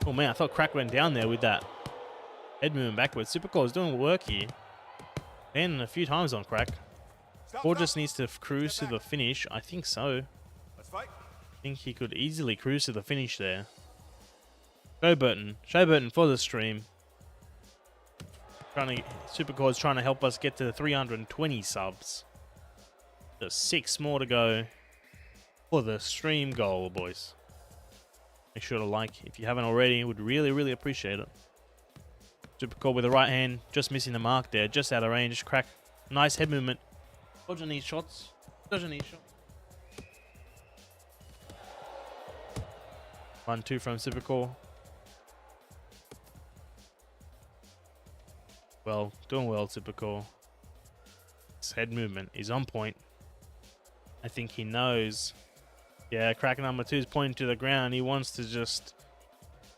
Oh man, I thought Crack went down there with that head moving backwards. Supercore is doing work here. And a few times on Crack. Or just needs to cruise to the finish. I think so. Let's fight. I think he could easily cruise to the finish there. Showburton for the stream. Supercore is trying to help us get to the 320 subs. There's 6 more to go for the stream goal, boys. Make sure to like if you haven't already. Would really, really appreciate it. Supercore with the right hand, just missing the mark there, just out of range. Crack, nice head movement. Dodging these shots. 1-2 from Supercore. Well, doing well, Supercore. His head movement is on point. I think he knows. Yeah, Crack number 2 is pointing to the ground. He wants to just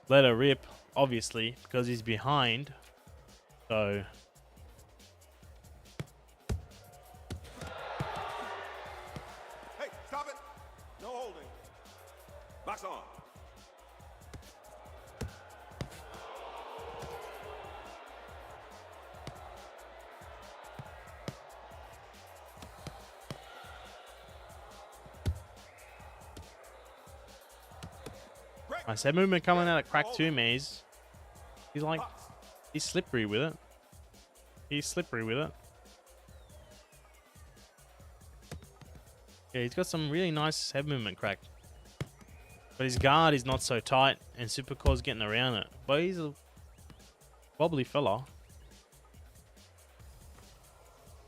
let it rip, obviously, because he's behind. So Hey, stop it. No holding. Box on. nice head movement coming out of Crack 2, Maze. He's like, he's slippery with it. Yeah, he's got some really nice head movement, Crack. But his guard is not so tight, and Supercore's getting around it. But he's a wobbly fella.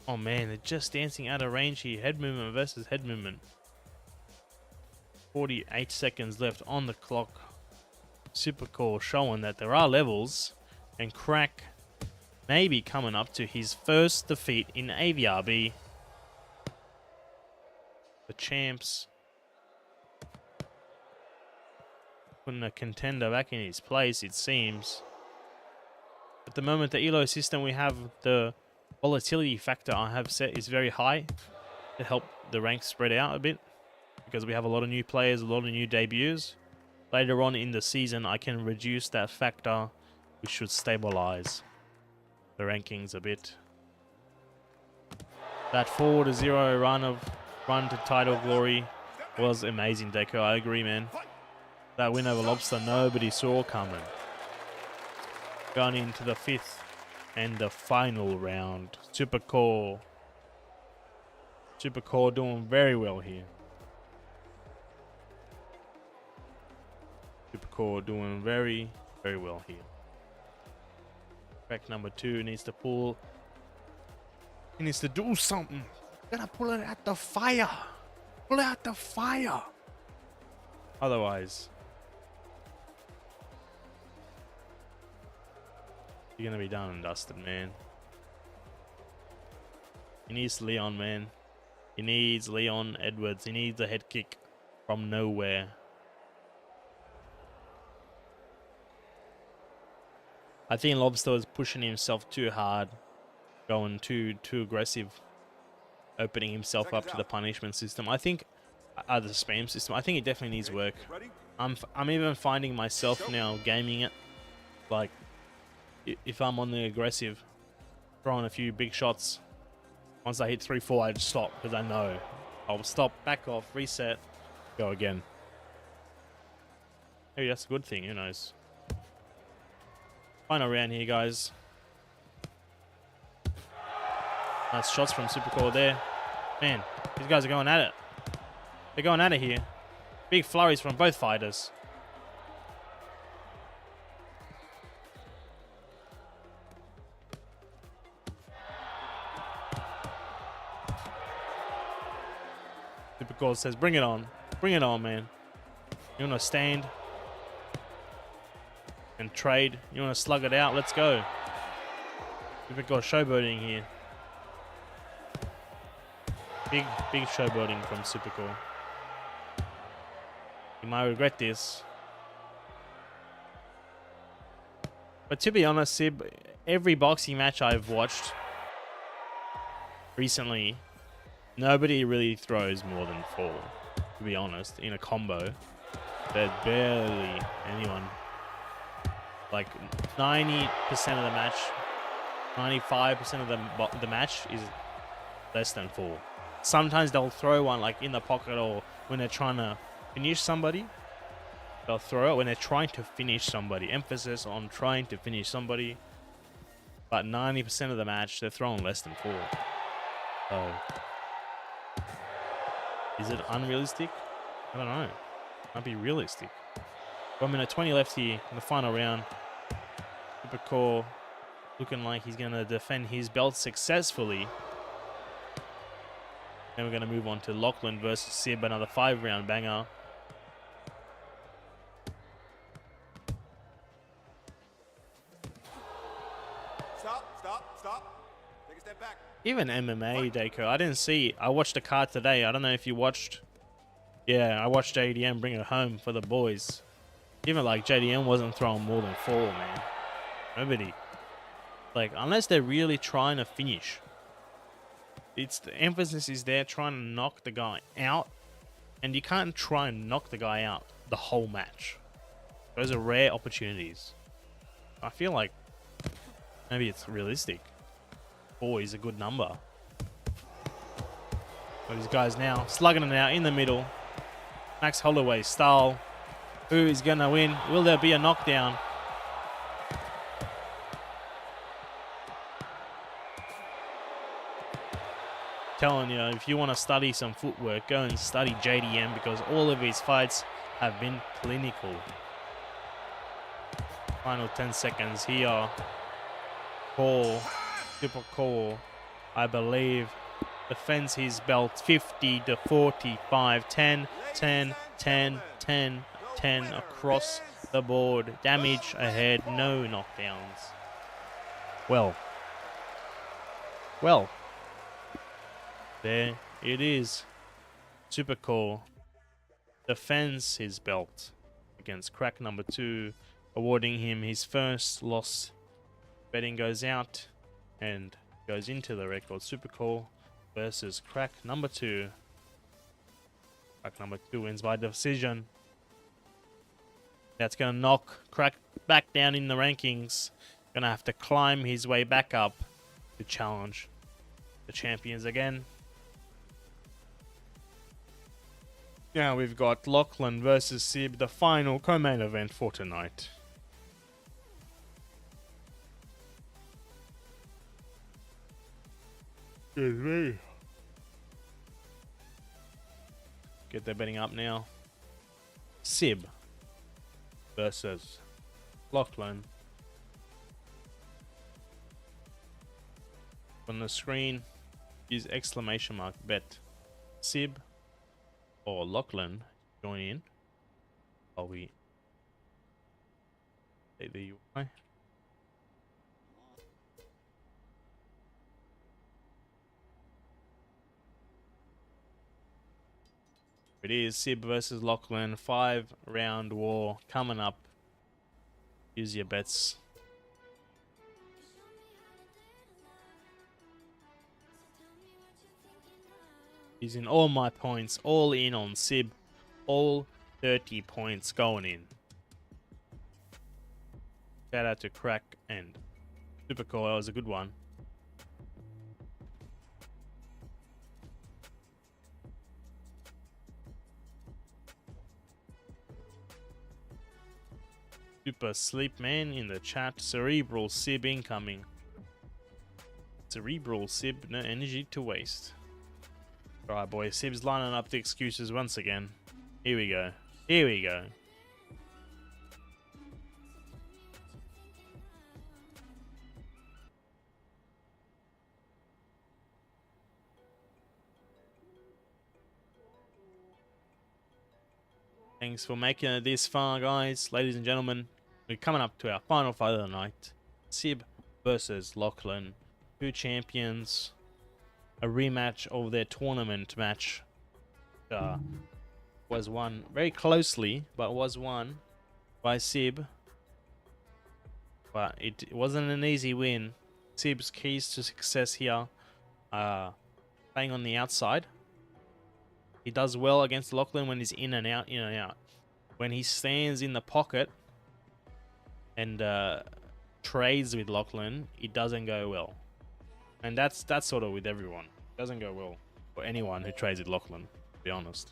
Oh man, they're just dancing out of range here. Head movement versus head movement. 48 seconds left on the clock. Supercore showing that there are levels, and Crack may be coming up to his first defeat in Avrb. The champs putting a contender back in his place, it seems. At the moment, the elo system we have, the volatility factor I have set is very high to help the ranks spread out a bit, because we have a lot of new players, a lot of new debuts. Later on in the season, I can reduce that factor, which should stabilize the rankings a bit. That 4-0 run to title glory was amazing, Deco. I agree, man. That win over Lobster, nobody saw coming. Going into the 5th and the final round. Supercore doing very well here. Supercore doing very, very well here. Crack number 2 needs to pull. He needs to do something. Gotta pull it out the fire. Pull out the fire. Otherwise, you're gonna be done and dusted, man. He needs Leon, man. He needs Leon Edwards. He needs a head kick from nowhere. I think Lobster was pushing himself too hard, going too aggressive, opening himself up to the punishment system. I think the spam system. I think it definitely needs work. I'm even finding myself now gaming it. Like if I'm on the aggressive, throwing a few big shots. Once I hit 3-4, I just stop because I know I'll stop, back off, reset, go again. Maybe that's a good thing. Who knows? Final round here, guys. Nice shots from Supercore there. Man, these guys are going at it. They're going at it here. Big flurries from both fighters. Supercore says, bring it on. Bring it on, man. You want to stand and trade? You want to slug it out? Let's go. Supercore showboating here. Big showboating from Supercore. You might regret this. But to be honest, Sib, every boxing match I've watched recently, nobody really throws more than 4, to be honest, in a combo. There's barely anyone. Like 90% of the match, 95% of the match is less than 4. Sometimes they'll throw one like in the pocket or when they're trying to finish somebody. They'll throw it when they're trying to finish somebody. Emphasis on trying to finish somebody. But 90% of the match, they're throwing less than 4. So, is it unrealistic? I don't know. Might be realistic. 1 minute 20 left here in the final round. Supercore looking like he's going to defend his belt successfully. Then we're going to move on to Lachlan versus Sib, another 5-round banger. Stop. Take a step back. Even MMA, Dako, I didn't see. I watched the card today. I don't know if you watched. Yeah, I watched JDM bring it home for the boys. Even like JDM wasn't throwing more than 4, man. Nobody. Like, unless they're really trying to finish. It's the emphasis is there trying to knock the guy out. And you can't try and knock the guy out the whole match. Those are rare opportunities. I feel like maybe it's realistic. 4 is a good number. But these guys now slugging it out in the middle. Max Holloway style. Who is going to win? Will there be a knockdown? Telling you, if you want to study some footwork, go and study JDM because all of his fights have been clinical. Final 10 seconds here. Supercore, I believe, defends his belt 50 to 45, 10, 10, 10, 10, 10 across the board. Damage ahead, no knockdowns. Well, there it is. Supercore defends his belt against crack number 2, awarding him his first loss. Betting goes out and goes into the record. Supercore versus crack number 2. Crack number 2 wins by decision. That's going to knock Crack back down in the rankings. Going to have to climb his way back up to challenge the champions again. Now we've got Lachlan versus Sib, the final co-main event for tonight. Excuse me. Get their betting up now. Sib versus Lachlan. On the screen, use exclamation mark bet. Sib or Lachlan join in while we take the UI. It is Sib versus Lachlan. 5-round war coming up. Use your bets. Using all my points, all in on Sib. All 30 points going in. Shout out to Crack and Super Cool. That was a good one. Super Sleep Man in the chat. Cerebral Sib incoming. Cerebral Sib, no energy to waste. Alright, boys. Sib's lining up the excuses once again. Here we go. Here we go. Thanks for making it this far, guys. Ladies and gentlemen, we're coming up to our final fight of the night. Sib versus Lachlan. Two champions. A rematch of their tournament match. Was won very closely, but was won by Sib. But it wasn't an easy win. Sib's keys to success here are playing on the outside. He does well against Lachlan when he's in and out, in and out. When he stands in the pocket and trades with Lachlan, it doesn't go well. And that's sort of with everyone. It doesn't go well for anyone who trades with Lachlan, to be honest.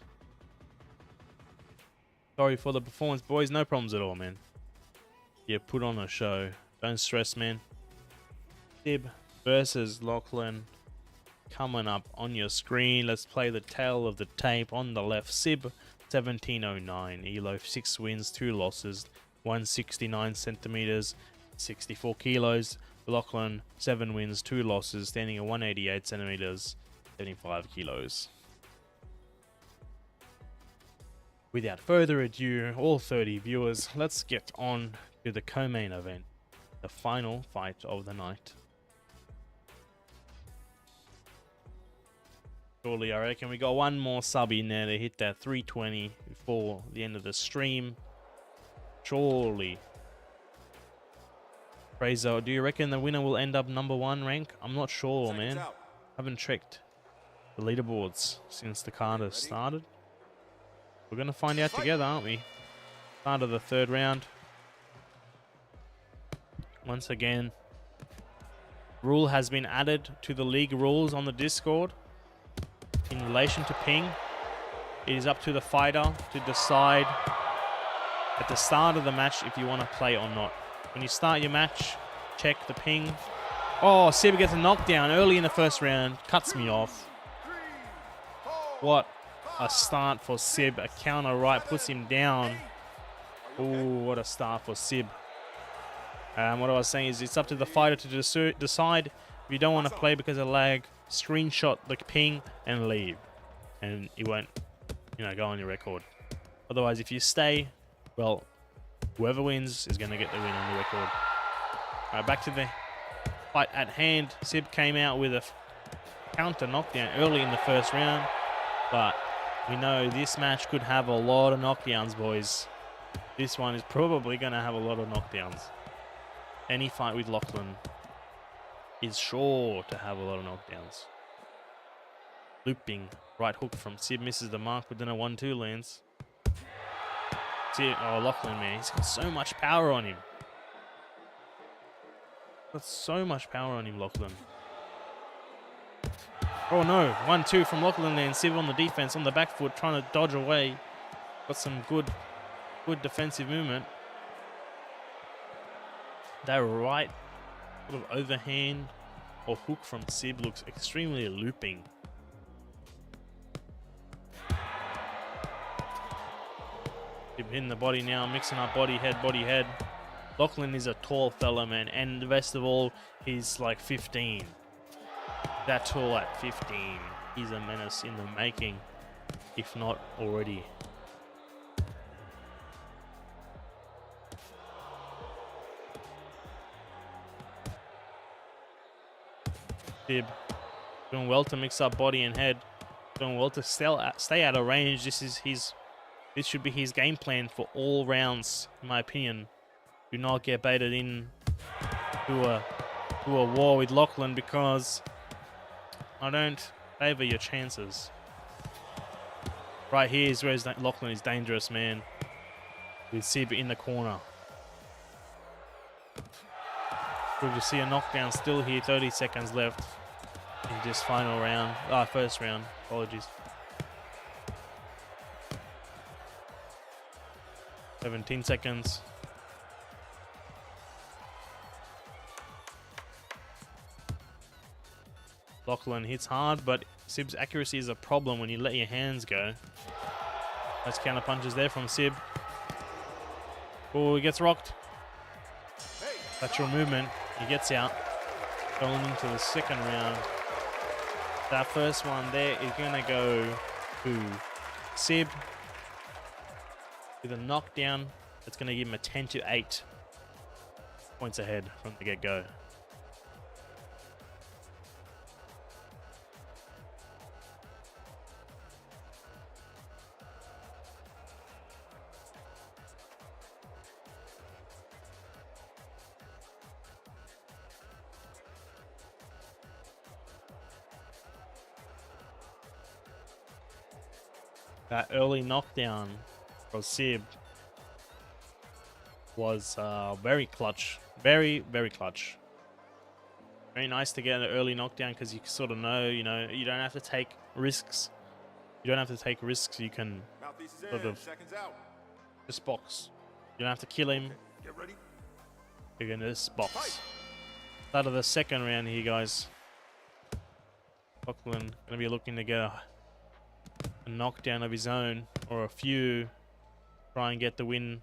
Sorry for the performance, boys. No problems at all, man. Yeah, put on a show. Don't stress, man. Sib versus Lachlan. Coming up on your screen. Let's play the tail of the tape. On the left, Sib 1709. Elo 6 wins, 2 losses, 169 centimeters, 64 kilos. Lachlan 7 wins, 2 losses, standing at 188 centimeters, 75 kilos. Without further ado, all 30 viewers, let's get on to the co-main event, the final fight of the night. Surely, I reckon we got one more sub in there to hit that 320 before the end of the stream. Surely. Fraser, do you reckon the winner will end up #1 rank? I'm not sure, man. Haven't checked the leaderboards since the card has started. We're going to find out together, aren't we? Start of the 3rd round. Once again, rule has been added to the league rules on the Discord. In relation to ping, it is up to the fighter to decide at the start of the match if you want to play or not. When you start your match, check the ping. Oh, Sib gets a knockdown early in the 1st round. Cuts me off. What a start for Sib. A counter right puts him down. Oh, what a start for Sib. What I was saying is it's up to the fighter to decide if you don't want to play because of lag. Screenshot the ping and leave, and it won't, go on your record. Otherwise, if you stay, well, whoever wins is going to get the win on the record. All right, back to the fight at hand. Sib came out with a counter knockdown early in the 1st round, but we know this match could have a lot of knockdowns, boys. This one is probably going to have a lot of knockdowns. Any fight with Lachlan is sure to have a lot of knockdowns. Looping right hook from Sib, misses the mark, but then a 1-2 lands. Sib, oh, Lachlan, man, he's got so much power on him. Got so much power on him, Lachlan. Oh no, 1-2 from Lachlan lands. Sib on the defense, on the back foot, trying to dodge away. Got some good defensive movement. That right sort of overhand or hook from Sib looks extremely looping. Sib hitting the body now, mixing up body head. Lachlan is a tall fella, man, and the best of all, he's like 15. That tall at 15. He's a menace in the making, if not already. Sib doing well to mix up body and head. doing well to stay out of range. This should be his game plan for all rounds, in my opinion. Do not get baited in to a war with Lachlan, because I don't favor your chances. Right here is where Lachlan is dangerous, man. With Sib in the corner. Good to see a knockdown still here. 30 seconds left in this final round. First round. Apologies. 17 seconds. Lachlan hits hard, but Sib's accuracy is a problem when you let your hands go. Nice counter punches there from Sib. Oh, he gets rocked. Lateral movement. He gets out. Going into the second round. That first one there is going to go to Sib with a knockdown. That's going to give him a 10-8 points ahead from the get-go. That early knockdown for Sib was very clutch. Very, very clutch. Very nice to get an early knockdown, because you sort of know, you don't have to take risks. You don't have to take risks. You can sort of just box. You don't have to kill him. Get ready. You're going to just box. Start of the second round here, guys. Lachlan going to be looking to get a knockdown of his own, or a few. Try and get the win.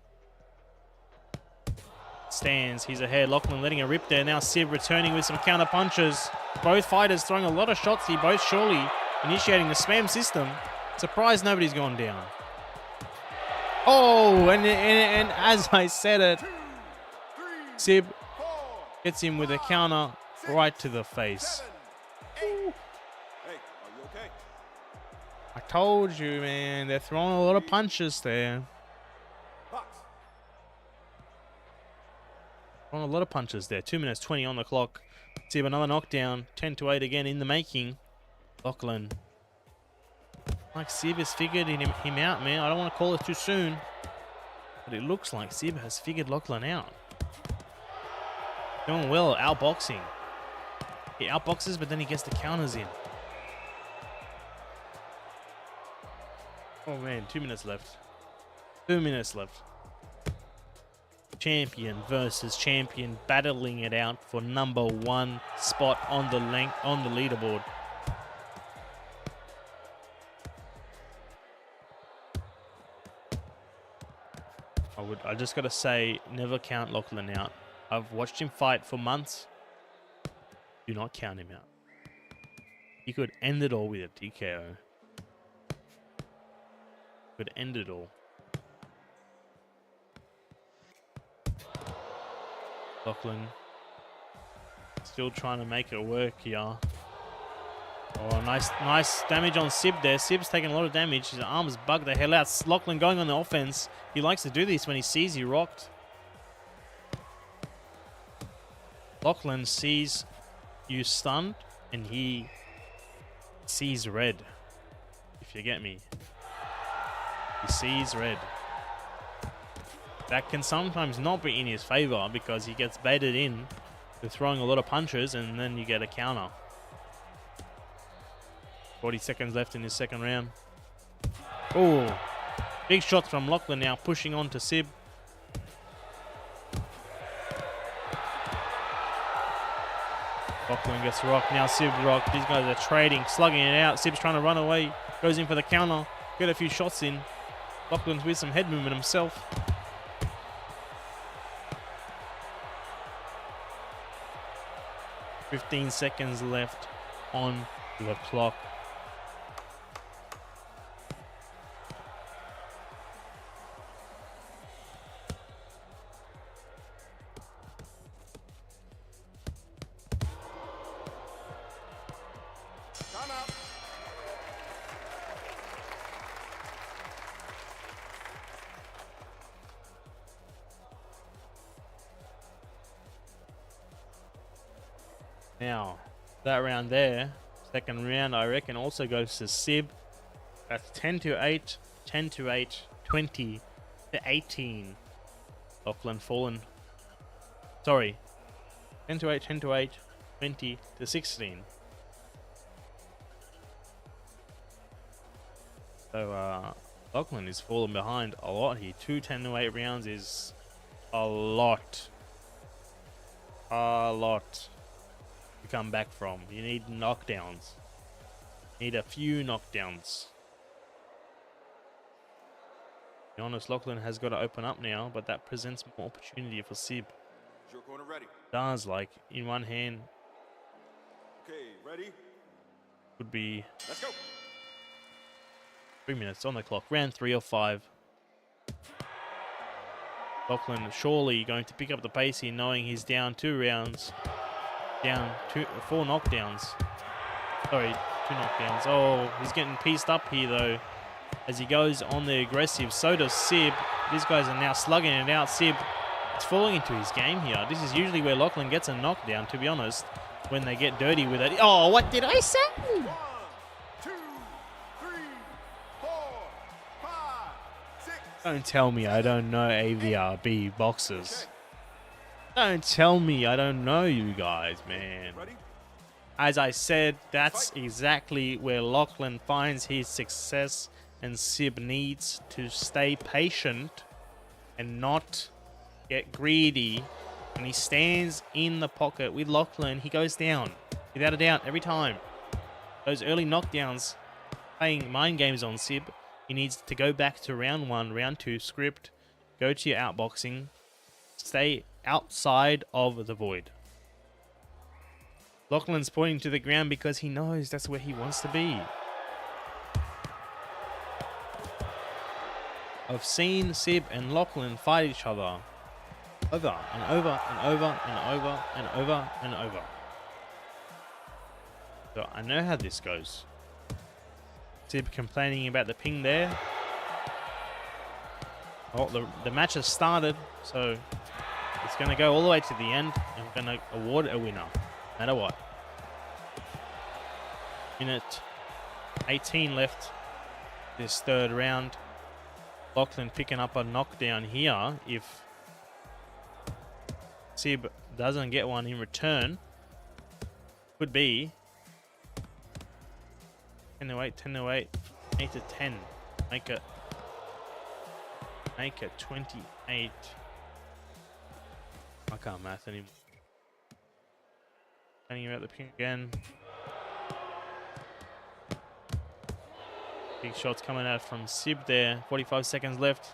Stands. He's ahead. Lachlan letting a rip there. Now Sib returning with some counter punches. Both fighters throwing a lot of shots here. Both surely initiating the spam system. Surprised nobody's gone down. Oh, and as I said it, Sib gets him with a counter right to the face. I told you, man. They're throwing a lot of punches there. Throwing a lot of punches there. 2 minutes 20 on the clock. Sib another knockdown. 10-8 again in the making. Lachlan. Like Sib has figured him out, man. I don't want to call it too soon, but it looks like Sib has figured Lachlan out. Doing well, outboxing. He outboxes, but then he gets the counters in. Oh man, 2 minutes left. 2 minutes left. Champion versus champion, battling it out for number 1 spot on the leaderboard. I just gotta say, never count Lachlan out. I've watched him fight for months. Do not count him out. He could end it all with a TKO. Could end it all. Lachlan still trying to make it work here. Oh, nice damage on Sib there. Sib's taking a lot of damage. His arms bug the hell out. Lachlan going on the offense. He likes to do this when he sees you rocked. Lachlan sees you stunned, and he sees red. If you get me. He sees red. That can sometimes not be in his favor, because he gets baited in with throwing a lot of punches, and then you get a counter. 40 seconds left in his second round. Oh, big shots from Lachlan now, pushing on to Sib. Lachlan gets rocked. Now Sib's rocked. These guys are trading, slugging it out. Sib's trying to run away. Goes in for the counter. Get a few shots in. Lachlan's with some head movement himself. "15 seconds left on the clock. Now, that round there, second round, I reckon also goes to Sib. That's 10 to 8, 10 to 8, 20 to 18. Lachlan fallen. Sorry. 10 to 8, 10 to 8, 20 to 16. So, Lachlan is falling behind a lot here. 2 10 to 8 rounds is a lot. A lot to come back from. You need knockdowns. You need a few knockdowns. To be honest, Lachlan has got to open up now, but that presents more opportunity for Sib. Is your corner ready? Does, like, in one hand, Okay, ready? could be Let's go. 3 minutes on the clock. Round 3 or 5. Lachlan surely going to pick up the pace here, knowing he's down 2 rounds. Down 4 knockdowns. Sorry, 2 knockdowns. Oh, he's getting pieced up here, though, as he goes on the aggressive. So does Sib. These guys are now slugging it out. Sib is falling into his game here. This is usually where Lachlan gets a knockdown, to be honest, when they get dirty with it. Oh, what did I say? 1, 2, 3, 4, 5, 6. Don't tell me I don't know AVRB boxers. Don't tell me I don't know you guys, man. Ready? As I said, that's exactly where Lachlan finds his success, and Sib needs to stay patient and not get greedy. When he stands in the pocket with Lachlan, he goes down, without a doubt, every time. Those early knockdowns, playing mind games on Sib, he needs to go back to round 1, round 2 script, go to your outboxing, stay outside of the void. Lachlan's pointing to the ground because he knows that's where he wants to be. I've seen Sib and Lachlan fight each other over and over and over and over and over and over. So I know how this goes. Sib complaining about the ping there. Oh, the match has started, so it's going to go all the way to the end, and we're going to award a winner, no matter what. Minute 18 left this third round. Lachlan picking up a knockdown here. If Sib doesn't get one in return, could be 10 to 8, 10 to 8, 8 to 10. Make it 28. I can't math anymore. Thinking about the ping again. Big shots coming out from Sib there. 45 seconds left.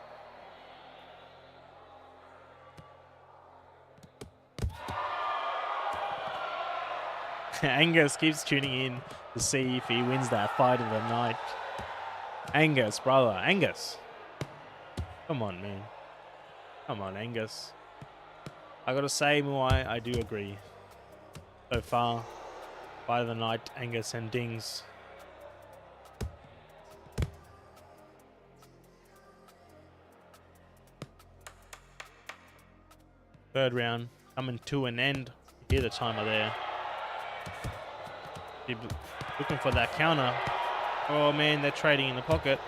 Angus keeps tuning in to see if he wins that fight of the night. Angus, brother. Angus. Come on, man. Come on, Angus. I gotta say, Muai, I do agree. So far, fight of the night, Angus and Dings. Third round coming to an end. You hear the timer there. Looking for that counter. Oh man, they're trading in the pocket.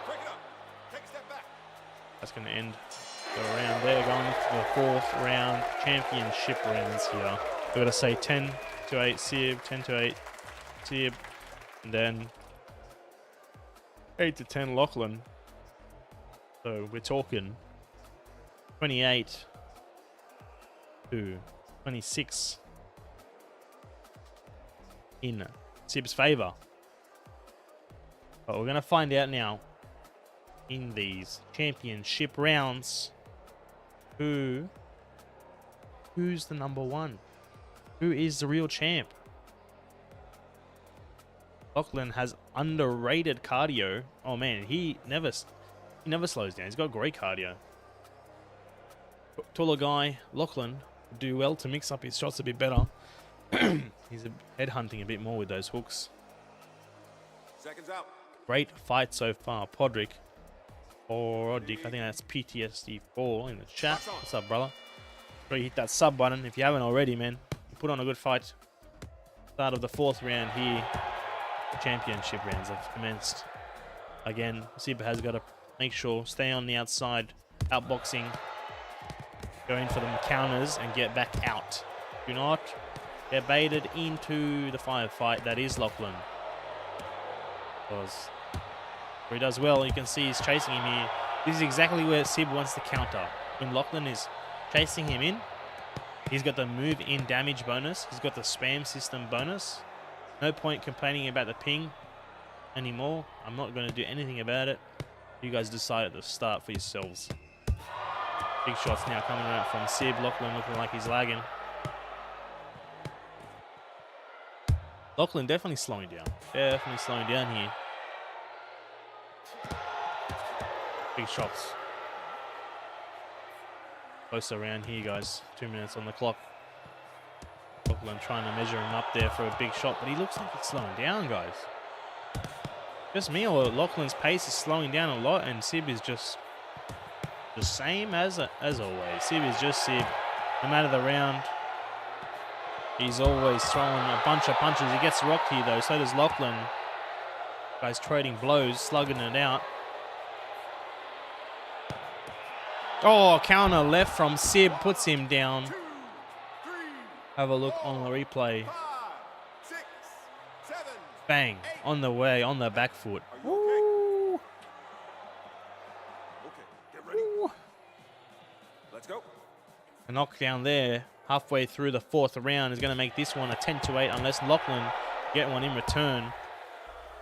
Break it up. Take a step back. That's going to end the round there. Going to the fourth round, championship rounds here. We've got to say 10 to 8 Sib, 10 to 8 Sib, and then 8 to 10 Lachlan. So we're talking 28 to 26 in Sib's favour. But we're going to find out now in these championship rounds who's the number one, who is the real champ. Lachlan has underrated cardio. Oh man, he never slows down. He's got great cardio. Taller guy Lachlan would do well to mix up his shots a bit better. He's headhunting a bit more with those hooks. Seconds out. Great fight so far, Podrick. Podrick, I think that's PTSD4 in the chat. What's up, brother? Sure you hit that sub button if you haven't already, man. Put on a good fight. Start of the 4th round here. Championship rounds have commenced. Again, Sib has got to make sure, stay on the outside, outboxing, go in for the counters and get back out. Do not get baited into the firefight that is Lachlan. Because he does well, you can see he's chasing him here. This is exactly where Sib wants to counter. When Lachlan is chasing him in, he's got the move in damage bonus. He's got the spam system bonus. No point complaining about the ping anymore. I'm not going to do anything about it. You guys decide at the start for yourselves. Big shots now coming out from Sib. Lachlan looking like he's lagging. Lachlan definitely slowing down. Definitely slowing down here. Big shots. Close around here, guys. 2 minutes on the clock. Lachlan trying to measure him up there for a big shot, but he looks like he's slowing down, guys. Just me, or Lachlan's pace is slowing down a lot, and Sib is just the same as always. Sib is just Sib. No matter the round, he's always throwing a bunch of punches. He gets rocked here, though. So does Lachlan. Guys trading blows, slugging it out. Oh, counter left from Sib puts him down. 2, 3, Have a look on the replay. 5, 6, 7. Bang. On the way, on the back foot. Are you okay? Okay, get ready. Ooh. Let's go. A knockdown there. Halfway through the 4th round is going to make this one a 10-8 unless Lachlan get one in return.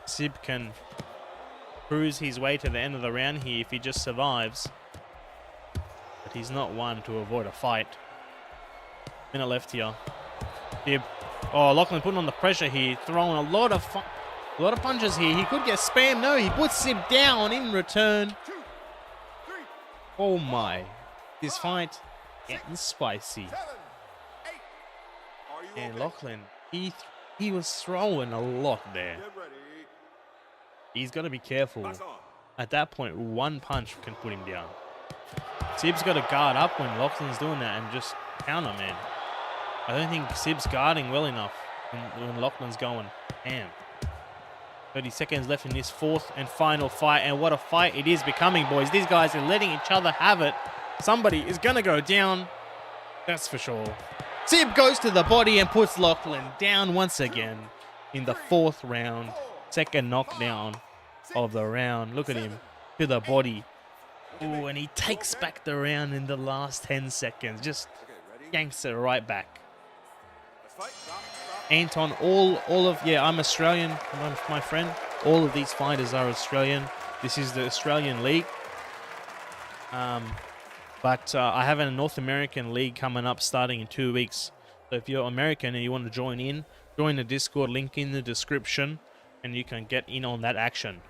Sib can cruise his way to the end of the round here if he just survives. But he's not one to avoid a fight. Minute left here. Sib. Oh, Lachlan putting on the pressure here, throwing a lot of punches here. He could get spammed. No, he puts Sib down in return. 2, 3, Oh my. This fight getting spicy. 7, 8. Are you And okay? Lachlan, he was throwing a lot there. Get ready. He's got to be careful. Pass on. At that point, one punch can put him down. Sib's got to guard up when Lachlan's doing that and just counter, man. I don't think Sib's guarding well enough when Lachlan's going ham. 30 seconds left in this 4th and final fight, and what a fight it is becoming, boys. These guys are letting each other have it. Somebody is going to go down, that's for sure. Sib goes to the body and puts Lachlan down once again in the 4th round. Second knockdown of the round. Look at him, to the body. Ooh, and he takes back the round in the last 10 seconds. Just Okay, ready? yanks it right back. Let's fight. Drop. Anton, I'm Australian, my friend. All of these fighters are Australian. This is the Australian League. But I have a North American League coming up starting in 2 weeks. So if you're American and you want to join in, join the Discord link in the description and you can get in on that action.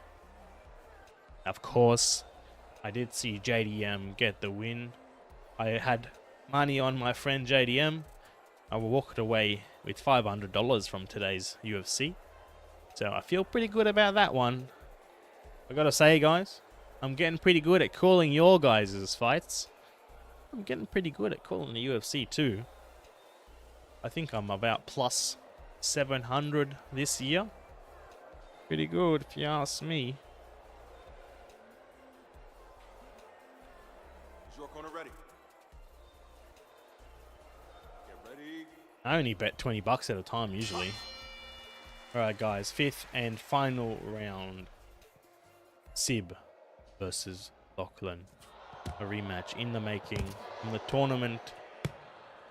Of course, I did see JDM get the win. I had money on my friend JDM. I walked away with $500 from today's UFC. So I feel pretty good about that one. I gotta say, guys, I'm getting pretty good at calling your guys' fights. I'm getting pretty good at calling the UFC too. I think I'm about plus 700 this year. Pretty good if you ask me. Is your corner ready? Get ready. I only bet 20 bucks at a time usually. Alright guys, 5th and final round. Sib versus Lachlan. A rematch in the making from the tournament.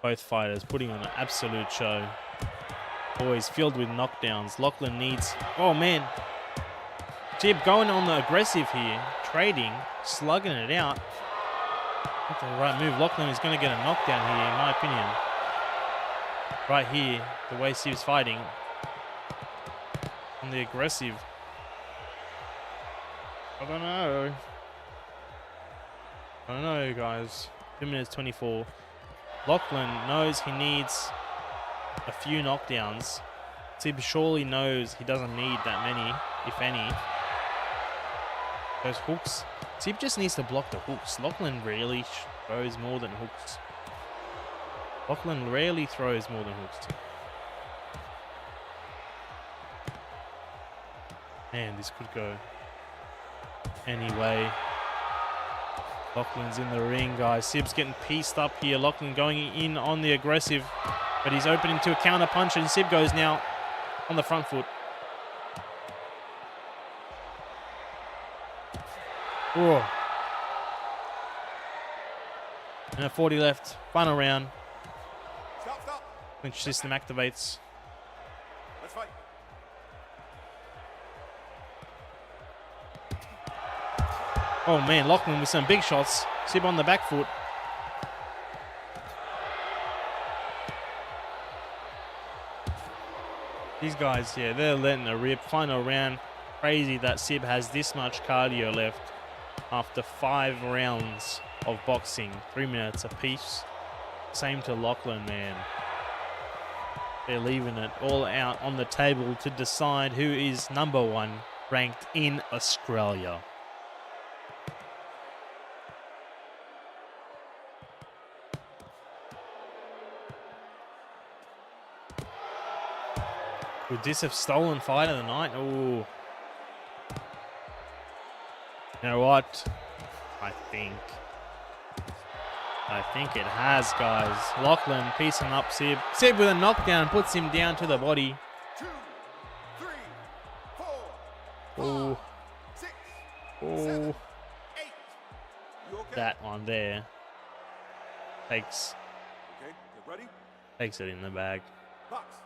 Both fighters putting on an absolute show. Boys filled with knockdowns. Lachlan needs... Oh man. Sib going on the aggressive here. Trading. Slugging it out. That's the right move. Lachlan is going to get a knockdown here in my opinion. Right here. The way Sib's fighting. On the aggressive. I don't know, guys. 2 minutes 24. Lachlan knows he needs a few knockdowns. Sib surely knows he doesn't need that many, if any. Those hooks. Sib just needs to block the hooks. Lachlan rarely throws more than hooks. Lachlan rarely throws more than hooks. Man, this could go anyway. Lachlan's in the ring, guys. Sib's getting pieced up here. Lachlan going in on the aggressive, but he's opening to a counter punch, and Sib goes now on the front foot. Oh. And a 40 left. Final round. Stop. Clinch system activates. Let's fight. Oh man, Lachlan with some big shots. Sib on the back foot. These guys, yeah, they're letting a rip. Final round. Crazy that Sib has this much cardio left after 5 rounds of boxing. 3 minutes apiece. Same to Lachlan, man. They're leaving it all out on the table to decide who is #1 ranked in Australia. Would this have stolen fight of the night? Oh. You know what? I think it has, guys. Lachlan piecing up Sib. Sib with a knockdown puts him down to the body. 2, 3, 4, Oh. 5, 6, Oh. 7, 8. You okay? That one there takes Okay, get ready. it in the bag. Box.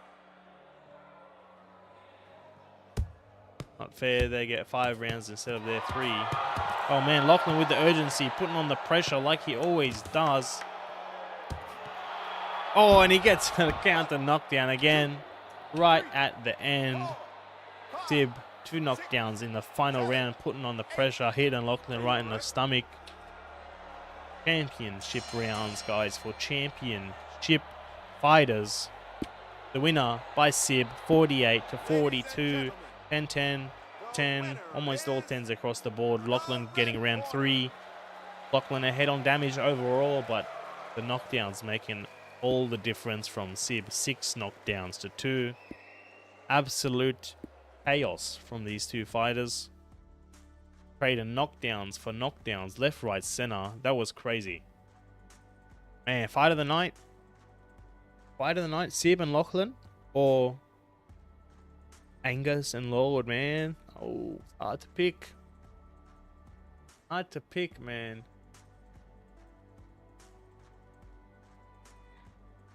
Not fair, they get 5 rounds instead of their 3. Oh man, Lachlan with the urgency, putting on the pressure like he always does. Oh, and he gets a counter knockdown again, right at the end. Sib, 2 knockdowns in the final round, putting on the pressure, hitting Lachlan right in the stomach. Championship rounds, guys, for championship fighters. The winner by Sib, 48-42. 10-10, 10, almost all 10s across the board. Lachlan getting round 3. Lachlan ahead on damage overall, but the knockdowns making all the difference from Sib. 6 knockdowns to 2. Absolute chaos from these 2 fighters. Trading knockdowns for knockdowns, left, right, center. That was crazy. Man, fight of the night. Fight of the night, Sib and Lachlan, or Angus and Lord, man. Oh, hard to pick. Hard to pick, man.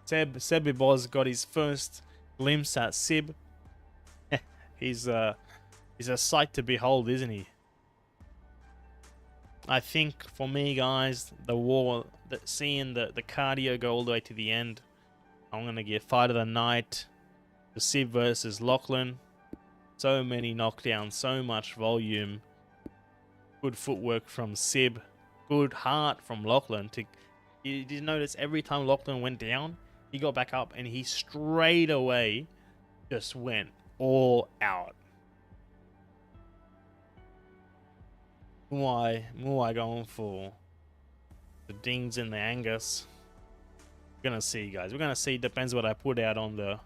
Sebi Boz got his first glimpse at Sib. He's a sight to behold, isn't he? I think for me, guys, seeing the cardio go all the way to the end, I'm gonna give fight of the night to Sib versus Lachlan. So many knockdowns, so much volume. Good footwork from Sib. Good heart from Lachlan. You did notice every time Lachlan went down, he got back up and he straight away just went all out. Muai going for the dings and the Angus. We're gonna see, guys. We're gonna see. Depends what I put out on the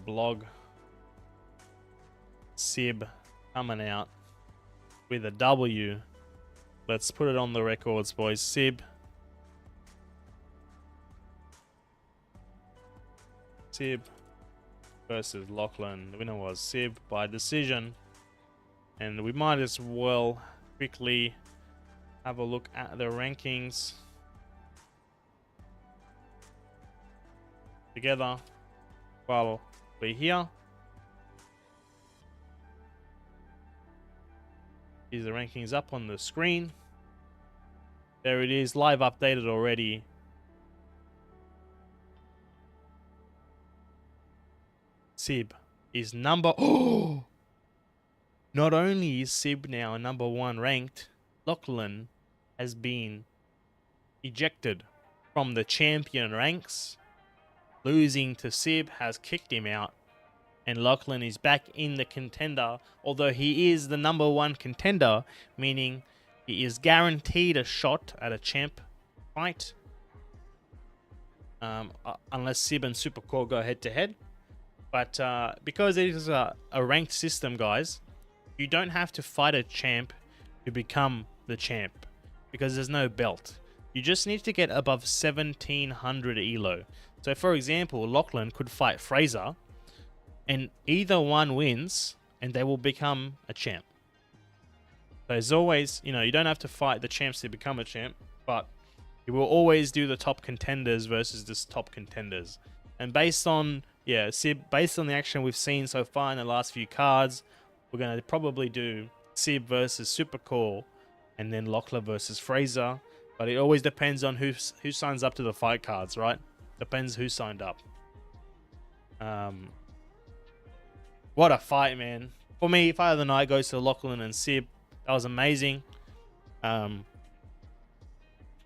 blog. Sib coming out with a W. Let's put it on the records, boys. Sib versus Lachlan. The winner was Sib by decision. And we might as well quickly have a look at the rankings together while we're here. Here's the rankings up on the screen. There it is, live updated already. Sib is number... Oh! Not only is Sib now #1 ranked, Lachlan has been ejected from the champion ranks. Losing to Sib has kicked him out. And Lachlan is back in the contender, although he is the #1 contender, meaning he is guaranteed a shot at a champ fight. Unless Sib and Supercore go head to head. But because it is a ranked system, guys, you don't have to fight a champ to become the champ, because there's no belt. You just need to get above 1700 elo. So for example, Lachlan could fight Fraser, and either one wins, and they will become a champ. So there's always, you know, you don't have to fight the champs to become a champ, but you will always do the top contenders versus the top contenders. And based on, yeah, Sib, based on the action we've seen so far in the last few cards, we're going to probably do Sib versus Supercore, and then Lachlan versus Fraser. But it always depends on who signs up to the fight cards, right? Depends who signed up. What a fight, man. For me, fight of the night goes to Lachlan and Sib. That was amazing.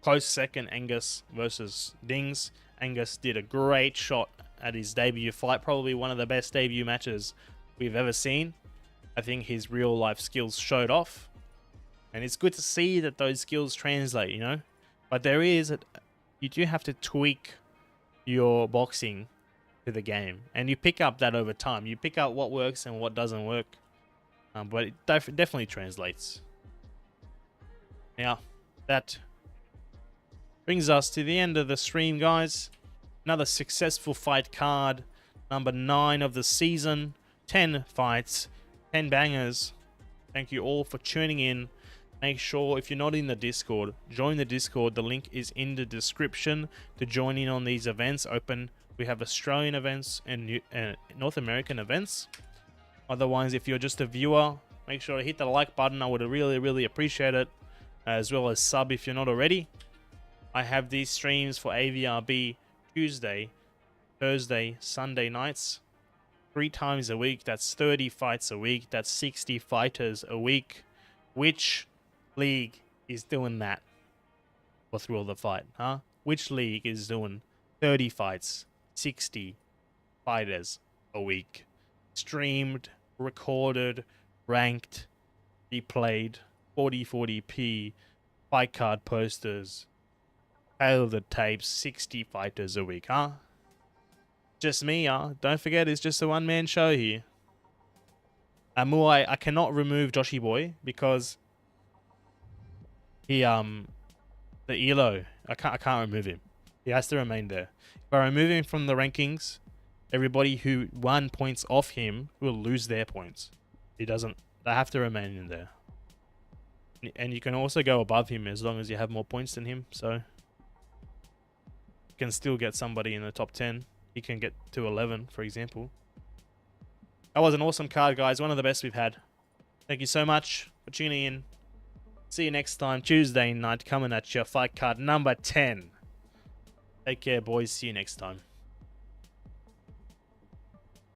Close second, Angus versus Dings. Angus did a great shot at his debut fight. Probably one of the best debut matches we've ever seen. I think his real life skills showed off. And it's good to see that those skills translate, you know. But you do have to tweak your boxing to the game. And you pick up that over time. You pick up what works and what doesn't work. But it definitely translates. Now, that brings us to the end of the stream, guys. Another successful fight card. Number 9 of the season. 10 fights. 10 bangers. Thank you all for tuning in. Make sure, if you're not in the Discord, join the Discord. The link is in the description to join in on these events. We have Australian events and North American events. Otherwise, if you're just a viewer, make sure to hit the like button. I would really appreciate it. As well as sub if you're not already. I have these streams for Avrb Tuesday, Thursday, Sunday nights. 3 times a week. That's 30 fights a week. That's 60 fighters a week. Which league is doing that for Thrill of the Fight, huh? Which league is doing 30 fights, 60 fighters a week? Streamed, recorded, ranked, replayed, 4040p, fight card posters, tail the tapes, 60 fighters a week, huh? Just me, huh? Don't forget, it's just a one-man show here. Muai, I cannot remove Joshy Boy because he the elo. I can't remove him. He has to remain there. If I remove him from the rankings, everybody who won points off him will lose their points. He doesn't. They have to remain in there. And you can also go above him as long as you have more points than him. So you can still get somebody in the top 10. He can get to 11, for example. That was an awesome card, guys. One of the best we've had. Thank you so much for tuning in. See you next time. Tuesday night coming at you. Fight card number 10. Take care, boys. See you next time.